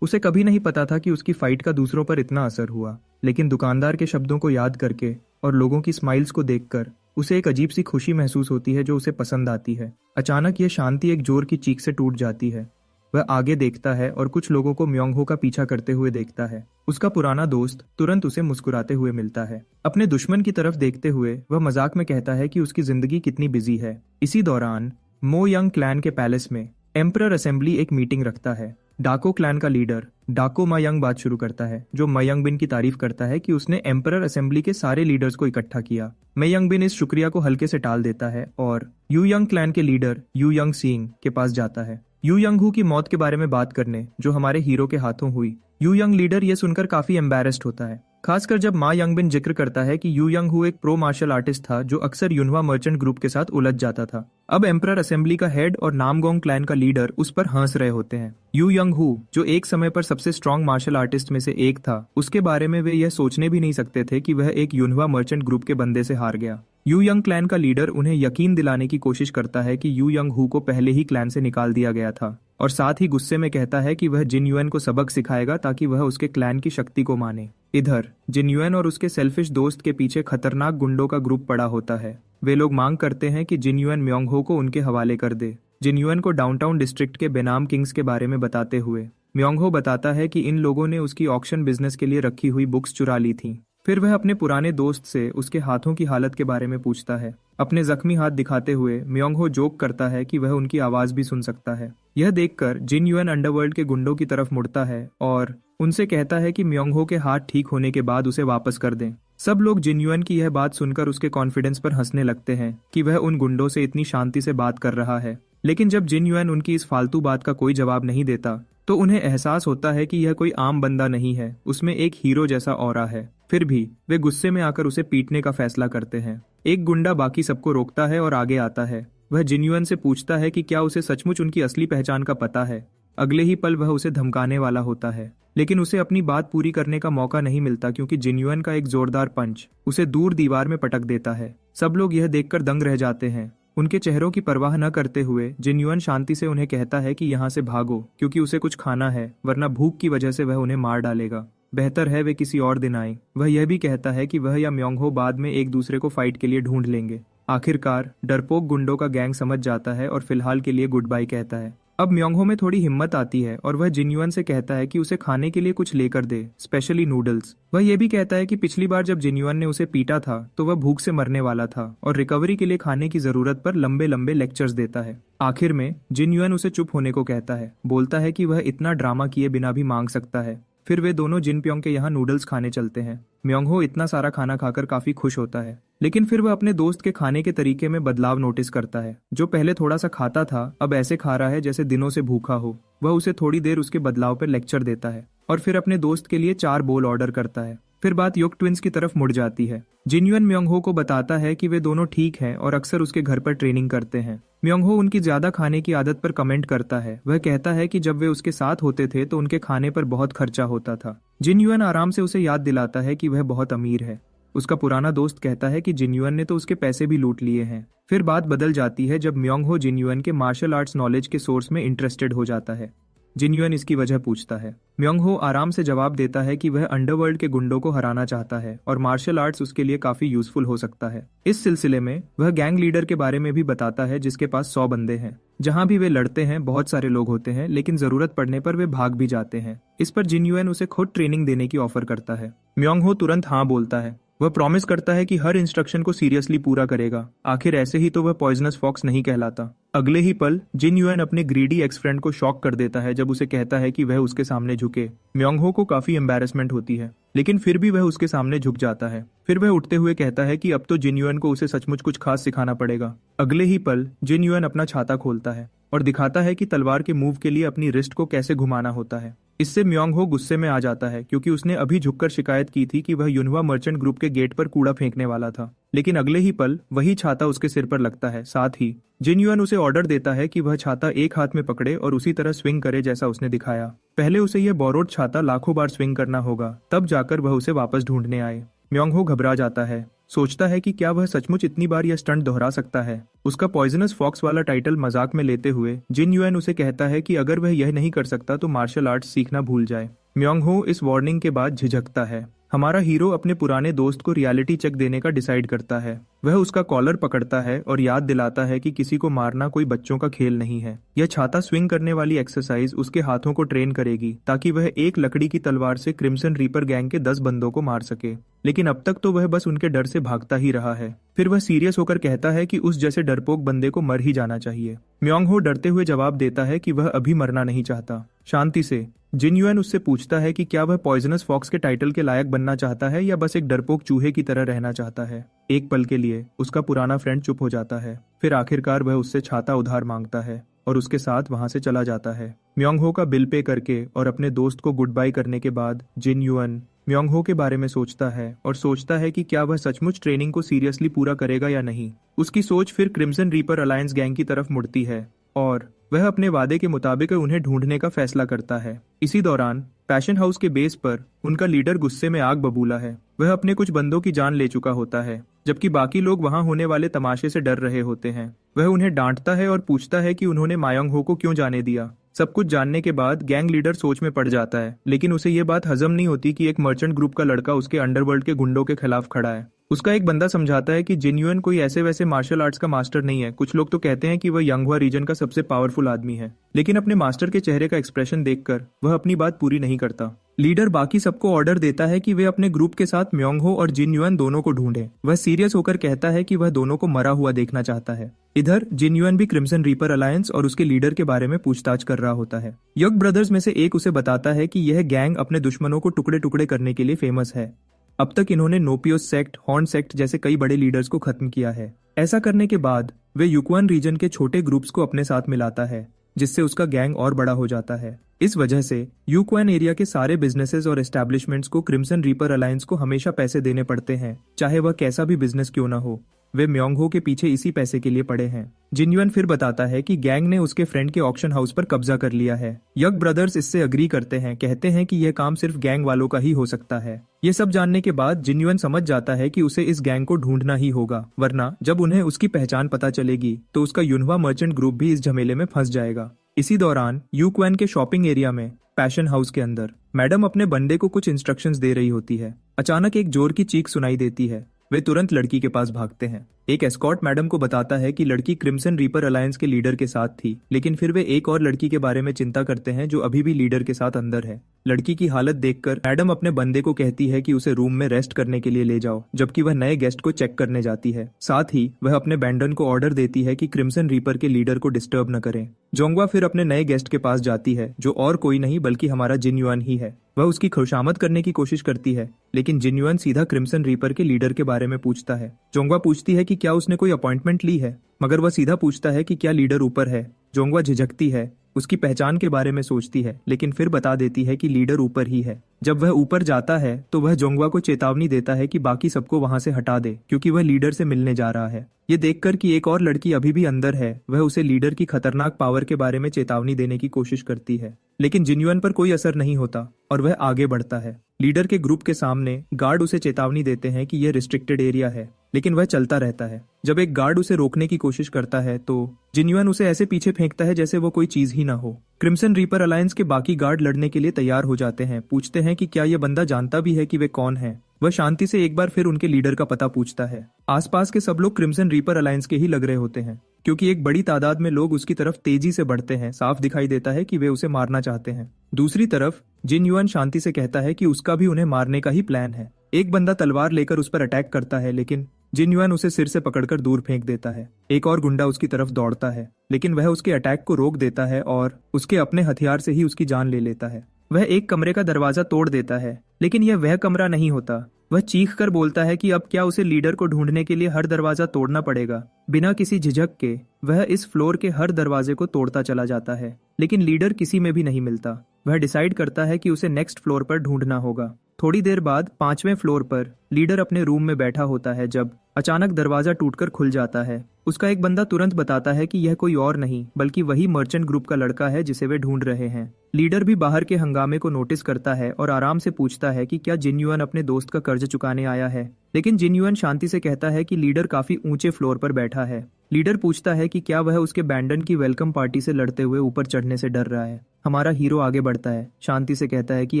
उसे कभी नहीं पता था कि उसकी फाइट का दूसरों पर इतना असर हुआ, लेकिन दुकानदार के शब्दों को याद करके और लोगों की स्माइल्स को देखकर उसे एक अजीब सी खुशी महसूस होती है जो उसे पसंद आती है। अचानक यह शांति एक जोर की चीख से टूट जाती है। वह आगे देखता है और कुछ लोगों को म्योंग हो का पीछा करते हुए देखता है। उसका पुराना दोस्त तुरंत उसे मुस्कुराते हुए मिलता है। अपने दुश्मन की तरफ देखते हुए वह मजाक में कहता है कि उसकी जिंदगी कितनी बिजी है। इसी दौरान मो यंग क्लैन के पैलेस में एम्परर असेंबली एक मीटिंग रखता है। डाको क्लैन का लीडर डाको मायंग बात शुरू करता है, जो मयंग बिन की तारीफ करता है कि उसने एम्परर असेंबली के सारे लीडर्स को इकट्ठा किया। मयंग बिन इस शुक्रिया को हल्के से टाल देता है और यू यंग क्लैन के लीडर यू यंग सींग के पास जाता है यू यंग हू की मौत के बारे में बात करने, जो हमारे हीरो के हाथों हुई। यू यंग लीडर यह सुनकर काफी एम्बैरेस्ड होता है, खासकर जब मा यंग बिन जिक्र करता है कि यू यंग हू एक प्रो मार्शल आर्टिस्ट था जो अक्सर यूनवा मर्चेंट ग्रुप के साथ उलझ जाता था। अब एम्परर असेंबली का हेड और नामगोंग क्लैन का लीडर उस पर हंस रहे होते हैं। यू यंग हू, जो एक समय पर सबसे स्ट्रॉन्ग मार्शल आर्टिस्ट में से एक था, उसके बारे में वे यह सोचने भी नहीं सकते थे कि वह एक यूनवा मर्चेंट ग्रुप के बंदे से हार गया। यू यंग क्लैन का लीडर उन्हें यकीन दिलाने की कोशिश करता है कि यू यंग हू को पहले ही क्लैन से निकाल दिया गया था, और साथ ही गुस्से में कहता है कि वह जिन युआन को सबक सिखाएगा ताकि वह उसके क्लैन की शक्ति को माने। इधर जिन युआन और उसके सेल्फिश दोस्त के पीछे खतरनाक गुंडों का ग्रुप पड़ा होता है। वे लोग मांग करते हैं कि जिन युआन म्योंग हो को उनके हवाले कर दे। जिन युआन को डाउनटाउन डिस्ट्रिक्ट के बेनाम किंग्स के बारे में बताते हुए म्योंग हो बताता है कि इन लोगों ने उसकी ऑक्शन बिजनेस के लिए रखी हुई बुक्स चुरा ली थी। फिर वह अपने पुराने दोस्त से उसके हाथों की हालत के बारे में पूछता है। अपने जख्मी हाथ दिखाते हुए म्योंग हो जोक करता है कि वह उनकी आवाज भी सुन सकता है। यह देखकर जिन युआन अंडरवर्ल्ड के गुंडों की तरफ मुड़ता है और उनसे कहता है कि म्योंग हो के हाथ ठीक होने के बाद उसे वापस कर दें। सब लोग जिन युआन की यह बात सुनकर उसके कॉन्फिडेंस पर हंसने लगते हैं कि वह उन गुंडों से इतनी शांति से बात कर रहा है। लेकिन जब जिन युआन उनकी इस फालतू बात का कोई जवाब नहीं देता तो उन्हें एहसास होता है कि यह कोई आम बंदा नहीं है, उसमें एक हीरो जैसा ऑरा है। फिर भी वे गुस्से में आकर उसे पीटने का फैसला करते हैं। एक गुंडा बाकी सबको रोकता है और आगे आता है। वह जिन युआन से पूछता है कि क्या उसे सचमुच उनकी असली पहचान का पता है। अगले ही पल वह उसे धमकाने वाला होता है, लेकिन उसे अपनी बात पूरी करने का मौका नहीं मिलता क्योंकि जिन युआन का एक जोरदार पंच उसे दूर दीवार में पटक देता है। सब लोग यह देखकर दंग रह जाते हैं। उनके चेहरों की परवाह न करते हुए जिन युआन शांति से उन्हें कहता है कि यहाँ से भागो क्योंकि उसे कुछ खाना है, वरना भूख की वजह से वह उन्हें मार डालेगा। बेहतर है वे किसी और दिन आए। वह यह भी कहता है कि वह या म्योंग हो बाद में एक दूसरे को फाइट के लिए ढूंढ लेंगे। आखिरकार डरपोक गुंडों का गैंग समझ जाता है और फिलहाल के लिए गुड बाय कहता है। अब म्योंग हो में थोड़ी हिम्मत आती है और वह जिन युआन से कहता है कि उसे खाने के लिए कुछ लेकर दे, स्पेशली नूडल्स। वह यह भी कहता है कि पिछली बार जब जिन युआन ने उसे पीटा था तो वह भूख से मरने वाला था और रिकवरी के लिए खाने की जरूरत पर लंबे लंबे लेक्चर्स देता है। आखिर में जिन युआन उसे चुप होने को कहता है, बोलता है कि वह इतना ड्रामा किए बिना भी मांग सकता है। फिर वे दोनों जिन प्योंग के यहाँ नूडल्स खाने चलते हैं। म्योंग हो इतना सारा खाना खाकर काफी खुश होता है, लेकिन फिर वह अपने दोस्त के खाने के तरीके में बदलाव नोटिस करता है। जो पहले थोड़ा सा खाता था अब ऐसे खा रहा है जैसे दिनों से भूखा हो। वह उसे थोड़ी देर उसके बदलाव पर लेक्चर देता है और फिर अपने दोस्त के लिए 4 बोल ऑर्डर करता है। फिर बात युग ट्विंस की तरफ मुड़ जाती है। जिनयुन म्योंगहो को बताता है कि वे दोनों ठीक हैं और अक्सर उसके घर पर ट्रेनिंग करते हैं। म्योंगहो उनकी ज्यादा खाने की आदत पर कमेंट करता है। वह कहता है कि जब वे उसके साथ होते थे तो उनके खाने पर बहुत खर्चा होता था। जिनयुन आराम से उसे याद दिलाता है कि वह बहुत अमीर है। उसका पुराना दोस्त कहता है कि जिनयुन ने तो उसके पैसे भी लूट लिए हैं। फिर बात बदल जाती है जब म्योंगहो जिनयुन के मार्शल आर्ट्स नॉलेज के सोर्स में इंटरेस्टेड हो जाता है। जिनयुन इसकी वजह पूछता है। म्योंगहो आराम से जवाब देता है कि वह अंडरवर्ल्ड के गुंडों को हराना चाहता है और मार्शल आर्ट्स उसके लिए काफी यूजफुल हो सकता है। इस सिलसिले में वह गैंग लीडर के बारे में भी बताता है जिसके पास 100 बंदे हैं। जहां भी वे लड़ते हैं बहुत सारे लोग होते हैं, लेकिन जरूरत पड़ने पर वे भाग भी जाते हैं। इस पर जिनयुन उसे खुद ट्रेनिंग देने की ऑफर करता है। म्योंगहो तुरंत हाँ बोलता है। वह प्रॉमिस करता है कि हर इंस्ट्रक्शन को सीरियसली पूरा करेगा। आखिर ऐसे ही तो वह पॉइजनस फॉक्स नहीं कहलाता। अगले ही पल जिनयुन अपने ग्रीडी एक्स फ्रेंड को शॉक कर देता है जब उसे कहता है कि वह उसके सामने झुके। म्योंगहो को काफी एम्बैरेसमेंट होती है, लेकिन फिर भी वह उसके सामने झुक जाता है। फिर वह उठते हुए कहता है कि अब तो जिनयुन को उसे सचमुच कुछ खास सिखाना पड़ेगा। अगले ही पल जिनयुन अपना छाता खोलता है और दिखाता है कि तलवार के मूव के लिए अपनी रिस्ट को कैसे घुमाना होता है। इससे म्योंगहो गुस्से में आ जाता है क्योंकि उसने अभी झुककर शिकायत की थी कि वह युनहवा मर्चेंट ग्रुप के गेट पर कूड़ा फेंकने वाला था। लेकिन अगले ही पल वही छाता उसके सिर पर लगता है। साथ ही जिनयुन उसे ऑर्डर देता है कि वह छाता एक हाथ में पकड़े और उसी तरह स्विंग करे जैसा उसने दिखाया। पहले उसे यह बोरोड छाता लाखों बार स्विंग करना होगा, तब जाकर वह उसे वापस ढूंढने आए। म्योंगहो घबरा जाता है, सोचता है कि क्या वह सचमुच इतनी बार यह स्टंट दोहरा सकता है। उसका पॉइजनस फॉक्स वाला टाइटल मजाक में लेते हुए जिनयुन उसे कहता है कि अगर वह यह नहीं कर सकता तो मार्शल आर्ट्स सीखना भूल जाए। म्योंगहो इस वार्निंग के बाद झिझकता है। हमारा हीरो अपने पुराने दोस्त को रियलिटी चेक देने का डिसाइड करता है। वह उसका कॉलर पकड़ता है और याद दिलाता है कि किसी को मारना कोई बच्चों का खेल नहीं है। यह छाता स्विंग करने वाली एक्सरसाइज उसके हाथों को ट्रेन करेगी ताकि वह एक लकड़ी की तलवार से क्रिम्सन रीपर गैंग के 10 बंदों को मार सके। लेकिन अब तक तो वह बस उनके डर से भागता ही रहा है। फिर वह सीरियस होकर कहता है कि उस जैसे डरपोक बंदे को मर ही जाना चाहिए। म्योंगहो डरते हुए जवाब देता है कि वह अभी मरना नहीं चाहता। शांति से जिनयुन उससे पूछता है कि क्या वह पॉइजनस फॉक्स के टाइटल के लायक बनना चाहता है या बस एक डरपोक चूहे की तरह रहना चाहता है। एक पल के लिए उसका पुराना फ्रेंड चुप हो जाता है। फिर आखिरकार वह उससे छाता उधार मांगता है और उसके साथ वहां से चला जाता है। म्योंगहो का बिल पे करके और अपने दोस्त को गुड बाय करने के बाद जिनयुन म्योंगहो के बारे में सोचता है और सोचता है कि क्या वह सचमुच ट्रेनिंग को सीरियसली पूरा करेगा या नहीं। उसकी सोच फिर क्रिम्सन रीपर अलायंस गैंग की तरफ मुड़ती है और वह अपने वादे के मुताबिक उन्हें ढूंढने का फैसला करता है। इसी दौरान पैशन हाउस के बेस पर उनका लीडर गुस्से में आग बबूला है। वह अपने कुछ बंदों की जान ले चुका होता है, जबकि बाकी लोग वहां होने वाले तमाशे से डर रहे होते हैं। वह उन्हें डांटता है और पूछता है कि उन्होंने म्योंगहो को क्यों जाने दिया। सब कुछ जानने के बाद गैंग लीडर सोच में पड़ जाता है, लेकिन उसे ये बात हजम नहीं होती कि एक मर्चेंट ग्रुप का लड़का उसके अंडरवर्ल्ड के गुंडों के खिलाफ खड़ा है। उसका एक बंदा समझाता है कि जिनयुन कोई ऐसे वैसे मार्शल आर्ट्स का मास्टर नहीं है। कुछ लोग तो कहते हैं कि वह यंगहुआ रीजन का सबसे पावरफुल आदमी है, लेकिन अपने मास्टर के चेहरे का एक्सप्रेशन देखकर वह अपनी बात पूरी नहीं करता। लीडर बाकी सबको ऑर्डर देता है कि वे अपने ग्रुप के साथ म्योंगहो और जिनयुन दोनों को ढूंढें। वह सीरियस होकर कहता है कि वह दोनों को मरा हुआ देखना चाहता है। इधर जिनयुन भी क्रिम्सन रीपर अलायंस और उसके लीडर के बारे में पूछताछ कर रहा होता है। यग ब्रदर्स में से एक उसे बताता है कि यह गैंग अपने दुश्मनों को टुकड़े टुकड़े करने के लिए फेमस है। अब तक इन्होंने नोपियोस सेक्ट, हॉर्न सेक्ट जैसे कई बड़े लीडर्स को खत्म किया है। ऐसा करने के बाद वे युक्वान रीजन के छोटे ग्रुप्स को अपने साथ मिलाता है, जिससे उसका गैंग और बड़ा हो जाता है। इस वजह से युक्वान एरिया के सारे बिजनेसेस और एस्टैब्लिशमेंट्स को क्रिम्सन रीपर अलायंस को हमेशा पैसे देने पड़ते हैं, चाहे वह कैसा भी बिजनेस क्यों ना हो। वे म्योंगहो के पीछे इसी पैसे के लिए पड़े हैं। जिनयुन फिर बताता है कि गैंग ने उसके फ्रेंड के ऑक्शन हाउस पर कब्जा कर लिया है। यग ब्रदर्स इससे अग्री करते हैं, कहते हैं कि यह काम सिर्फ गैंग वालों का ही हो सकता है। ये सब जानने के बाद जिनयुन समझ जाता है कि उसे इस गैंग को ढूंढना ही होगा, वरना जब उन्हें उसकी पहचान पता चलेगी तो उसका युनहवा मर्चेंट ग्रुप भी इस झमेले में फंस जाएगा। इसी दौरान युक्वान के शॉपिंग एरिया में पैशन हाउस के अंदर मैडम अपने बंदे को कुछ इंस्ट्रक्शंस दे रही होती है। अचानक एक जोर की चीख सुनाई देती है। वे तुरंत लड़की के पास भागते हैं। एक एस्कॉर्ट मैडम को बताता है कि लड़की क्रिम्सन रीपर अलायंस के लीडर के साथ थी, लेकिन फिर वे एक और लड़की के बारे में चिंता करते हैं जो अभी भी लीडर के साथ अंदर है। लड़की की हालत देखकर मैडम अपने बंदे को कहती है कि उसे रूम में रेस्ट करने के लिए ले जाओ, जबकि वह नए गेस्ट को चेक करने जाती है। साथ ही वह अपने बैंडन को ऑर्डर देती है कि क्रिम्सन रीपर के लीडर को डिस्टर्ब न करें। जोंगवा फिर अपने नए गेस्ट के पास जाती है, जो और कोई नहीं बल्कि हमारा जिन युआन ही है। वह उसकी खुशामद करने की कोशिश करती है, लेकिन जिन युआन सीधा क्रिम्सन रीपर के लीडर के बारे में पूछता है। जोंगवा पूछती है कि क्या उसने कोई अपॉइंटमेंट ली है, मगर वह सीधा पूछता है कि क्या लीडर ऊपर है। जोंगवा झिझकती है, उसकी पहचान के बारे में सोचती है, लेकिन फिर बता देती है कि लीडर ऊपर ही है। जब वह ऊपर जाता है तो वह जोंगवा को चेतावनी देता है कि बाकी सबको वहां से हटा दे, क्योंकि वह लीडर से मिलने जा रहा है। ये देखकर कि एक और लड़की अभी भी अंदर है, वह उसे लीडर की खतरनाक पावर के बारे में चेतावनी देने की कोशिश करती है, लेकिन जिन युआन पर कोई असर नहीं होता और वह आगे बढ़ता है। लीडर के ग्रुप के सामने गार्ड उसे चेतावनी देते हैं कि यह रिस्ट्रिक्टेड एरिया है, लेकिन वह चलता रहता है। जब एक गार्ड उसे रोकने की कोशिश करता है तो जिन युआन उसे ऐसे पीछे फेंकता है जैसे वो कोई चीज ही ना हो। क्रिम्सन रीपर अलायंस के बाकी गार्ड लड़ने के लिए तैयार हो जाते हैं, पूछते हैं कि क्या यह बंदा जानता भी है कि वे कौन है। वह शांति से एक बार फिर उनके लीडर का पता पूछता है। आसपास के सब लोग क्रिम्सन रीपर अलायंस के ही लग रहे होते हैं, क्योंकि एक बड़ी तादाद में लोग उसकी तरफ तेजी से बढ़ते हैं। साफ दिखाई देता है कि वे उसे मारना चाहते हैं। दूसरी तरफ जिन युआन शांति से कहता है कि उसका भी उन्हें मारने का ही प्लान है। एक बंदा तलवार लेकर उस पर अटैक करता है, लेकिन जिन युआन उसे सिर से पकड़कर दूर फेंक देता है। एक और गुंडा उसकी तरफ दौड़ता है, लेकिन वह उसके अटैक को रोक देता है और उसके अपने हथियार से ही उसकी जान ले लेता है। वह एक कमरे का दरवाजा तोड़ देता है, लेकिन यह वह कमरा नहीं होता। वह चीख कर बोलता है कि अब क्या उसे लीडर को ढूंढने के लिए हर दरवाजा तोड़ना पड़ेगा। बिना किसी झिझक के वह इस फ्लोर के हर दरवाजे को तोड़ता चला जाता है, लेकिन लीडर किसी में भी नहीं मिलता। वह डिसाइड करता है कि उसे नेक्स्ट फ्लोर पर ढूंढना होगा। थोड़ी देर बाद 5वें फ्लोर पर लीडर अपने रूम में बैठा होता है जब अचानक दरवाजा टूटकर खुल जाता है। उसका एक बंदा तुरंत बताता है कि यह कोई और नहीं बल्कि वही मर्चेंट ग्रुप का लड़का है जिसे वे ढूंढ रहे हैं। लीडर भी बाहर के हंगामे को नोटिस करता है और आराम से पूछता है कि क्या जिन युआन अपने दोस्त का कर्ज चुकाने आया है, लेकिन जिन युआन शांति से कहता है कि लीडर काफी ऊंचे फ्लोर पर बैठा है। लीडर पूछता है कि क्या वह उसके बैंडन की वेलकम पार्टी से लड़ते हुए ऊपर चढ़ने से डर रहा है। हमारा हीरो आगे बढ़ता है, शांति से कहता है कि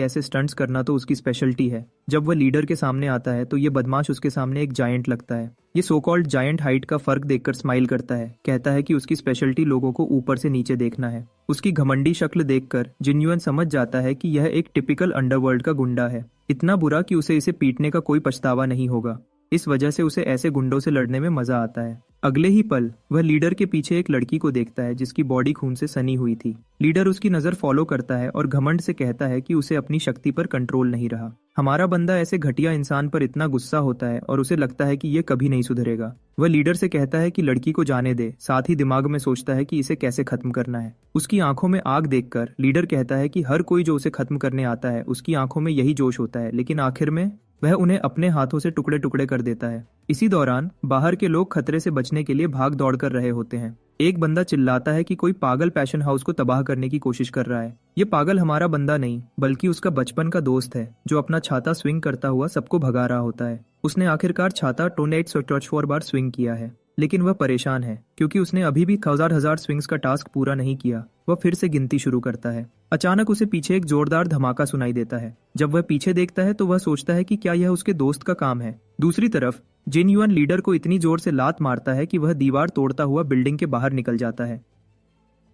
ऐसे स्टंट्स करना तो उसकी स्पेशलिटी है। जब वह लीडर के सामने आता है तो ये बदमाश उसके सामने एक जायंट लगता है। ये सो कॉल्ड जायंट हाइट का फर्क देखकर स्माइल करता है, कहता है कि उसकी स्पेशलिटी लोगों को ऊपर से नीचे देखना है। उसकी घमंडी शक्ल देखकर जिन युआन समझ जाता है कि यह एक टिपिकल अंडरवर्ल्ड का गुंडा है, इतना बुरा कि उसे इसे पीटने का कोई पछतावा नहीं होगा। इस वजह से उसे ऐसे गुंडों से लड़ने में मजा आता है। अगले ही पल वह लीडर के पीछे एक लड़की को देखता है जिसकी बॉडी खून से सनी हुई थी। लीडर उसकी नजर फॉलो करता है और घमंड से कहता है कि उसे अपनी शक्ति पर कंट्रोल नहीं रहा। हमारा बंदा ऐसे घटिया इंसान पर इतना गुस्सा होता है और उसे लगता है कि ये कभी नहीं सुधरेगा। वह लीडर से कहता है कि लड़की को जाने दे, साथ ही दिमाग में सोचता है कि इसे कैसे खत्म करना है। उसकी आंखों में आग देखकर लीडर कहता है कि हर कोई जो उसे खत्म करने आता है उसकी आंखों में यही जोश होता है, लेकिन आखिर में वह उन्हें अपने हाथों से टुकड़े टुकड़े कर देता है। इसी दौरान बाहर के लोग खतरे से बचने के लिए भाग दौड़ कर रहे होते हैं। एक बंदा चिल्लाता है कि कोई पागल पैशन हाउस को तबाह करने की कोशिश कर रहा है। ये पागल हमारा बंदा नहीं बल्कि उसका बचपन का दोस्त है जो अपना छाता स्विंग करता हुआ सबको भगा रहा होता है। उसने आखिरकार छाता 4 बार स्विंग किया है, लेकिन वह परेशान है क्योंकि उसने अभी भी 1000 स्विंग्स का टास्क पूरा नहीं किया। वह फिर से गिनती शुरू करता है। अचानक उसे पीछे एक जोरदार धमाका सुनाई देता है। जब वह पीछे देखता है तो वह सोचता है कि क्या यह उसके दोस्त का काम है। दूसरी तरफ जिन युआन लीडर को इतनी जोर से लात मारता है कि वह दीवार तोड़ता हुआ बिल्डिंग के बाहर निकल जाता है।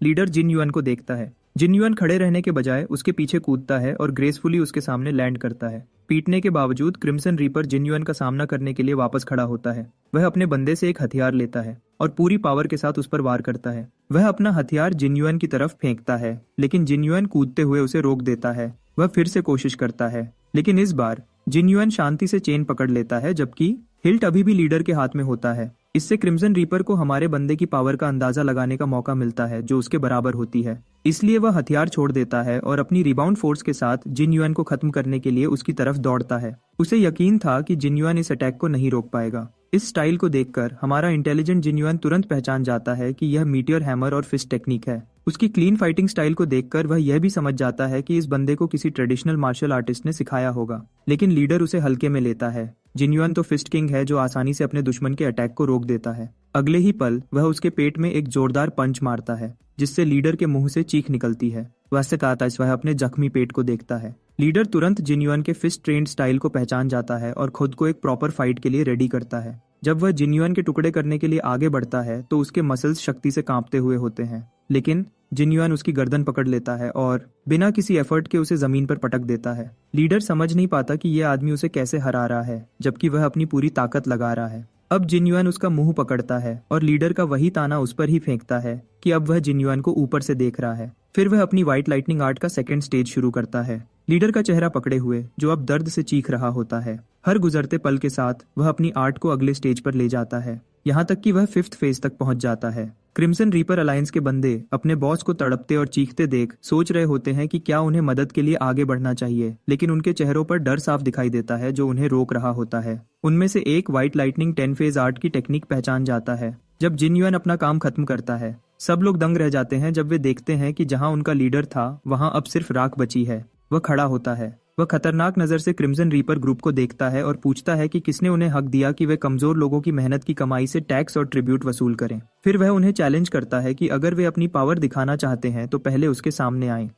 लीडर जिन युआन को देखता है। जिन युआन खड़े रहने के बजाय उसके पीछे कूदता है और ग्रेसफुली उसके सामने लैंड करता है। पीटने के बावजूद क्रिम्सन रीपर जिन युआन का सामना करने के लिए वापस खड़ा होता है। वह अपने बंदे से एक हथियार लेता है और पूरी पावर के साथ उस पर वार करता है। वह अपना हथियार जिन युआन की तरफ फेंकता है, लेकिन जिन युआन कूदते हुए उसे रोक देता है। वह फिर से कोशिश करता है, लेकिन इस बार जिन युआन शांति से चेन पकड़ लेता है, जबकि हिल्ट अभी भी लीडर के हाथ में होता है। इससे क्रिम्सन रीपर को हमारे बंदे की पावर का अंदाजा लगाने का मौका मिलता है जो उसके बराबर होती है। इसलिए वह हथियार छोड़ देता है और अपनी रिबाउंड फोर्स के साथ जिन युआन को खत्म करने के लिए उसकी तरफ दौड़ता है। उसे यकीन था कि जिन युआन इस अटैक को नहीं रोक पाएगा। इस स्टाइल को देखकर हमारा इंटेलिजेंट जिन युआन तुरंत पहचान जाता है कि यह मीटियर हैमर और फिस्ट टेक्निक है। उसकी क्लीन फाइटिंग स्टाइल को देखकर वह यह भी समझ जाता है कि इस बंदे को किसी ट्रेडिशनल मार्शल आर्टिस्ट ने सिखाया होगा, लेकिन लीडर उसे हल्के में लेता है। जिन युआन तो फिस्ट किंग है जो आसानी से अपने दुश्मन के अटैक को रोक देता है। अगले ही पल वह उसके पेट में एक जोरदार पंच मारता है जिससे लीडर के मुंह से चीख निकलती है। वैसे ताताश वह अपने जख्मी पेट को देखता है। लीडर तुरंत जिन युआन के फिस्ट ट्रेंड स्टाइल को पहचान जाता है और खुद को एक प्रॉपर फाइट के लिए रेडी करता है। जब वह जिन्युआन के टुकड़े करने के लिए आगे बढ़ता है तो उसके मसल्स शक्ति से कांपते हुए होते हैं, लेकिन जिन्युआन उसकी गर्दन पकड़ लेता है और बिना किसी एफर्ट के उसे जमीन पर पटक देता है। लीडर समझ नहीं पाता कि यह आदमी उसे कैसे हरा रहा है, जबकि वह अपनी पूरी ताकत लगा रहा है। अब जिन्युआन उसका मुंह पकड़ता है और लीडर का वही ताना उस पर ही फेंकता है कि अब वह जिन्युआन को ऊपर से देख रहा है। फिर वह अपनी व्हाइट लाइटनिंग आर्ट का सेकंड स्टेज शुरू करता है, लीडर का चेहरा पकड़े हुए, जो अब दर्द से चीख रहा होता है। हर गुजरते पल के साथ वह अपनी आर्ट को अगले स्टेज पर ले जाता है, यहाँ तक कि वह 5th फेज तक पहुंच जाता है। क्रिम्सन रीपर अलायंस के बंदे अपने बॉस को तड़पते और चीखते देख सोच रहे होते हैं कि क्या उन्हें मदद के लिए आगे बढ़ना चाहिए, लेकिन उनके चेहरों पर डर साफ दिखाई देता है जो उन्हें रोक रहा होता है। उनमें से एक व्हाइट लाइटनिंग 10 फेज आर्ट की टेक्निक पहचान जाता है। जब जिन्युआन अपना काम खत्म करता है, सब लोग दंग रह जाते हैं जब वे देखते हैं कि जहां उनका लीडर था वहां अब सिर्फ राख बची है। वह खड़ा होता है, वह खतरनाक नजर से क्रिम्सन रीपर ग्रुप को देखता है और पूछता है कि किसने उन्हें हक दिया कि वे कमजोर लोगों की मेहनत की कमाई से टैक्स और ट्रिब्यूट वसूल करें। फिर वह उन्हें चैलेंज करता है कि अगर वे अपनी पावर दिखाना चाहते हैं तो पहले उसके सामने आएं।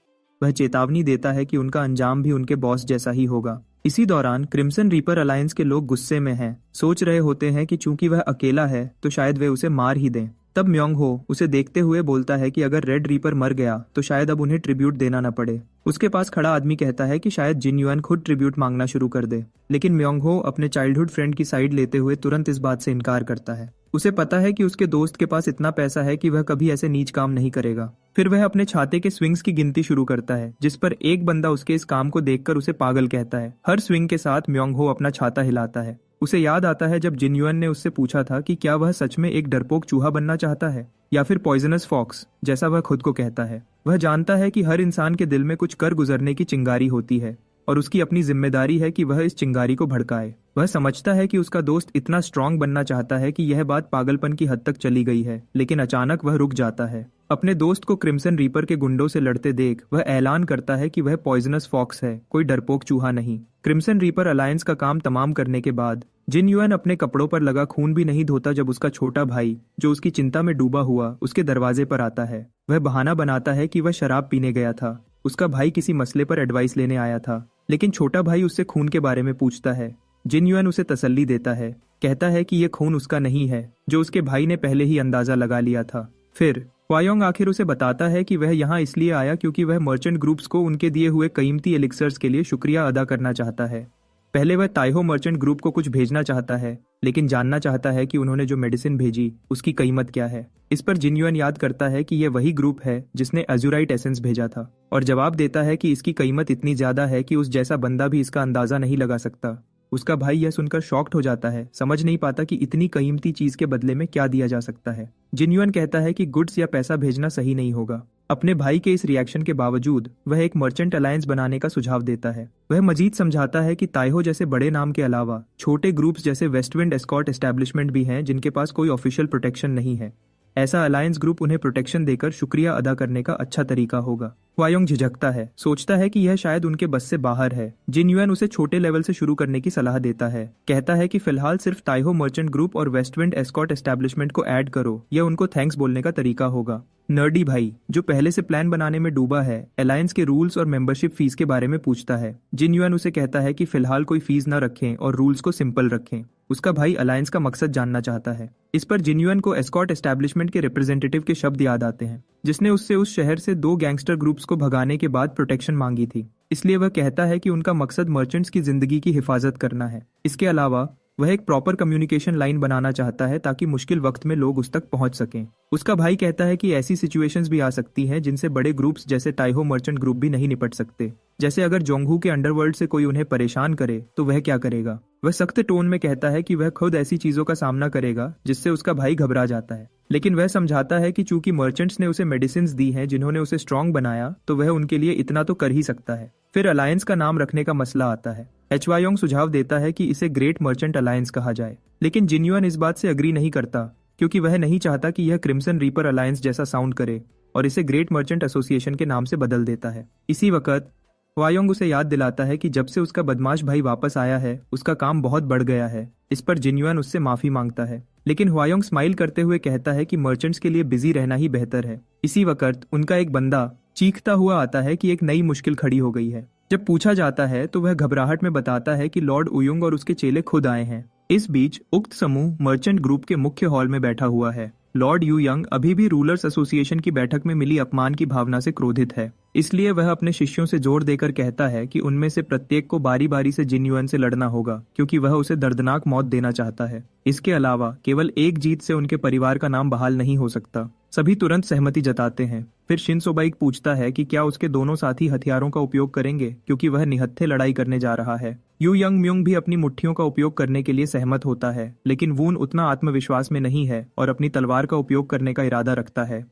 वह चेतावनी देता है कि उनका अंजाम भी उनके बॉस जैसा ही होगा। इसी दौरान क्रिम्सन रीपर अलायंस के लोग गुस्से में हैं, सोच रहे होते हैं कि चूंकि वह अकेला है तो शायद वे उसे मार ही दें। तब म्योंग हो उसे देखते हुए बोलता है कि अगर रेड रीपर मर गया तो शायद अब उन्हें ट्रिब्यूट देना न पड़े। उसके पास खड़ा आदमी कहता है कि शायद जिन्युआन खुद ट्रिब्यूट मांगना शुरू कर दे, लेकिन म्योंग हो अपने चाइल्डहुड फ्रेंड की साइड लेते हुए तुरंत इस बात से इनकार करता है। उसे पता है कि उसके दोस्त के पास इतना पैसा है कि वह कभी ऐसे नीच काम नहीं करेगा। फिर वह अपने छाते के स्विंग्स की गिनती शुरू करता है, जिस पर एक बंदा उसके इस काम को देखकर उसे पागल कहता है। हर स्विंग के साथ म्योंग हो अपना छाता हिलाता है। उसे याद आता है जब जिन्युआन ने उससे पूछा था कि क्या वह सच में एक डरपोक चूहा बनना चाहता है या फिर पॉइजनस फॉक्स, जैसा वह खुद को कहता है। वह जानता है कि हर इंसान के दिल में कुछ कर गुजरने की चिंगारी होती है और उसकी अपनी जिम्मेदारी है कि वह इस चिंगारी को भड़काए। वह समझता है कि उसका दोस्त इतना स्ट्रांग बनना चाहता है कि यह बात पागलपन की हद तक चली गई है, लेकिन अचानक वह रुक जाता है। अपने दोस्त को क्रिम्सन रीपर के गुंडों से लड़ते देख वह ऐलान करता है कि वह पॉइजनस फॉक्स है, कोई डरपोक चूहा नहीं। क्रिम्सन रीपर अलायंस का काम तमाम करने के बाद जिन्युआन अपने कपड़ों पर लगा खून भी नहीं धोता जब उसका छोटा भाई, जो उसकी चिंता में डूबा हुआ, उसके दरवाजे पर आता है। वह बहाना बनाता है कि वह शराब पीने गया था। उसका भाई किसी मसले पर एडवाइस लेने आया था, लेकिन छोटा भाई उससे खून के बारे में पूछता है। जिन्युआन उसे तसल्ली देता है, कहता है कि यह खून उसका नहीं है, जो उसके भाई ने पहले ही अंदाजा लगा लिया था। फिर वायोंग आखिर उसे बताता है कि वह यहाँ इसलिए आया क्योंकि वह मर्चेंट ग्रुप्स को उनके दिए हुए कीमती एलिक्सर्स के लिए शुक्रिया अदा करना चाहता है। पहले वह ताइहो मर्चेंट ग्रुप को कुछ भेजना चाहता है, लेकिन जानना चाहता है कि उन्होंने जो मेडिसिन भेजी उसकी कीमत क्या है। इस पर जिन्युआन याद करता है कि यह वही ग्रुप है जिसने एजुराइट एसेंस भेजा था और जवाब देता है कि इसकी कीमत इतनी ज्यादा है कि उस जैसा बंदा भी इसका अंदाजा नहीं लगा सकता। उसका भाई यह सुनकर शॉक्ड हो जाता है, समझ नहीं पाता कि इतनी कीमती चीज के बदले में क्या दिया जा सकता है। जिन्युआन कहता है कि गुड्स या पैसा भेजना सही नहीं होगा। अपने भाई के इस रिएक्शन के बावजूद वह एक मर्चेंट अलायंस बनाने का सुझाव देता है। वह मजीद समझाता है कि ताइहो जैसे बड़े नाम के अलावा छोटे ग्रुप्स जैसे वेस्टविंड एस्कॉर्ट एस्टैब्लिशमेंट भी हैं जिनके पास कोई ऑफिशियल प्रोटेक्शन नहीं है। ऐसा अलायंस ग्रुप उन्हें प्रोटेक्शन देकर शुक्रिया अदा करने का अच्छा तरीका होगा। वायोंग झिझकता है, सोचता है कि यह शायद उनके बस से बाहर है। जिन्युआन उसे छोटे लेवल से शुरू करने की सलाह देता है, कहता है कि फिलहाल सिर्फ ताइहो मर्चेंट ग्रुप और वेस्टविंड एस्कॉर्ट एस्टैब्लिशमेंट को ऐड करो, यह उनको थैंक्स बोलने का तरीका होगा। नर्डी भाई, जो पहले से प्लान बनाने में डूबा है, अलायंस के रूल्स और मेंबरशिप फीस के बारे में पूछता है। जिन्युआन उसे कहता है कि फिलहाल कोई फीस न रखें और रूल्स को सिंपल रखें। उसका भाई अलायंस का मकसद जानना चाहता है। इस पर जिन्युआन को एस्कॉर्ट एस्टैब्लिशमेंट के रिप्रेजेंटेटिव के शब्द याद आते हैं, जिसने उससे उस शहर से 2 गैंगस्टर ग्रुप्स को भगाने के बाद प्रोटेक्शन मांगी थी। इसलिए वह कहता है कि उनका मकसद मर्चेंट्स की जिंदगी की हिफाजत करना है। इसके अलावा वह एक प्रॉपर कम्युनिकेशन लाइन बनाना चाहता है ताकि मुश्किल वक्त में लोग उस तक पहुंच सकें। उसका भाई कहता है कि ऐसी सिचुएशंस भी आ सकती हैं जिनसे बड़े ग्रुप्स जैसे ताइहो मर्चेंट ग्रुप भी नहीं निपट सकते। जैसे अगर जोंगहू के अंडरवर्ल्ड से कोई उन्हें परेशान करे तो वह क्या करेगा। वह सख्त टोन में कहता है कि वह खुद ऐसी चीजों का सामना करेगा जिससे उसका भाई घबरा जाता है, लेकिन वह समझाता है कि चूंकि मर्चेंट्स ने उसे मेडिसिन दी हैं जिन्होंने उसे स्ट्रांग बनाया, तो वह उनके लिए इतना तो कर ही सकता है। फिर अलायंस का नाम रखने का मसला आता है। वायोंग सुझाव देता है कि इसे ग्रेट मर्चेंट अलायंस कहा जाए, लेकिन जिन्युआन इस बात से अग्री नहीं करता क्योंकि वह नहीं चाहता कि यह क्रिम्सन रीपर अलायंस जैसा साउंड करे और इसे ग्रेट मर्चेंट एसोसिएशन के नाम से बदल देता है। इसी वक्त वायोंग उसे याद दिलाता है कि जब से उसका बदमाश भाई वापस आया है उसका काम बहुत बढ़ गया है। इस पर जिन्युआन उससे माफी मांगता है, लेकिन वायोंग स्माइल करते हुए कहता है कि मर्चेंट्स के लिए बिजी रहना ही बेहतर है। इसी वक्त उनका एक बंदा चीखता हुआ आता है कि एक नई मुश्किल खड़ी हो गई है। जब पूछा जाता है तो वह घबराहट में बताता है कि लॉर्ड उयुंग और उसके चेले खुद आए हैं। इस बीच उक्त समूह मर्चेंट ग्रुप के मुख्य हॉल में बैठा हुआ है। लॉर्ड यू यंग अभी भी रूलर्स एसोसिएशन की बैठक में मिली अपमान की भावना से क्रोधित है। इसलिए वह अपने शिष्यों से जोर देकर कहता है कि उनमें से प्रत्येक को बारी बारी से जिन युआन से लड़ना होगा, क्योंकि वह उसे दर्दनाक मौत देना चाहता है। इसके अलावा केवल एक जीत से उनके परिवार का नाम बहाल नहीं हो सकता। सभी तुरंत सहमति जताते हैं। फिर शिन सोबाइक पूछता है कि क्या उसके दोनों साथी हथियारों का उपयोग करेंगे, क्योंकि वह निहत्थे लड़ाई करने जा रहा है। यू यंग म्यूंग भी अपनी मुट्ठियों का उपयोग करने के लिए सहमत होता है, लेकिन वून उतना आत्मविश्वास में नहीं है और अपनी तलवार का उपयोग करने का इरादा रखता है।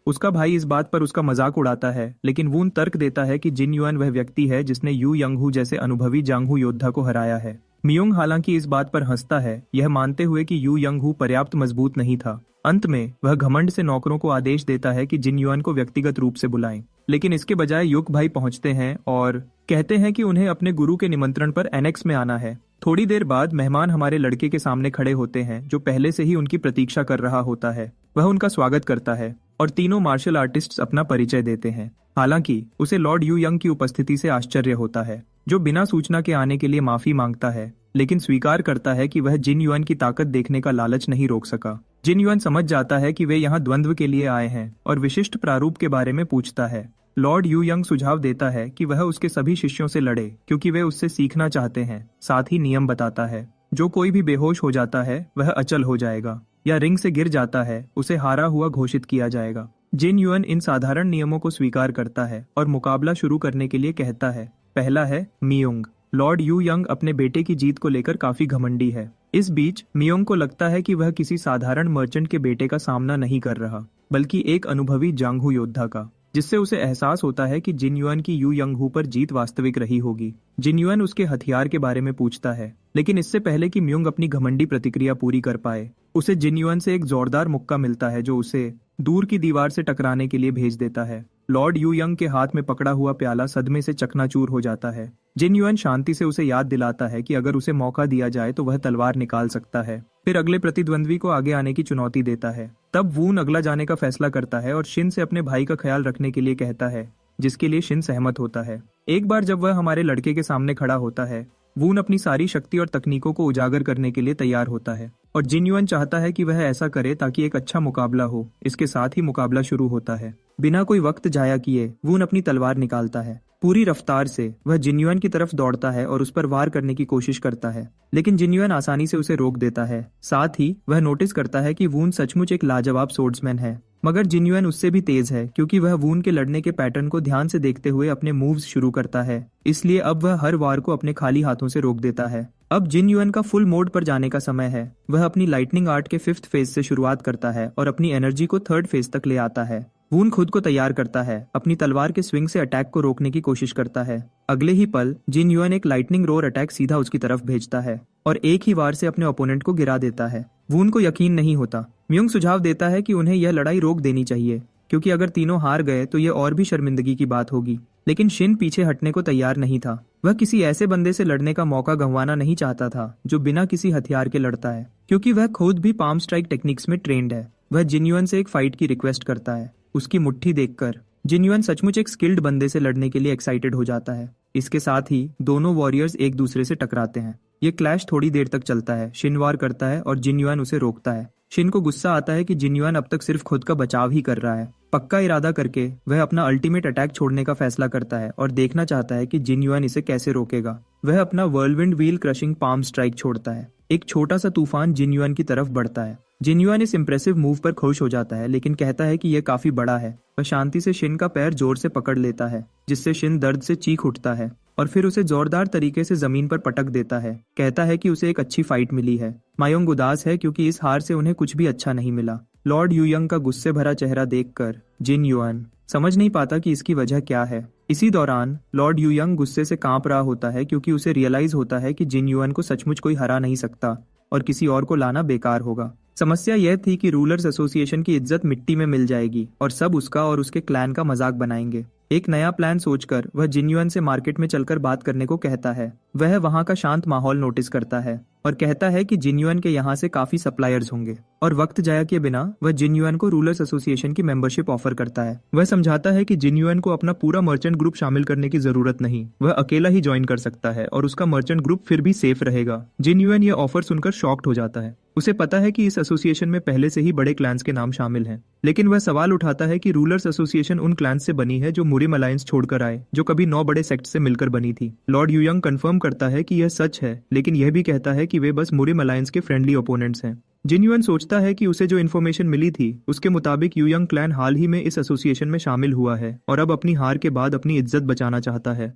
उसका भाई इस बात पर उसका मजाक उड़ाता है, लेकिन वून तर्क देता है कि जिन युआन वह व्यक्ति है जिसने यू यंगहू जैसे अनुभवी जांगहू योद्धा को हराया है। मियोंग हालांकि इस बात पर हंसता है, यह मानते हुए कि यू यंगहू पर्याप्त मजबूत नहीं था। अंत में वह घमंड से नौकरों को आदेश देता है कि जिन युआन को व्यक्तिगत रूप से बुलाएं, लेकिन इसके बजाय युक भाई पहुंचते हैं और कहते हैं कि उन्हें अपने गुरु के निमंत्रण पर एनेक्स में आना है। थोड़ी देर बाद मेहमान हमारे लड़के के सामने खड़े होते हैं, जो पहले से ही उनकी प्रतीक्षा कर रहा होता है। वह उनका स्वागत करता है और तीनों मार्शल आर्टिस्ट्स अपना परिचय देते हैं। हालांकि उसे लॉर्ड यू यंग की उपस्थिति से आश्चर्य होता है, जो बिना सूचना के आने के लिए माफी मांगता है, लेकिन स्वीकार करता है कि वह जिन युआन की ताकत देखने का लालच नहीं रोक सका। जिन युआन समझ जाता है कि वे यहाँ द्वंद्व के लिए आए हैं और विशिष्ट प्रारूप के बारे में पूछता है। लॉर्ड यू यंग सुझाव देता है कि वह उसके सभी शिष्यों से लड़े, क्योंकि वे उससे सीखना चाहते हैं। साथ ही नियम बताता है, जो कोई भी बेहोश हो जाता है वह अचल हो जाएगा, या रिंग से गिर जाता है उसे हारा हुआ घोषित किया जाएगा। जिन युआन इन साधारण नियमों को स्वीकार करता है और मुकाबला शुरू करने के लिए कहता है। पहला है मियोंग। लॉर्ड यू यंग अपने बेटे की जीत को लेकर काफी घमंडी है। इस बीच मियोंग को लगता है कि वह किसी साधारण मर्चेंट के बेटे का सामना नहीं कर रहा, बल्कि एक अनुभवी जांगहू योद्धा का, जिससे उसे एहसास होता है कि जिन युआन की यू यंगहू पर जीत वास्तविक रही होगी। जिन युआन उसके हथियार के बारे में पूछता है, लेकिन इससे पहले कि म्यूंग अपनी घमंडी प्रतिक्रिया पूरी कर पाए, उसे जिन युआन से एक जोरदार मुक्का मिलता है, जो उसे दूर की दीवार से टकराने के लिए भेज देता है। लॉर्ड यू यंग के हाथ में पकड़ा हुआ प्याला सदमे से चकनाचूर हो जाता है। जिन युआन शांति से उसे याद दिलाता है कि अगर उसे मौका दिया जाए तो वह तलवार निकाल सकता है। फिर अगले प्रतिद्वंद्वी को आगे आने की चुनौती देता है। तब वून अगला जाने का फैसला करता है और शिन से अपने भाई का ख्याल रखने के लिए कहता है, जिसके लिए शिन सहमत होता है। एक बार जब वह हमारे लड़के के सामने खड़ा होता है, वून अपनी सारी शक्ति और तकनीकों को उजागर करने के लिए तैयार होता है और जिन युआन चाहता है कि वह ऐसा करे ताकि एक अच्छा मुकाबला हो। इसके साथ ही मुकाबला शुरू होता है। बिना कोई वक्त जाया किए वून अपनी तलवार निकालता है। पूरी रफ्तार से वह जिन युआन की तरफ दौड़ता है और उस पर वार करने की कोशिश करता है, लेकिन जिन युआन आसानी से उसे रोक देता है। साथ ही वह नोटिस करता है कि वून सचमुच एक लाजवाब सोर्ड्समैन है, मगर जिन युआन उससे भी तेज है, क्योंकि वह वून के लड़ने के पैटर्न को ध्यान से देखते हुए अपने मूव्स शुरू करता है। इसलिए अब वह हर वार को अपने खाली हाथों से रोक देता है। अब जिन युआन का फुल मोड पर जाने का समय है। वह अपनी लाइटनिंग आर्ट के 5th फेज से शुरुआत करता है और अपनी एनर्जी को 3rd फेज तक ले आता है। वून खुद को तैयार करता है, अपनी तलवार के स्विंग से अटैक को रोकने की कोशिश करता है। अगले ही पल जिन युआन एक लाइटनिंग रोर अटैक सीधा उसकी तरफ भेजता है और एक ही वार से अपने ओपोनेंट को गिरा देता है। वून को यकीन नहीं होता। म्यूंग सुझाव देता है कि उन्हें यह लड़ाई रोक देनी चाहिए, क्योंकि अगर तीनों हार गए तो यह और भी शर्मिंदगी की बात होगी। लेकिन शिन पीछे हटने को तैयार नहीं था। वह किसी ऐसे बंदे से लड़ने का मौका गंवाना नहीं चाहता था जो बिना किसी हथियार के लड़ता है, क्योंकि वह खुद भी पाम स्ट्राइक टेक्निक्स में ट्रेंड है। वह जिन युआन से एक फाइट की रिक्वेस्ट करता है। उसकी मुट्ठी देखकर जिन युआन सचमुच एक स्किल्ड बंदे से लड़ने के लिए एक्साइटेड हो जाता है। इसके साथ ही दोनों वॉरियर्स एक दूसरे से टकराते हैं। ये क्लैश थोड़ी देर तक चलता है। शिन वार करता है और जिन युआन उसे रोकता है। शिन को गुस्सा आता है कि जिन युआन अब तक सिर्फ खुद का बचाव ही कर रहा है। पक्का इरादा करके वह अपना अल्टीमेट अटैक छोड़ने का फैसला करता है और देखना चाहता है कि जिन युआन इसे कैसे रोकेगा। वह अपना व्हर्लविंड व्हील क्रशिंग पाम स्ट्राइक छोड़ता है। एक छोटा सा तूफान जिन युआन की तरफ बढ़ता है। जिन युआन इस इंप्रेसिव मूव पर खुश हो जाता है, लेकिन कहता है कि यह काफी बड़ा है। वह शांति से शिन का पैर जोर से पकड़ लेता है, जिससे शिन दर्द से चीख उठता है और फिर उसे जोरदार तरीके से जमीन पर पटक देता है। कहता है कि उसे एक अच्छी फाइट मिली है। मायोंग उदास है, क्योंकि इस हार से उन्हें कुछ भी अच्छा नहीं मिला। लॉर्ड यू यंग का गुस्से भरा चेहरा देखकर जिन युआन समझ नहीं पाता कि इसकी वजह क्या है। इसी दौरान लॉर्ड यू यंग गुस्से से कांप रहा होता है, क्योंकि उसे रियलाइज होता है कि जिन युआन को सचमुच कोई हरा नहीं सकता और किसी और को लाना बेकार होगा। समस्या यह थी कि रूलर्स एसोसिएशन की इज्जत मिट्टी में मिल जाएगी और सब उसका और उसके क्लैन का मजाक बनाएंगे। एक नया प्लान सोचकर वह जिन युआन से मार्केट में चलकर बात करने को कहता है। वह वहां का शांत माहौल नोटिस करता है और कहता है कि जिन युआन के यहाँ से काफी सप्लायर्स होंगे। और वक्त जाया किए बिना वह जिन युआन को रूलर्स एसोसिएशन की मेंबरशिप ऑफर करता है। वह समझाता है कि जिन युआन को अपना पूरा मर्चेंट ग्रुप शामिल करने की जरूरत नहीं, वह अकेला ही ज्वाइन कर सकता है और उसका मर्चेंट ग्रुप फिर भी सेफ रहेगा। जिन युआन यह ऑफर सुनकर शॉक्ड हो जाता है। उसे पता है कि इस एसोसिएशन में पहले से ही बड़े क्लैंस के नाम शामिल हैं, लेकिन वह सवाल उठाता है कि रूलर्स एसोसिएशन उन क्लैंस से बनी है जो मुरिम अलायंस छोड़कर आए, जो कभी 9 बड़े सेक्ट से मिलकर बनी थी। लॉर्ड यूयंग कंफर्म करता है कि यह सच है, लेकिन यह भी कहता है कि वे बस मुरिम अलायंस के फ्रेंडली ओपोनेंट्स हैं। जिन युआन सोचता है कि उसे जो इन्फॉर्मेशन मिली थी उसके मुताबिक यूयंग क्लैन हाल ही में इस एसोसिएशन में शामिल हुआ है और अब अपनी हार के बाद अपनी इज्जत बचाना चाहता है।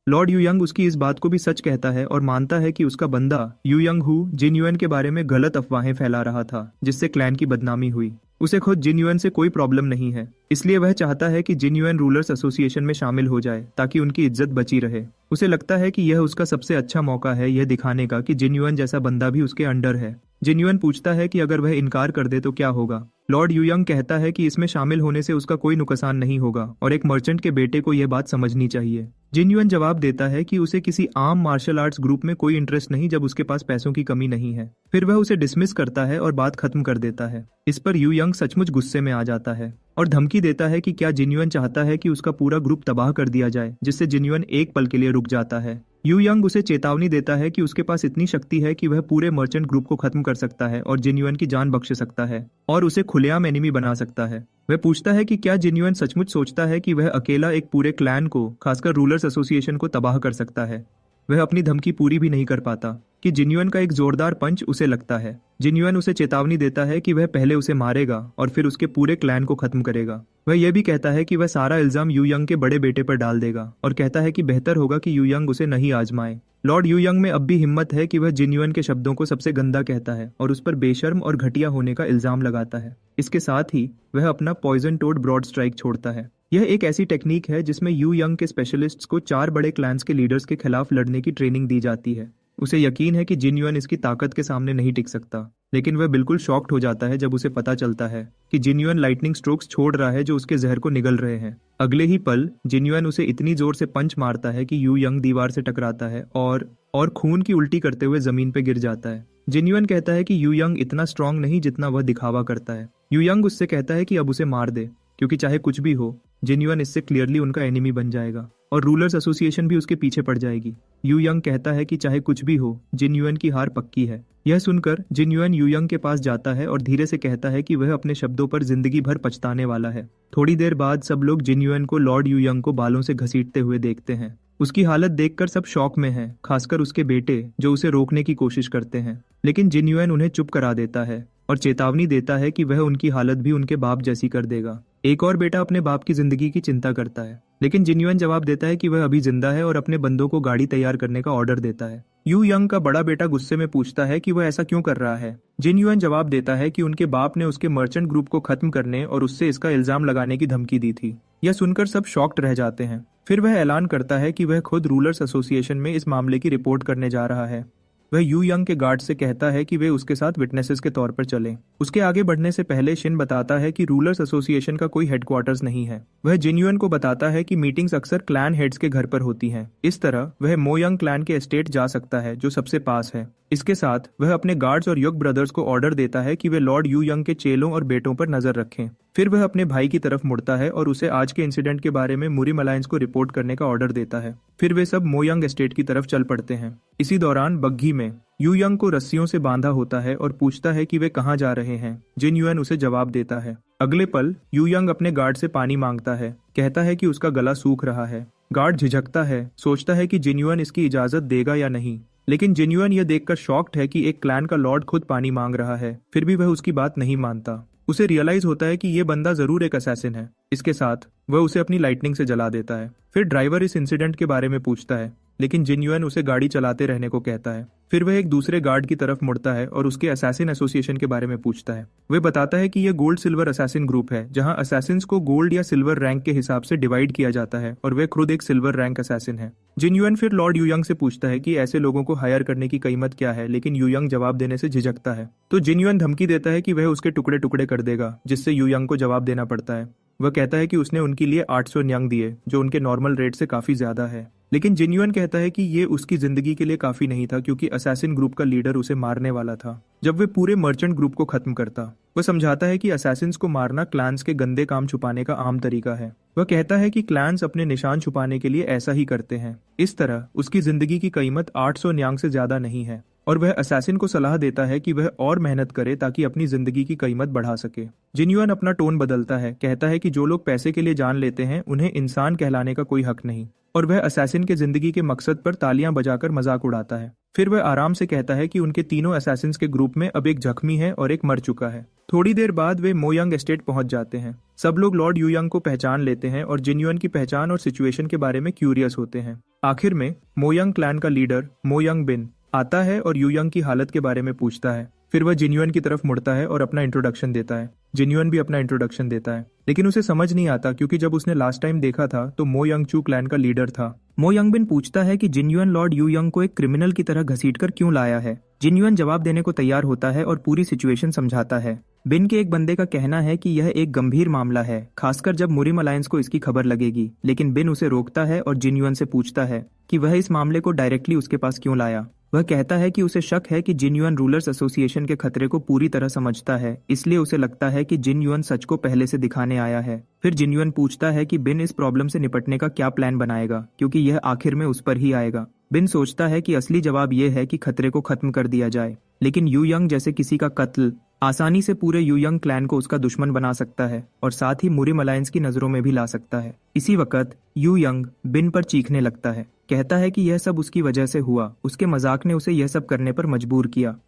लॉर्ड यूयंग उसकी इस बात को भी सच कहता है और मानता है कि उसका बंदा यूयंग हु जिन युआन के बारे में गलत अफवाहें फैला रहा था, जिससे क्लैन की बदनामी हुई। उसे खुद जिन युआन से कोई प्रॉब्लम नहीं है, इसलिए वह चाहता है कि जिन युआन रूलर्स एसोसिएशन में शामिल हो जाए ताकि उनकी इज्जत बची रहे। उसे लगता है कि यह उसका सबसे अच्छा मौका है यह दिखाने का कि जिन युआन जैसा बंदा भी उसके अंडर है। जिन युआन पूछता है कि अगर वह इनकार कर दे तो क्या होगा। लॉर्ड यूयंग कहता है कि इसमें शामिल होने से उसका कोई नुकसान नहीं होगा और एक मर्चेंट के बेटे को यह बात समझनी चाहिए। जिन युआन जवाब देता है कि उसे किसी आम मार्शल आर्ट्स ग्रुप में कोई इंटरेस्ट नहीं जब उसके पास पैसों की कमी नहीं है। फिर वह उसे डिसमिस करता है और बात खत्म कर देता है। इस पर यूयंग सचमुच गुस्से में आ जाता है और धमकी देता है कि क्या जिन युआन चाहता है कि उसका पूरा ग्रुप तबाह कर दिया जाए, जिससे जिन युआन एक पल के लिए रुक जाता है। यूयंग उसे चेतावनी देता है कि उसके पास इतनी शक्ति है कि वह पूरे मर्चेंट ग्रुप को खत्म कर सकता है और जिन युआन की जान बख्श सकता है और उसे खुलेआम एनिमी बना सकता है। वह पूछता है कि क्या जिन युआन सचमुच सोचता है कि वह अकेला एक पूरे क्लैन को, खासकर रूलर्स एसोसिएशन को तबाह कर सकता है। वह अपनी धमकी पूरी भी नहीं कर पाता कि जिन युआन का एक जोरदार पंच उसे लगता है। जिन युआन उसे चेतावनी देता है कि वह पहले उसे मारेगा और फिर उसके पूरे क्लैन को खत्म करेगा। वह यह भी कहता है कि वह सारा इल्जाम यूयंग के बड़े बेटे पर डाल देगा और कहता है कि बेहतर होगा कि यूयंग उसे नहीं आजमाए। लॉर्ड यूयंग में अब भी हिम्मत है कि वह जिन युआन के शब्दों को सबसे गंदा कहता है और उस पर बेशर्म और घटिया होने का इल्जाम लगाता है। इसके साथ ही वह अपना पॉइजन टोड ब्रॉड स्ट्राइक छोड़ता है। यह एक ऐसी टेक्निक है जिसमें यूयंग के स्पेशलिस्ट्स को 4 बड़े क्लैंस के लीडर्स के खिलाफ लड़ने की ट्रेनिंग दी जाती है। उसे यकीन है कि जिन युआन इसकी ताकत के सामने नहीं टिक सकता, लेकिन वह बिल्कुल शॉक्ड हो जाता है जब उसे पता चलता है कि जिन युआन लाइटनिंग स्ट्रोक्स छोड़ रहा है जो उसके जहर को निगल रहे हैं। अगले ही पल जिन युआन उसे इतनी जोर से पंच मारता है कि यूयंग दीवार से टकराता है और खून की उल्टी करते हुए जमीन पर गिर जाता है। जिन युआन कहता है कि यूयंग इतना स्ट्रांग नहीं जितना वह दिखावा करता है। यूयंग उससे कहता है कि अब उसे मार दे, क्योंकि चाहे कुछ भी हो जिन युआन इससे क्लियरली उनका एनिमी बन जाएगा और रूलर्स एसोसिएशन भी उसके पीछे पड़ जाएगी। यूयंग कहता है कि चाहे कुछ भी हो जिन युआन की हार पक्की है। यह सुनकर जिन युआन यूयंग के पास जाता है और धीरे से कहता है कि वह अपने शब्दों पर जिंदगी भर पछताने वाला है। थोड़ी देर बाद सब लोग जिन युआन को लॉर्ड यूयंग को बालों से घसीटते हुए देखते हैं। उसकी हालत देखकर सब शॉक में हैं, खासकर उसके बेटे जो उसे रोकने की कोशिश करते हैं, लेकिन जिन युआन उन्हें चुप करा देता है और चेतावनी देता है कि वह उनकी हालत भी उनके बाप जैसी कर देगा। एक और बेटा अपने बाप की जिंदगी की चिंता करता है, लेकिन जिन युआन जवाब देता है कि वह अभी जिंदा है और अपने बंदों को गाड़ी तैयार करने का ऑर्डर देता है। यूयंग का बड़ा बेटा गुस्से में पूछता है कि वह ऐसा क्यों कर रहा है। जिन युआन जवाब देता है कि उनके बाप ने उसके मर्चेंट ग्रुप को खत्म करने और उससे इसका इल्जाम लगाने की धमकी दी थी। यह सुनकर सब शॉक्ड रह जाते हैं। फिर वह ऐलान करता है कि वह खुद रूलर्स एसोसिएशन में इस मामले की रिपोर्ट करने जा रहा है। वह यूयंग के गार्ड से कहता है कि वे उसके साथ विटनेसेस के तौर पर चलें। उसके आगे बढ़ने से पहले शिन बताता है कि रूलर्स एसोसिएशन का कोई हेडक्वार्टर्स नहीं है। वह जिन युआन को बताता है कि मीटिंग्स अक्सर क्लैन हेड्स के घर पर होती हैं। इस तरह वह मोयंग क्लैन के एस्टेट जा सकता है जो सबसे पास है। इसके साथ वह अपने गार्ड्स और युग ब्रदर्स को ऑर्डर देता है कि वे लॉर्ड यूयंग के चेलों और बेटों पर नजर रखें। फिर वह अपने भाई की तरफ मुड़ता है और उसे आज के इंसिडेंट के बारे में मुरिम अलायंस को रिपोर्ट करने का ऑर्डर देता है। फिर वे सब मोयंग एस्टेट की तरफ चल पड़ते हैं। इसी दौरान बग्घी में यूयंग को रस्सियों से बांधा होता है और पूछता है कि वे कहाँ जा रहे हैं। जिन युआन उसे जवाब देता है। अगले पल यूयंग अपने गार्ड से पानी मांगता है, कहता है कि उसका गला सूख रहा है। गार्ड झिझकता है, सोचता है कि जिन युआन इसकी इजाजत देगा या नहीं, लेकिन जिन युआन यह देखकर शॉक्ड है कि एक क्लैन का लॉर्ड खुद पानी मांग रहा है। फिर भी वह उसकी बात नहीं मानता। उसे रियलाइज होता है कि यह बंदा जरूर एक असैसिन है। इसके साथ वह उसे अपनी लाइटनिंग से जला देता है। फिर ड्राइवर इस इंसिडेंट के बारे में पूछता है, लेकिन जिन युआन उसे गाड़ी चलाते रहने को कहता है। फिर वह एक दूसरे गार्ड की तरफ मुड़ता है और उसके असैसिन एसोसिएशन के बारे में पूछता है। वह बताता है कि यह गोल्ड सिल्वर असैसिन ग्रुप है, जहां असैसिन्स को गोल्ड या सिल्वर रैंक के हिसाब से डिवाइड किया जाता है और वह खुद एक सिल्वर रैंक असैसिन है। जिन युआन फिर लॉर्ड यूयंग से पूछता है कि ऐसे लोगों को हायर करने की कीमत क्या है, लेकिन यूयंग जवाब देने से झिझकता है। तो जिन युआन धमकी देता है कि वह उसके टुकड़े टुकड़े कर देगा, जिससे यूयंग को जवाब देना पड़ता है। वह कहता है कि उसने उनके लिए 800 न्यांग दिए, जो उनके नॉर्मल रेट से काफी ज्यादा है। लेकिन जिन्युअन कहता है कि ये उसकी जिंदगी के लिए काफी नहीं था, क्योंकि असैसिन ग्रुप का लीडर उसे मारने वाला था जब वे पूरे मर्चेंट ग्रुप को खत्म करता। वह समझाता है कि असैसिन्स को मारना क्लैंस के गंदे काम छुपाने का आम तरीका है। वह कहता है कि क्लैंस अपने निशान छुपाने के लिए ऐसा ही करते हैं। इस तरह उसकी जिंदगी की कीमत 800 न्यांग से ज्यादा नहीं है, और वह असैसिन को सलाह देता है कि वह और मेहनत करे ताकि अपनी जिंदगी की कीमत बढ़ा सके। जिन्युअन अपना टोन बदलता है, कहता है कि जो लोग पैसे के लिए जान लेते हैं उन्हें इंसान कहलाने का कोई हक नहीं, और वह असैसिन के जिंदगी के मकसद पर तालियां बजाकर मजाक उड़ाता है। फिर वह आराम से कहता है कि उनके तीनों असैसिन्स के ग्रुप में अब एक जख्मी है और एक मर चुका है। थोड़ी देर बाद वे मोयंग एस्टेट पहुंच जाते हैं। सब लोग लॉर्ड यूयंग को पहचान लेते हैं और जिन्युअन की पहचान और सिचुएशन के बारे में क्यूरियस होते हैं। आखिर में मोयंग क्लैन का लीडर मोयंग बिन आता है और यूयंग की हालत के बारे में पूछता है। फिर वह जिन्युअन की तरफ मुड़ता है और अपना इंट्रोडक्शन देता है। जिन्युअन भी अपना इंट्रोडक्शन देता है, लेकिन उसे समझ नहीं आता, क्योंकि जब उसने लास्ट टाइम देखा था तो मो यंग चू क्लैन का लीडर था। मो यंग बिन पूछता है कि जिन्युअन लॉर्ड यू यंग को एक क्रिमिनल की तरह घसीटकर क्यों लाया है। जिन्युअन जवाब देने को तैयार होता है और पूरी सिचुएशन समझाता है। बिन के एक बंदे का कहना है कि यह एक गंभीर मामला है, खासकर जब मुरिम अलायंस को इसकी खबर लगेगी, लेकिन बिन उसे रोकता है और जिन्युअन से पूछता है कि वह इस मामले को डायरेक्टली उसके पास क्यों लाया। वह कहता है कि उसे शक है कि जिन्युअन रूलर्स एसोसिएशन के खतरे को पूरी तरह समझता है, इसलिए उसे लगता है कि जिन्युअन सच को पहले से दिखाने आया है। फिर जिन्युअन पूछता है कि बिन इस प्रॉब्लम से निपटने का क्या प्लान बनाएगा, क्योंकि यह आखिर में उस पर ही आएगा। बिन सोचता है कि असली जवाब यह है कि खतरे को खत्म कर दिया जाए, लेकिन यू यंग जैसे किसी का कत्ल आसानी से पूरे यू यंग क्लैन को उसका दुश्मन बना सकता है और साथ ही मुरिम अलायंस की नजरों में भी ला सकता है। इसी वक्त यू यंग बिन पर चीखने लगता है, कहता है कि यह सब उसकी वजह से हुआ, उसके मजाक ने उसे यह सब करने पर मजबूर किया।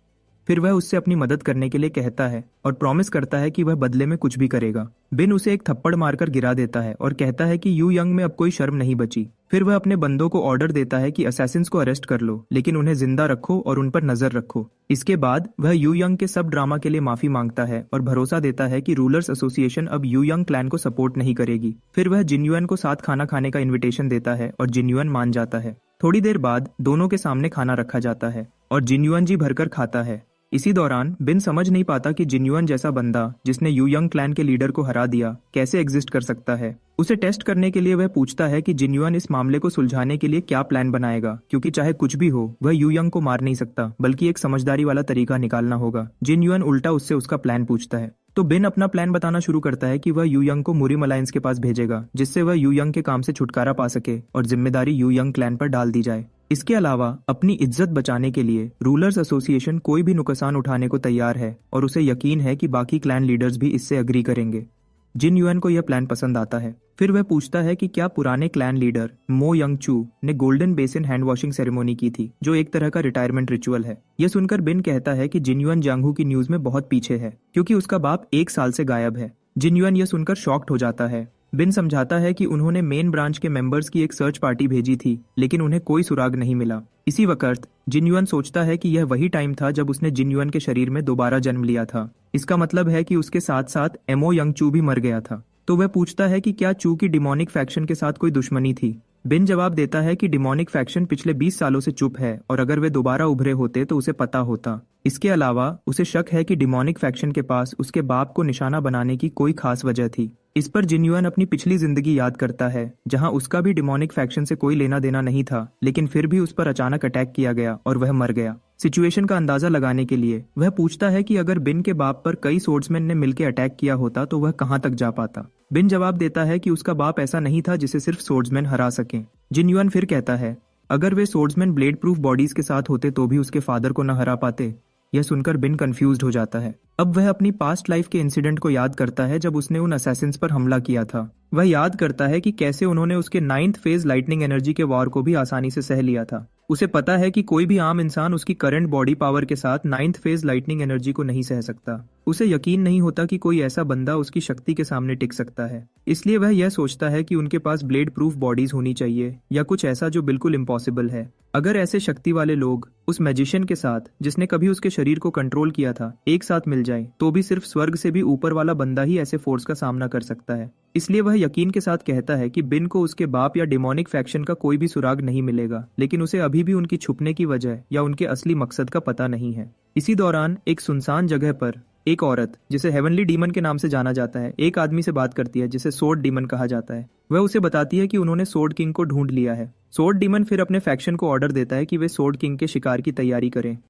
फिर वह उससे अपनी मदद करने के लिए कहता है और प्रॉमिस करता है कि वह बदले में कुछ भी करेगा। बिन उसे एक थप्पड़ मारकर गिरा देता है और कहता है कि यू यंग में अब कोई शर्म नहीं बची। फिर वह अपने बंदों को ऑर्डर देता है कि असैसिन्स को अरेस्ट कर लो, लेकिन उन्हें जिंदा रखो और उन पर नजर रखो। इसके बाद वह यू यंग के सब ड्रामा के लिए माफी मांगता है और भरोसा देता है कि रूलर्स एसोसिएशन अब यू यंग क्लैन को सपोर्ट नहीं करेगी। फिर वह जिन्युअन को साथ खाना खाने का इन्विटेशन देता है और जिन्युअन मान जाता है। थोड़ी देर बाद दोनों के सामने खाना रखा जाता है और जिन्युअन जी भरकर खाता है। इसी दौरान बिन समझ नहीं पाता कि जिन्युअन जैसा बंदा जिसने यू यंग क्लैन के लीडर को हरा दिया कैसे एग्जिस्ट कर सकता है। उसे टेस्ट करने के लिए वह पूछता है कि जिन्युअन इस मामले को सुलझाने के लिए क्या प्लान बनाएगा, क्योंकि चाहे कुछ भी हो वह यू यंग को मार नहीं सकता, बल्कि एक समझदारी वाला तरीका निकालना होगा। जिन्युअन उल्टा उससे उसका प्लान पूछता है, तो बिन अपना प्लान बताना शुरू करता है कि वह यू यंग को मुरिम अलायंस के पास भेजेगा, जिससे वह यू यंग के काम से छुटकारा पा सके और जिम्मेदारी यू यंग क्लैन पर डाल दी जाए। इसके अलावा अपनी इज्जत बचाने के लिए रूलर्स एसोसिएशन कोई भी नुकसान उठाने को तैयार है और उसे यकीन है कि बाकी क्लैन लीडर्स भी इससे अग्री करेंगे। जिन्युअन को यह प्लान पसंद आता है। फिर वह पूछता है कि क्या पुराने क्लैन लीडर मो यंग चू ने golden basin hand washing ceremony की थी, जो एक तरह का रिटायरमेंट रिचुअल है। यह सुनकर बिन कहता है कि जिन्युअन जांगहू की न्यूज में बहुत पीछे है, क्योंकि उसका बाप 1 साल से गायब है। जिन्युअन यह सुनकर शॉक्ड हो जाता है। बिन समझाता है कि उन्होंने मेन ब्रांच के मेंबर्स की एक सर्च पार्टी भेजी थी, लेकिन उन्हें कोई सुराग नहीं मिला। इसी वक्त जिन्युअन सोचता है कि यह वही टाइम था जब उसने जिन्युअन के शरीर में दोबारा जन्म लिया था। इसका मतलब है कि उसके साथ साथ एमओ यंग चू भी मर गया था। तो वह पूछता है कि क्या चू की डिमोनिक फैक्शन के साथ कोई दुश्मनी थी। बिन जवाब देता है कि डिमोनिक फैक्शन पिछले 20 सालों से चुप है और अगर वे दोबारा उभरे होते तो उसे पता होता। इसके अलावा उसे शक है कि डिमोनिक फैक्शन के पास उसके बाप को निशाना बनाने की कोई खास वजह थी। इस पर जिन्युअन अपनी पिछली जिंदगी याद करता है, जहां उसका भी डिमोनिक फैक्शन से कोई लेना देना नहीं था, लेकिन फिर भी उस पर अचानक अटैक किया गया और वह मर गया। सिचुएशन का अंदाजा लगाने के लिए वह पूछता है कि अगर बिन के बाप पर कई सोर्ड्समैन ने मिलकर अटैक किया होता तो वह कहां तक जा पाता। बिन जवाब देता है कि उसका बाप ऐसा नहीं था जिसे सिर्फ सोर्ड्समैन हरा सकें। जिन्युअन फिर कहता है अगर वे सोर्ड्समैन ब्लेड प्रूफ बॉडीज के साथ होते तो भी उसके फादर को न हरा पाते। यह सुनकर बिन कंफ्यूज्ड हो जाता है। अब वह अपनी पास्ट लाइफ के इंसिडेंट को याद करता है जब उसने उन असैसिन्स पर हमला किया था। वह याद करता है कि कैसे उन्होंने उसके 9th फेज लाइटनिंग एनर्जी के वॉर को भी आसानी से सह लिया था। उसे पता है कि कोई भी आम इंसान उसकी करंट बॉडी पावर के साथ 9th फेज लाइटनिंग एनर्जी को नहीं सह सकता। उसे यकीन नहीं होता कि कोई ऐसा बंदा उसकी शक्ति के सामने टिक सकता है, इसलिए वह यह सोचता है कि उनके पास ब्लेड प्रूफ बॉडीज होनी चाहिए या कुछ ऐसा जो बिल्कुल इम्पॉसिबल है। अगर ऐसे शक्ति वाले लोग उस मैजिशियन के साथ जिसने कभी उसके शरीर को कंट्रोल किया था एक साथ मिल जाए, तो भी सिर्फ स्वर्ग से भी ऊपर वाला बंदा ही ऐसे फोर्स का सामना कर सकता है। इसलिए वह यकीन के साथ कहता है कि बिन को उसके बाप या डिमोनिक फैक्शन का कोई भी सुराग नहीं मिलेगा, लेकिन उसे अभी भी उनकी छुपने की वजह या उनके असली मकसद का पता नहीं है। इसी दौरान एक सुनसान जगह पर एक औरत जिसे हेवनली डीमन के नाम से जाना जाता है एक आदमी से बात करती है जिसे सोर्ड डीमन कहा जाता है। वह उसे बताती है कि उन्होंने सोर्ड किंग को ढूंढ लिया है। सोर्ड डीमन फिर अपने फैक्शन को ऑर्डर देता है कि वे सोर्ड किंग के शिकार की तैयारी करें।